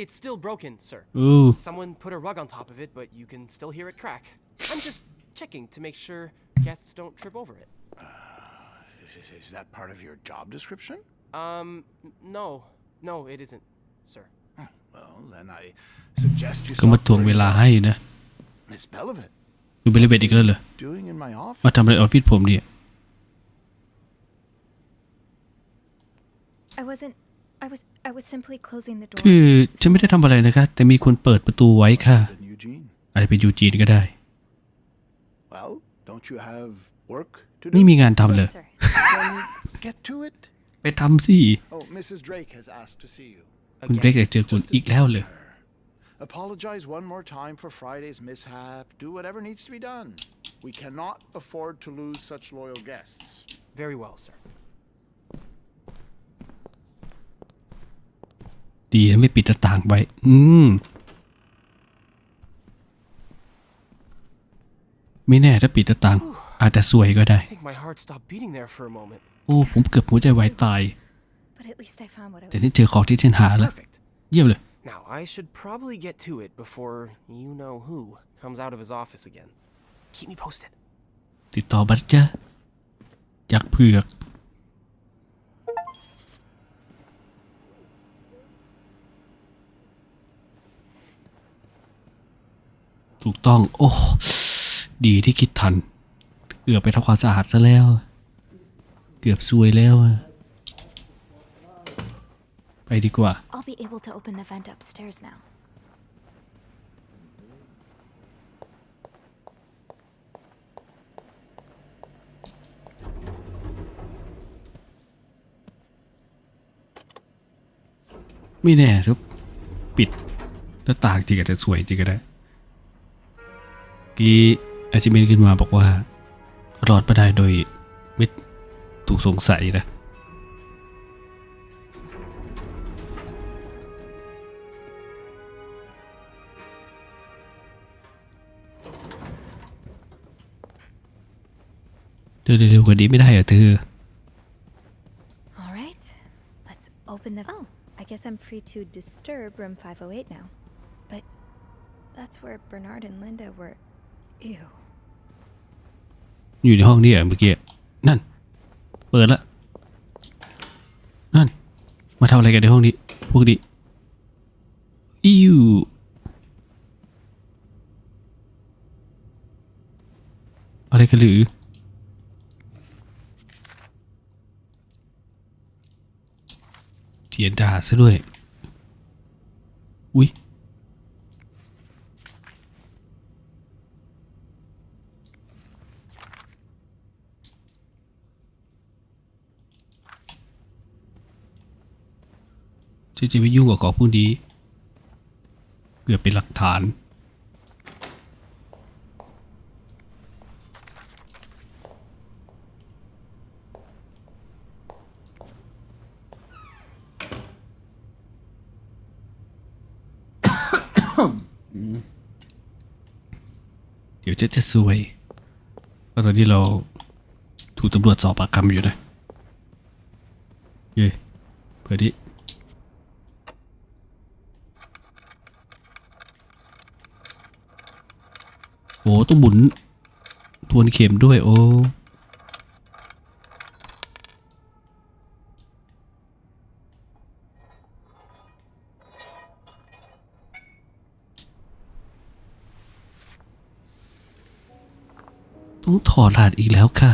it's still broken, sir. โอ้ Someone put a rug on top of it, but you can still hear it crack. I'm just checking to make sure guests don't trip over it. Is that part of your job description? No, it isn't, sir. Well, then I suggest you ก็มา stop ทวงเวลาให้นะ Miss Belivet คุณเบลเวตอีกแล้วเหรอ doing in my office. มาทำอะไรออฟฟิศผมเนี่ย I was simply closing the door. คือฉันไม่ได้ทำอะไรนะคะ แต่มีคนเปิดประตูไว้ค่ะ Then Eugene. อาจจะเป็นยูจีนก็ได้ Well, don't you have work to ไม่ do? มีงานทำเลย Yes, sir. Then get to it. ไปทำสิ Oh, Mrs. Drake has asked to see you. คุณเบรกอยากเจอคุณ Just อีกแล้วเลย indulge her. Apologize one more time for Friday's mishap. Do whatever needs to be done. We cannot afford to lose such loyal guests. Very well, sir. ดีนะไม่ปิดหน้าต่างไว้ ไม่แน่ถ้าปิดหน้าต่าง อาจจะซวยก็ได้ I think my heart stopped beating there for a moment. โอ้ผมเกือบหัวใจวายตาย But at least I found what I แต่ was. นี่เจอของที่ฉันหาแล้ว Perfect. เยี่ยมเลย Now, I should probably get to it before you know who comes out of his office again. Keep me posted. ติดต่อบัตรจ้ะอยากเผือก ถูกต้อง โอ้ ดีที่คิดทัน เกือบไปทำความสะอาดซะแล้ว เกือบซวยแล้ว ไปดีกว่า I'll be able to open the vent upstairs now. ไม่แน่ครับปิดหน้าต่างจริงอาจจะสวยจริงก็ได้กี้อาชิเมนขึ้นมาบอกว่ารอดมาได้โดยไม่ถูกสงสัยนะเร็วๆกว่านี้ไม่ได้เหรอเธอ All right, let's open the. Oh, I guess I'm free to disturb room 508 now. But that's where Bernard and Linda were. Ew. อยู่ในห้องนี้เหรอเมื่อกี้นั่นเปิดละนั่นมาทำอะไรกันในห้องนี้พวกนี้อิวอะไรกันหรือเทียนด่าซะด้วยอุ๊ยจะไม่ยุ่งกับของพวกนี้เพื่อเป็นหลักฐานเดี๋ยวจะซวยเพราะตอนนี้เราถูกตำรวจสอบปากคำอยู่นะเย้เพื่อที่โอ้ต้องหมุนทวนเข็มด้วยโอ้ต้องถอดรหัสอีกแล้วค่ะ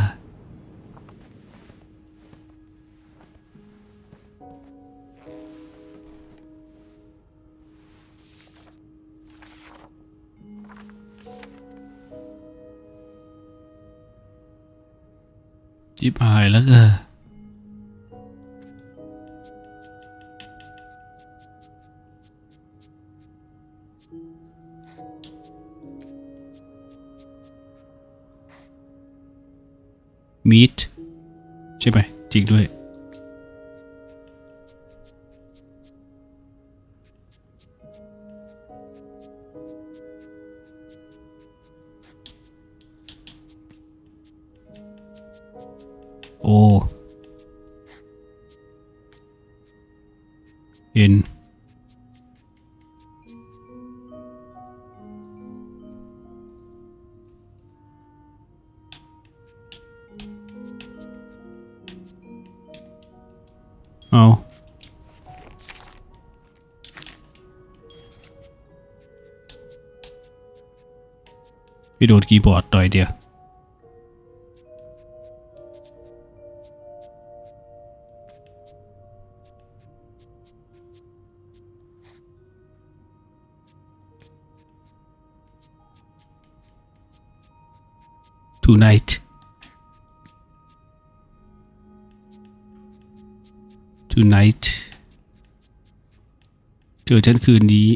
จิบหายแล้วค่ะมีดใช่ไหมจริงด้วยโอ้เอ็นเอาไปโดนคีย์บอร์ดต่อยเดียวtonight tonight เจอฉันคืนนี้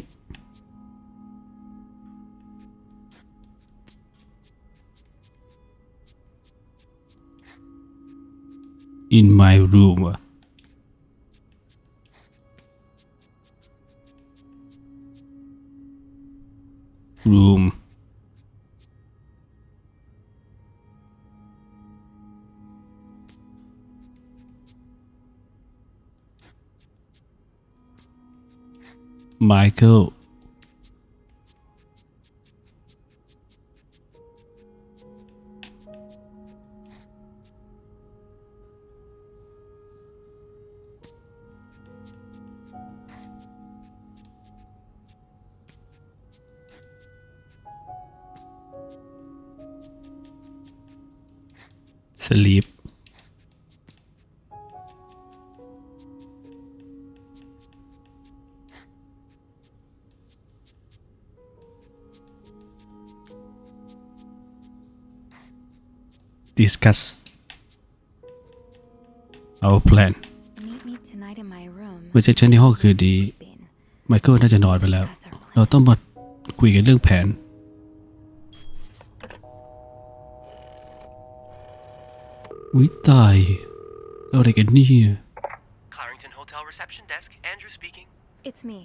in my room room Michael สลีป discuss our plan Meet me tonight in my room. เมื่อเจอฉันในห้องคืนดีไมเคิลน่าจะนอนไปแล้ว เราต้องมาคุยกันเรื่องแผนอุ๊ยตายอะไรกันเนี่ย Clarendon Hotel reception desk. Andrew speaking. It's me.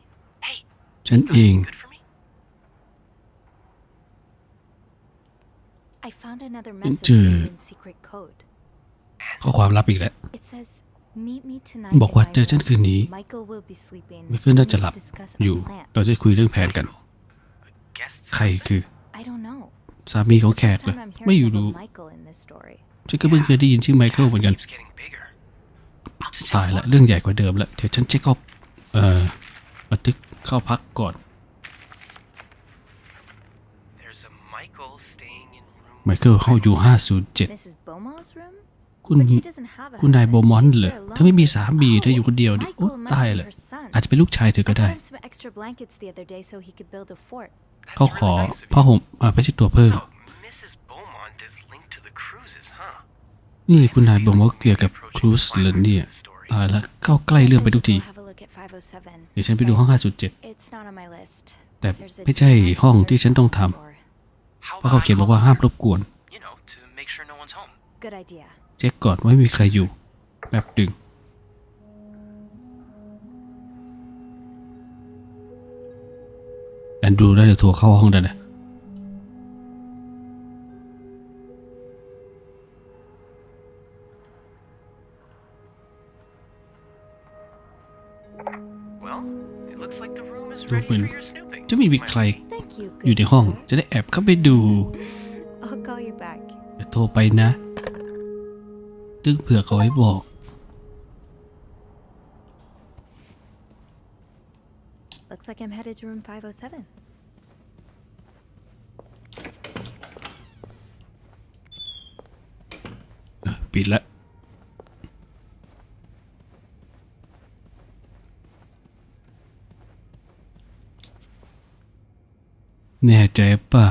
Hey, ฉัน got เอง anything good for me? I found another message Enter. written in secret code. ข้อความลับอีกแล้ว It says, "Meet me tonight." บอกว่าเจอฉันคืนนี้ Michael will be sleeping. ไมเคิลน่าจะหลับ Discuss อยู่ our plan. เราจะคุยเรื่องแผนกัน Guests. ใครคือ I don't know. สามีของ It's แข the ก first เลย time I'm ไม่ hearing รู้ about Michael in this story. ฉันก็เพิ่งเคยได้ยินชื่อไมเคิลเหมือนกัน Keeps getting bigger. I'll just ตาย tell ละ you เรื่องใหญ่กว่าเดิมละเดี๋ยวฉันเช็คออฟบันทึกเข้าพักก่อน there's a Michael staying in room. ไมเคิลห้องอยู่507 Mrs. Beaumont's room? คุณ But she doesn't have a คุณนาย husband. โบมอนต์ She's เหรอ here ถ้าไม่มี alone. สามีเธออยู่คนเดียวดิ Michael โอ้ must ตาย be เลย her son. อาจจะเป็นลูกชายเธอ I ก็ got ได้ him some extra blankets the other day so he could build a fort. เขาขอผ้าห่มไปเช็ดตัวเพิ่ม So, Mrs. Beaumont is linked to the cruises, huh? นี่คุณนายโบมอนต์เกี่ยวกับครูซเลยเนี่ยตายละเข้าใกล้เรื่องไปทุกที Go have a look at 507. เดี๋ยวฉันไปดูห้อง 507 It's not on my list. แต่ There's a ไม่ใช่ห้องที่ฉันต้องท door. ำเพราะเขาเขียนบอกว่าห้ามรบกวน You know, to make sure no one's home. Good idea. เช็คก่อนว่าไม่มีใครอยู่แป๊บดึงแอนดรูได้จะโทรเข้าห้องได้นะดูเหมือนจะไม่มีใคร Thank you. อยู่ Good ในห้อง sir. จะได้แอบเข้าไปดู I'll call you back. เดี๋ยวโทรไปนะดึงเผื่อเขาให้บอก Looks like I'm headed to room 507. ปิดละแน่ใจเปล่า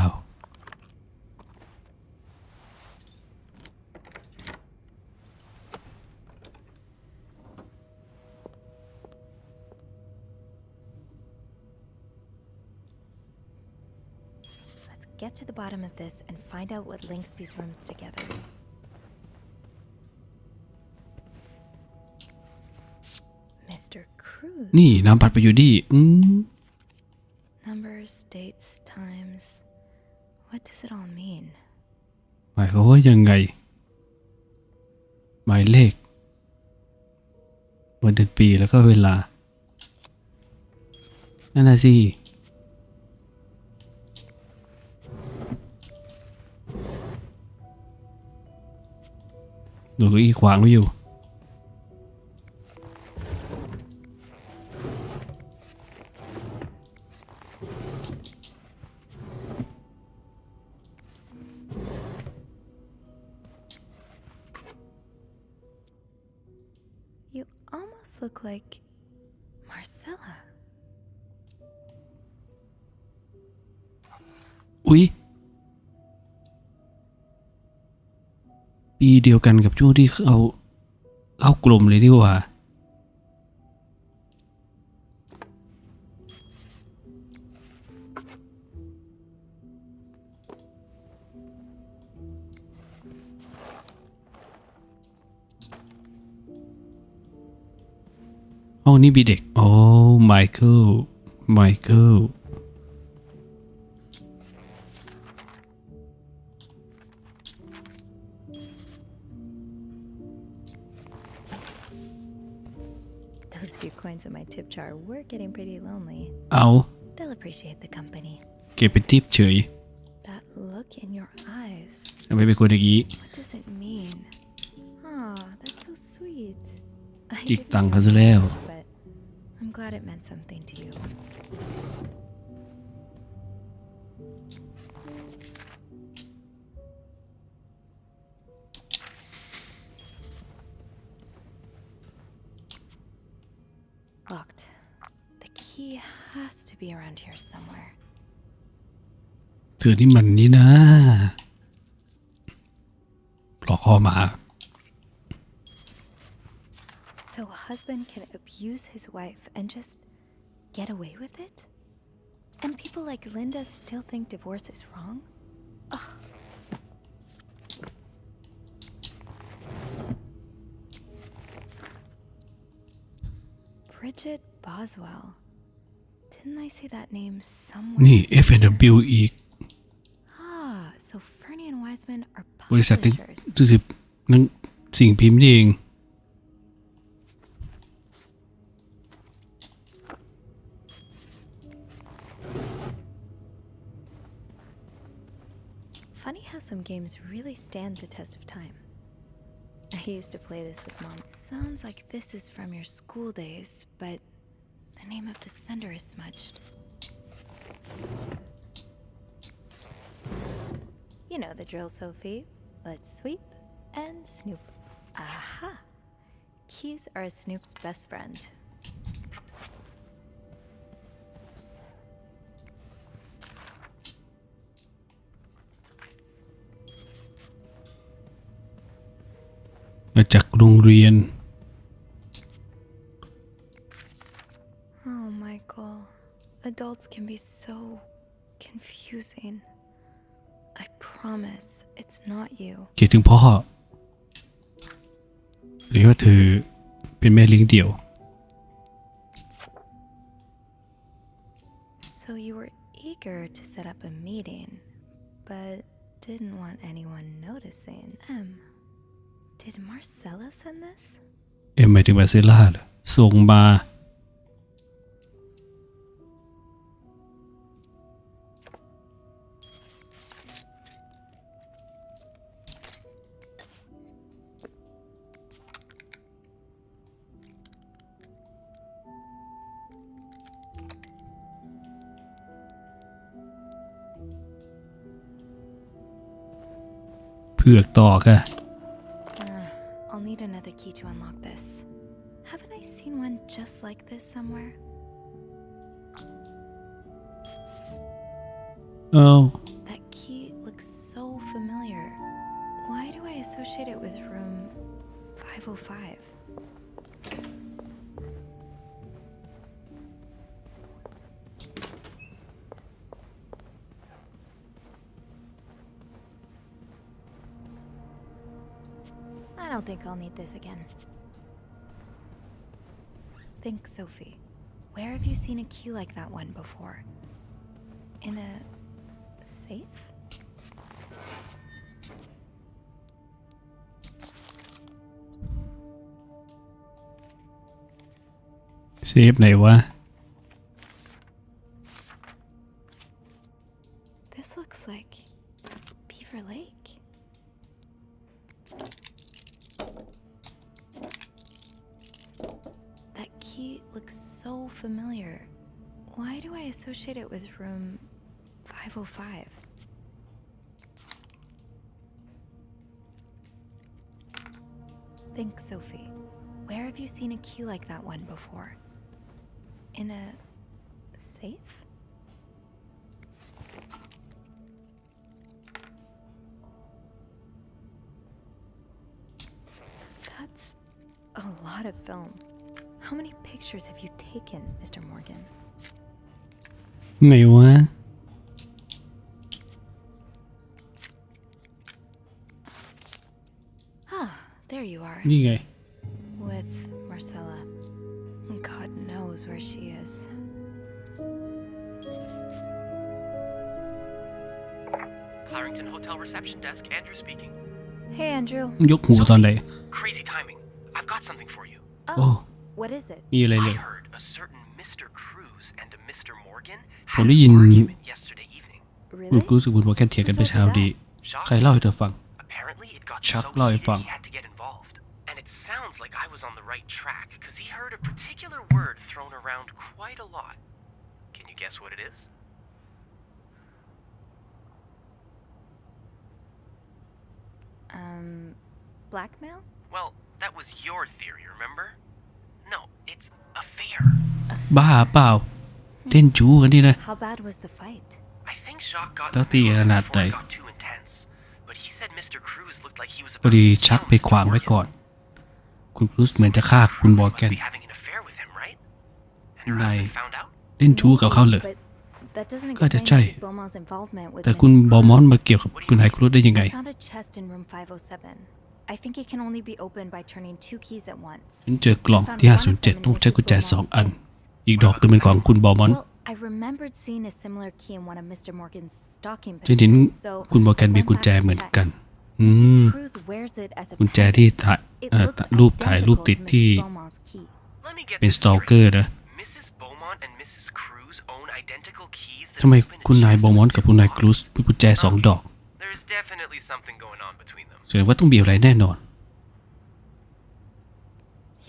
Let's get to the bottom of this and find out what links these rooms together. Mr. Cruz. นี่นำบัตรไปอยู่ดีNumbers, dates, times. What does it all mean? หมายความว่ายังไง หมายเลขวันเดือนปีแล้วก็เวลา นั่นน่ะสิดูเก้าอี้ขวางไว้อยู่ You almost look like Marcella. อุ๊ย ปีเดียวกันกับช่วงที่เข้ากลุ่มเลยดีกว่า ห้องนี้มีเด็กโอ้ไมเคิล Those few coins in my tip jar were getting pretty lonely. เอา They'll appreciate the company. เก็บเป็นทิปเฉย That look in your eyes. ทำไมเป็นคนอย่างนี้ What does it mean? Aw, that's so sweet. I จิก didn't ตังค์ know เขาซะแล้ว much, but I'm glad it meant something to you. Locked. The key has to be around here somewhere. เธอนี่มันนี่นะ หลอก คอมา So a husband can abuse his wife and just get away with it? And people like Linda still think divorce is wrong? Ugh. Bridget Boswell. Didn't I see that name somewhere? นี่ F&W อีก Ah, so Fernie and Wiseman are บริษัทหนึ่ง publishers. รู้สึกนั่นสิ่งพิมพ์นี่เอง Funny how some games really stand the test of time. I used to play this with Mom. Sounds like this is from your school days, but the name of the sender is smudged. You know the drill, Sophie. Let's sweep and snoop. Aha! Keys are Snoop's best friend. .มาจากโรงเรียน Oh, Michael. Adults can be so confusing. I promise it's not you. เขียนถึงพ่อหรือว่าเธอเป็นแม่เลี้ยงเดี่ยว So you were eager to set up a meeting, but didn't want anyone noticing. Did Marcella send this? หมายถึงมาเซล่าเหรอส่งมาเผือกต่อค่ะ I'll need another key to unlock this. Haven't I seen one just like this somewhere? Oh. That key looks so familiar. Why do I associate it with room 505? I don't think I'll need this again. Think, Sophie. Where have you seen a key like that one before? In a safe? เซฟไหนวะ This looks like Beaver Lake. That key looks so familiar. Why do I associate it with room 505? Think, Sophie. Where have you seen a key like that one before? In a safe? That's a lot of film. How many pictures have you taken, Mr. Morgan? ไหนวะ Ah, there you are. นี่ไง With Marcella. God knows where she is. Clarington Hotel Reception Desk, Andrew speaking. Hey, Andrew. ยกหูตอนไหน Crazy timing. I've got something for you. โอ้ What is it? มีอะไร I เลย heard a certain Mr. Cruz and a Mr. Morgan ผม had ได้ an ยิน argument yesterday evening. คุณ Really? รู้สึกคุณบอกแค่เถียงกันไปเช้าดี Shock? ใครเล่าให้เธอฟัง Apparently it got Chuck so lauให้ heated ฟัง he had to get involved. And it sounds like I was on the right track because he heard a particular word thrown around quite a lot. Can you guess what it is? Blackmail? Well, that was your theory, remember? No, it's a fair. บ้าเปล่าเต้นจูกันนี่นะ How bad was the fight? I think Jacques got in Đó the thì middle of it là before it này. got too intense. But he said Mr. Cruz looked looked like he was พอ about ดี to ชัก kill ไป Mr. ขวางไว้ Morgan. ก่อน คุณครูซเหมือนจะฆ่า Cruz คุณบอร์แก must น be having an affair with him, right? And her นาย husband found out? เล่นชู้กับเขาเลย But that doesn't ก็จะ explain ใช่ Mrs. Beaumont's involvement with แต่คุณ Mrs. บอร์มอน Cruz. มาเกี่ยวกับคุณนายครูซได้ยังไง I found a chest in room 507. I think it can only be opened by turning 2 keys at once. ฉันเจอกล่องที่ 507 ต้องใช้กุญแจ 2 อัน อีกดอกหนึงเป็นของคุณบอร์มอน Well, I remembered seeing a similar key in one of Mr. Morgan's stocking ฉันเห็น pictures, so คุณบอร์แกน I มี went กุญ back แจ to เหมือน check. กัน Mrs. Cruz wears it as a กุญแจ pendant. ที่ถ่าย It รูป looked ถ่ายรูป identical ติด to ที่ Mrs. Beaumont's key. Let me get เป็น this สตอเกอ straight. ร์นะ Mrs. Beaumont and Mrs. Cruz own identical keys that ทำไม open a คุณนาย chest บอร์มอน with กับ two คุณนายครูซ locks. มีกุญแจ 2 ดอก There's definitely something going on between them. แสดงว่าต้องมีอะไรแน่นอน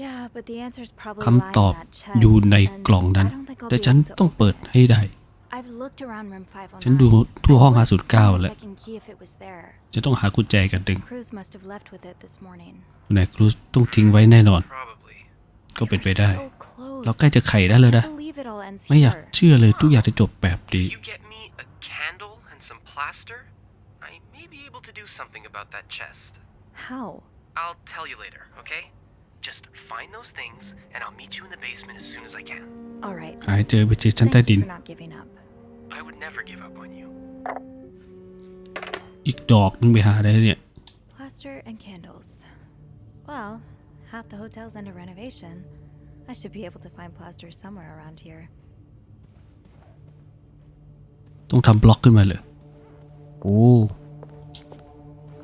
Yeah, but the answer's probably คำตอบ lying in that chest, อยู่ใน and กล่องนั้น I don't think I'll และ be ฉัน able to ต้อง open เปิด it. ให้ได้ I've looked around room ฉันดู 509. ทั่วห้อง I would've seen 509 the แล้ว second key if it was there. จะต้องหากุญแจกันดึง Mrs. Cruz must have left with it this morning. คุณนายครูซต้องทิ้งไว้แน่นอน Probably. ก็เป็นไปได้ So close. เราใกล้จะไขได้แล้ว I นะ can't believe it all ends ไม่อยาก here. เชื่อเลยทุกอย่างจะจบแบบดี If you get me a candle and some plaster, I may be able to do something about that chest. How? I'll tell you later, okay? Just find those things, and I'll meet you in the basement as soon as I can. All right. หายเจอไปเจอชั้น Thank ใต้ you ดิน for not giving up. I would never give up on you. อีกดอกนึงไปหาได้เนี่ย Plaster and candles. Well, half the hotel's under renovation. I should be able to find plaster somewhere around here. ต้องทำบล็อกขึ้นมาเลย โอ้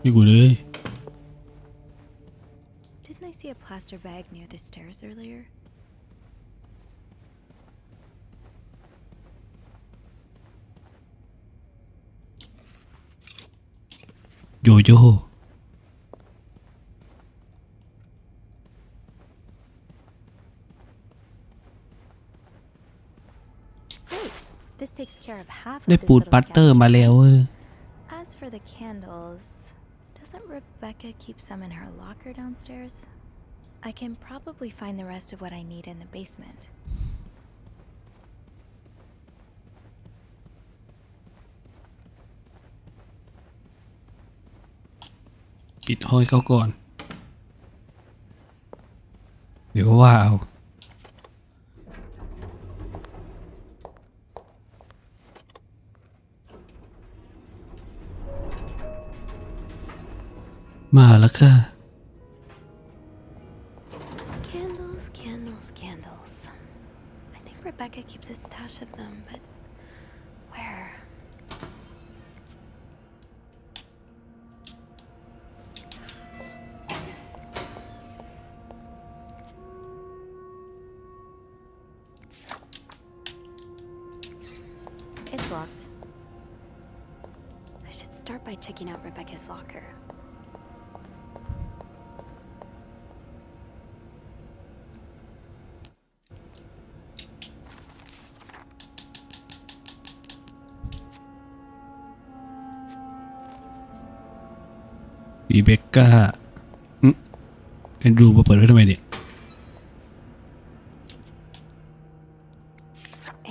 นี่กูเลย Didn't I see a plaster bag near the stairs earlier? โยโย่ This takes care of half of ได้ this ปูด little ปัตเตอร์ cabin. มาแล้ว As for the candles, doesn't Rebecca keep some in her locker downstairs? I can probably find the rest of what I need in the basement. ปิดห้อยเขาก่อน เดี๋ยวก็ว่าเอา มาแล้วค่ะ Candles, candles, candles. I think Rebecca keeps a stash of them, but where? It's locked. I should start by checking out Rebecca's locker. Rebecca เอ็นดรูมาเปิดไว้ทำไมเนี่ย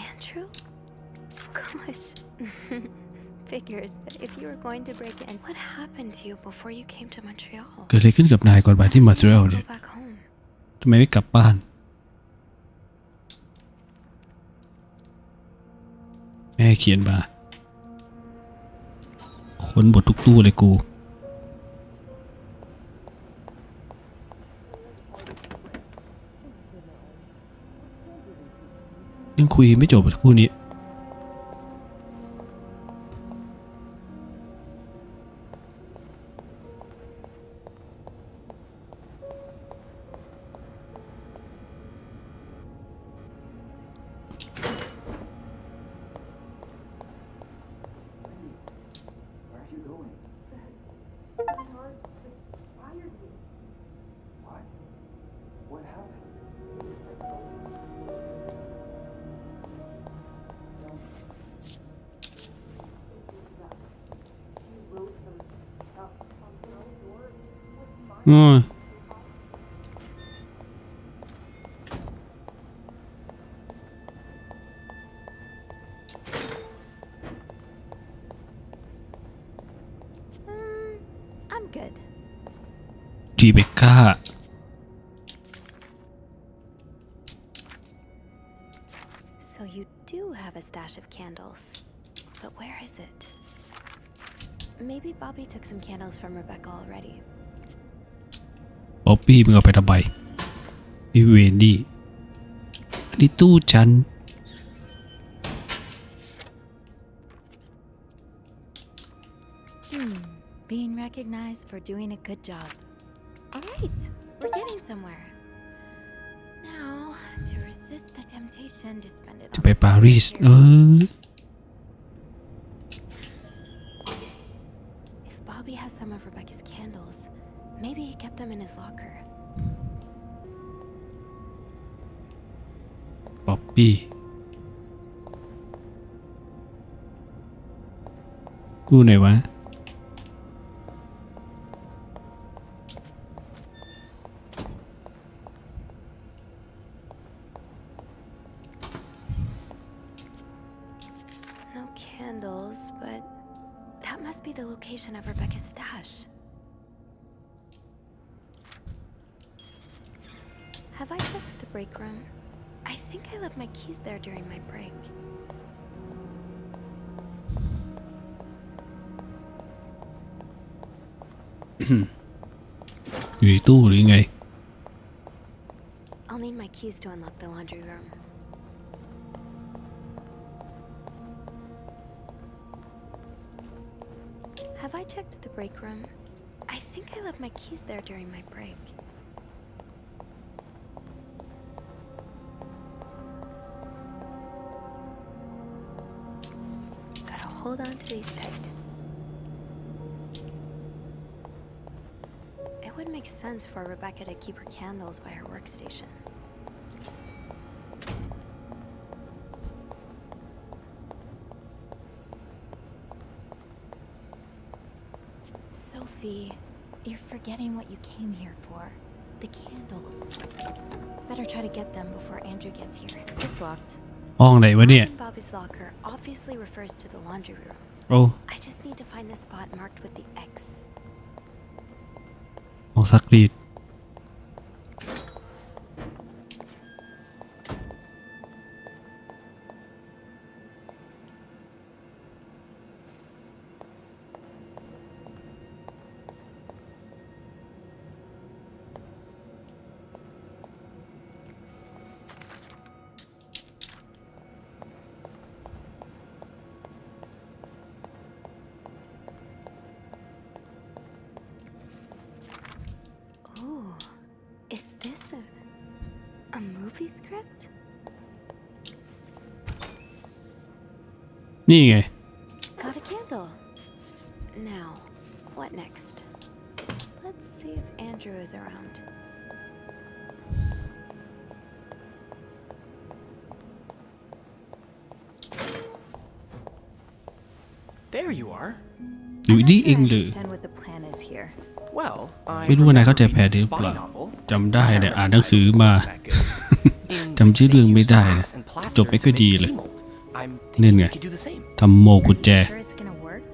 Andrew? Gosh. Figures that if you were going to break in, what happened to you before you came to Montreal? เกิดอะไรขึ้นกับนายก่อนไปที่มอนทรีออล Go เนี่ย back home. ทำไมไม่กลับบ้าน แม่เขียนมาค้นหมดทุกตู้เลยกู ยังคุยไม่จบกับคู่นี้ อืม I'm good. ทีเบคก้า So you do have a stash of candles. But where is it? Maybe Bobby took some candles from Rebecca already. ป๊อปปี้มึงเอาไปทำไมไอเวนดี้อันนี้ตู้ฉัน Being recognized for doing a good job. All right, we're getting somewhere. Now, to resist the temptation to spend it จะไป on ปารีสIf Bobby has some of Rebecca's candles, maybe he kept them in his locker. ป๊อปปี้กู้ไหนวะ No candles, but that must be the location of Rebecca's stash. Have I checked the break room? I think I left my keys there during my break. อยู่ในตู้หรือไง I'll need my keys to unlock the laundry room. Have I checked the break room? I think I left my keys there during my break. Gotta hold on to these tight. It would make sense for Rebecca to keep her candles by her workstation. Sophie, you're forgetting what you came here for. The candles. Better try to get them before Andrew gets here. It's locked. ห้องไหนวะเนี่ย Bobby's locker obviously refers to the laundry room. โอ้ I just need to find the spot marked with the X. ห้องซักรีด Ooh, is this a movie script? นี่ไง Got a candle. Now, what next? Let's see if Andrew is around. There you are. อยู่ I'm นี่ not เอ sure ง I หรือ understand what the plan is here. Well, I ไม่รู้ว่านายเข้าใจ remember แผน reading ห a รือเป spy ล่า novel, จำได้เนี่ย which I อ่านหนังสือมา remember wasn't that good, in จำชื่อ which เรื่อง they ไม่ used ได้นะ wax and plaster จบไม่ to ค่อย make ดี a เลย key mold. I'm นี่ thinking ไง we could do the same. ทำโมกุญ Are แจ you sure it's gonna work?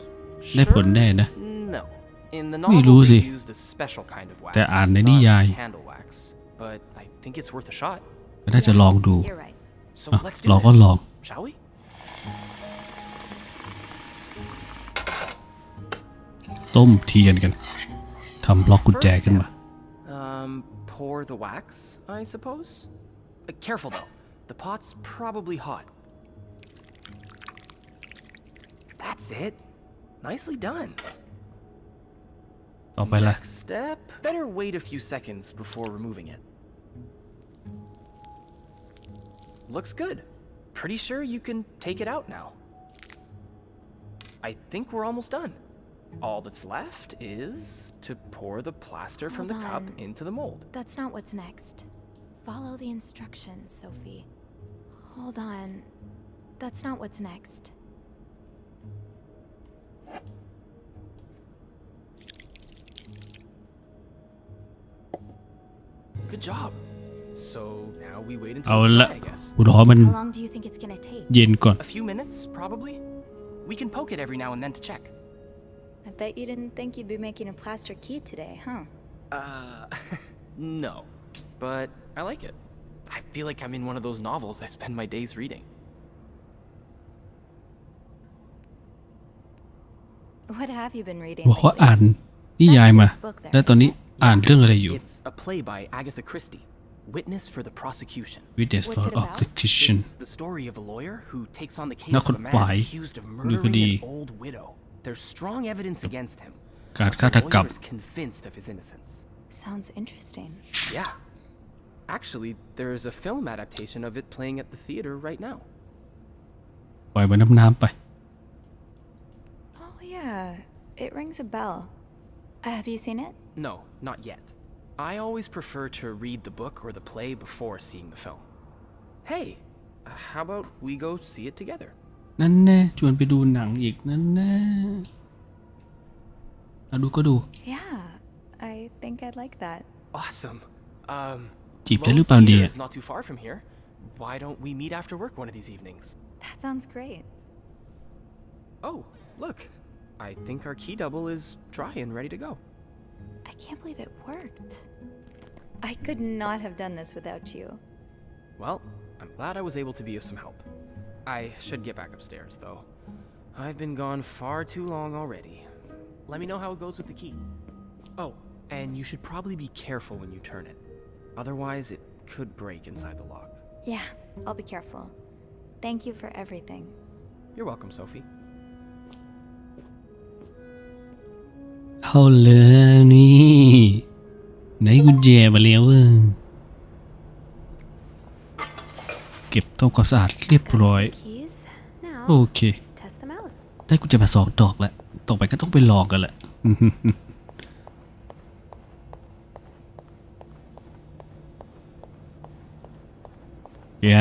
ได้ผลแน่นะ No. In the ไม่รู้ novel, สิ they used a special kind of wax, แต่อ่านในนิ not ยาย candle wax. But I think it's worth a shot. ก็น่าจะลองดู You're right. So อ่ะ let's ล do องก็ this, ลอง shall we? ต้มเทียนกันทำบล็อกกุญแจ First ขึ้นมา step, pour the wax, I suppose. Careful though, the pot's probably hot. That's it. Nicely done. ต่อไปละ Next step, better wait a few seconds before removing it. Looks good. Pretty sure you can take it out now. I think we're almost done. All that's left is to pour the plaster from the Hold cup on. into the mold. That's not what's next. Follow the instructions, Sophie. Hold on. That's not what's next. Good job. So now we wait เอา until it's ละ dry, I guess. กูรอมัน How long do you think it's gonna take? เย็นก่อน A few minutes, probably. We can poke it every now and then to check. I bet you didn't think you'd be making a plaster key today, huh? No. But I like it. I feel like I'm in one of those novels I spend my days reading. What have you been reading บอกว่า lately? อ่านนิยายมา และตอนนี้อ่านเรื่องอะไรอยู่ It's a play by Agatha Christie, Witness for the Prosecution. Witness What's for it about? Execution It's the story of a lawyer who takes on the case นัก of ก a ฎ man หมาย accused of หรือค murdering ดี an old widow. There's strong evidence against him. การ but ฆา the ตกรรม lawyer is convinced of his innocence. Sounds interesting. Yeah. Actually, there is a film adaptation of it playing at the theater right now. ปล่อยมันน้ำๆไป Oh, yeah. It rings a bell. Have you seen it? No, not yet. I always prefer to read the book or the play before seeing the film. Hey, how about we go see it together? นั่นแน่ชวนไปดูหนังอีกนั่นแน่เอาดูก็ดู Yeah. I think I'd like that. Awesome. จีบได้หรือ Lowe's เปล่าเนี่ย Theater is not too far from here. Why don't we meet after work one of these evenings? That sounds great. Oh, look. I think our key double is dry and ready to go. I can't believe it worked. I could not have done this without you. Well, I'm glad I was able to be of some help. I should get back upstairs, though. I've been gone far too long already. Let me know how it goes with the key. Oh, and you should probably be careful when you turn it. Otherwise, it could break inside the lock. Yeah, I'll be careful. Thank you for everything. You're welcome, Sophie. เอาเลยนี่ไหนกุญแจมาแล้วเก็บทำความสะอาดเรียบ Got ร้อย some keys. Now, โอเค let's test them out. ได้กุญแจมา2 ดอกแล้วต่อไปก็ต้องไปลองกันแหละ เย้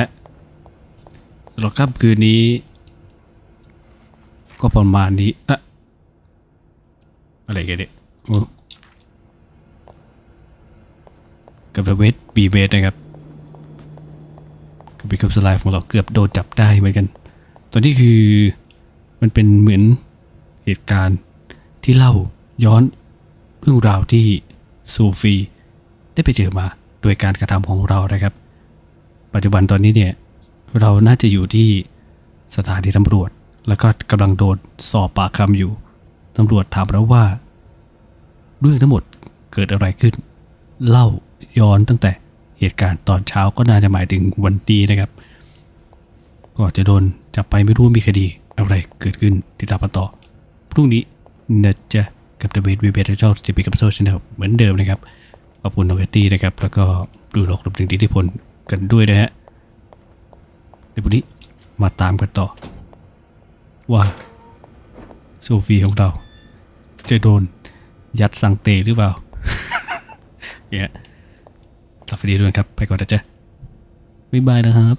สำหรับค่ำคืนนี้ ก็ประมาณนี้อะอะไรกันเนี่ยโอ้กับเวทบีเวทนะครับกับPkubsoไลฟ์ของเราเกือบโดนจับได้เหมือนกัน ตอนนี้คือมันเป็นเหมือนเหตุการณ์ที่เล่าย้อนเรื่องราวที่โซฟีได้ไปเจอมาโดยการกระทำของเรานะครับ ปัจจุบันตอนนี้เนี่ยเราน่าจะอยู่ที่สถานีตำรวจแล้วก็กำลังโดนสอบปากคำอยู่ตำรวจถามเราว่าเรื่องทั้งหมดเกิดอะไรขึ้นเล่าย้อนตั้งแต่เหตุการณ์ตอนเช้าก็น่าจะหมายถึงวันนี้นะครับก็จะโดนจับไปไม่รู้มีคดีอะไรเกิดขึ้นติดตามกันต่อพรุ่งนี้นะจ๊ะกับ The Wait We Better ช่อง Pkubso Channel เหมือนเดิมนะครับขอบคุณน้องเอตตี้นะครับแล้วก็ดูหลอกรวมถึงอิทธิพลกันด้วยนะฮะในวันนี้มาตามกันต่อว่าโซฟีของเราจะโดนยัดสังเตหรือเปล่า เนี่ยรับฟรีด้วยครับไปก่อนนะจ๊ะบ๊ายบายนะครับ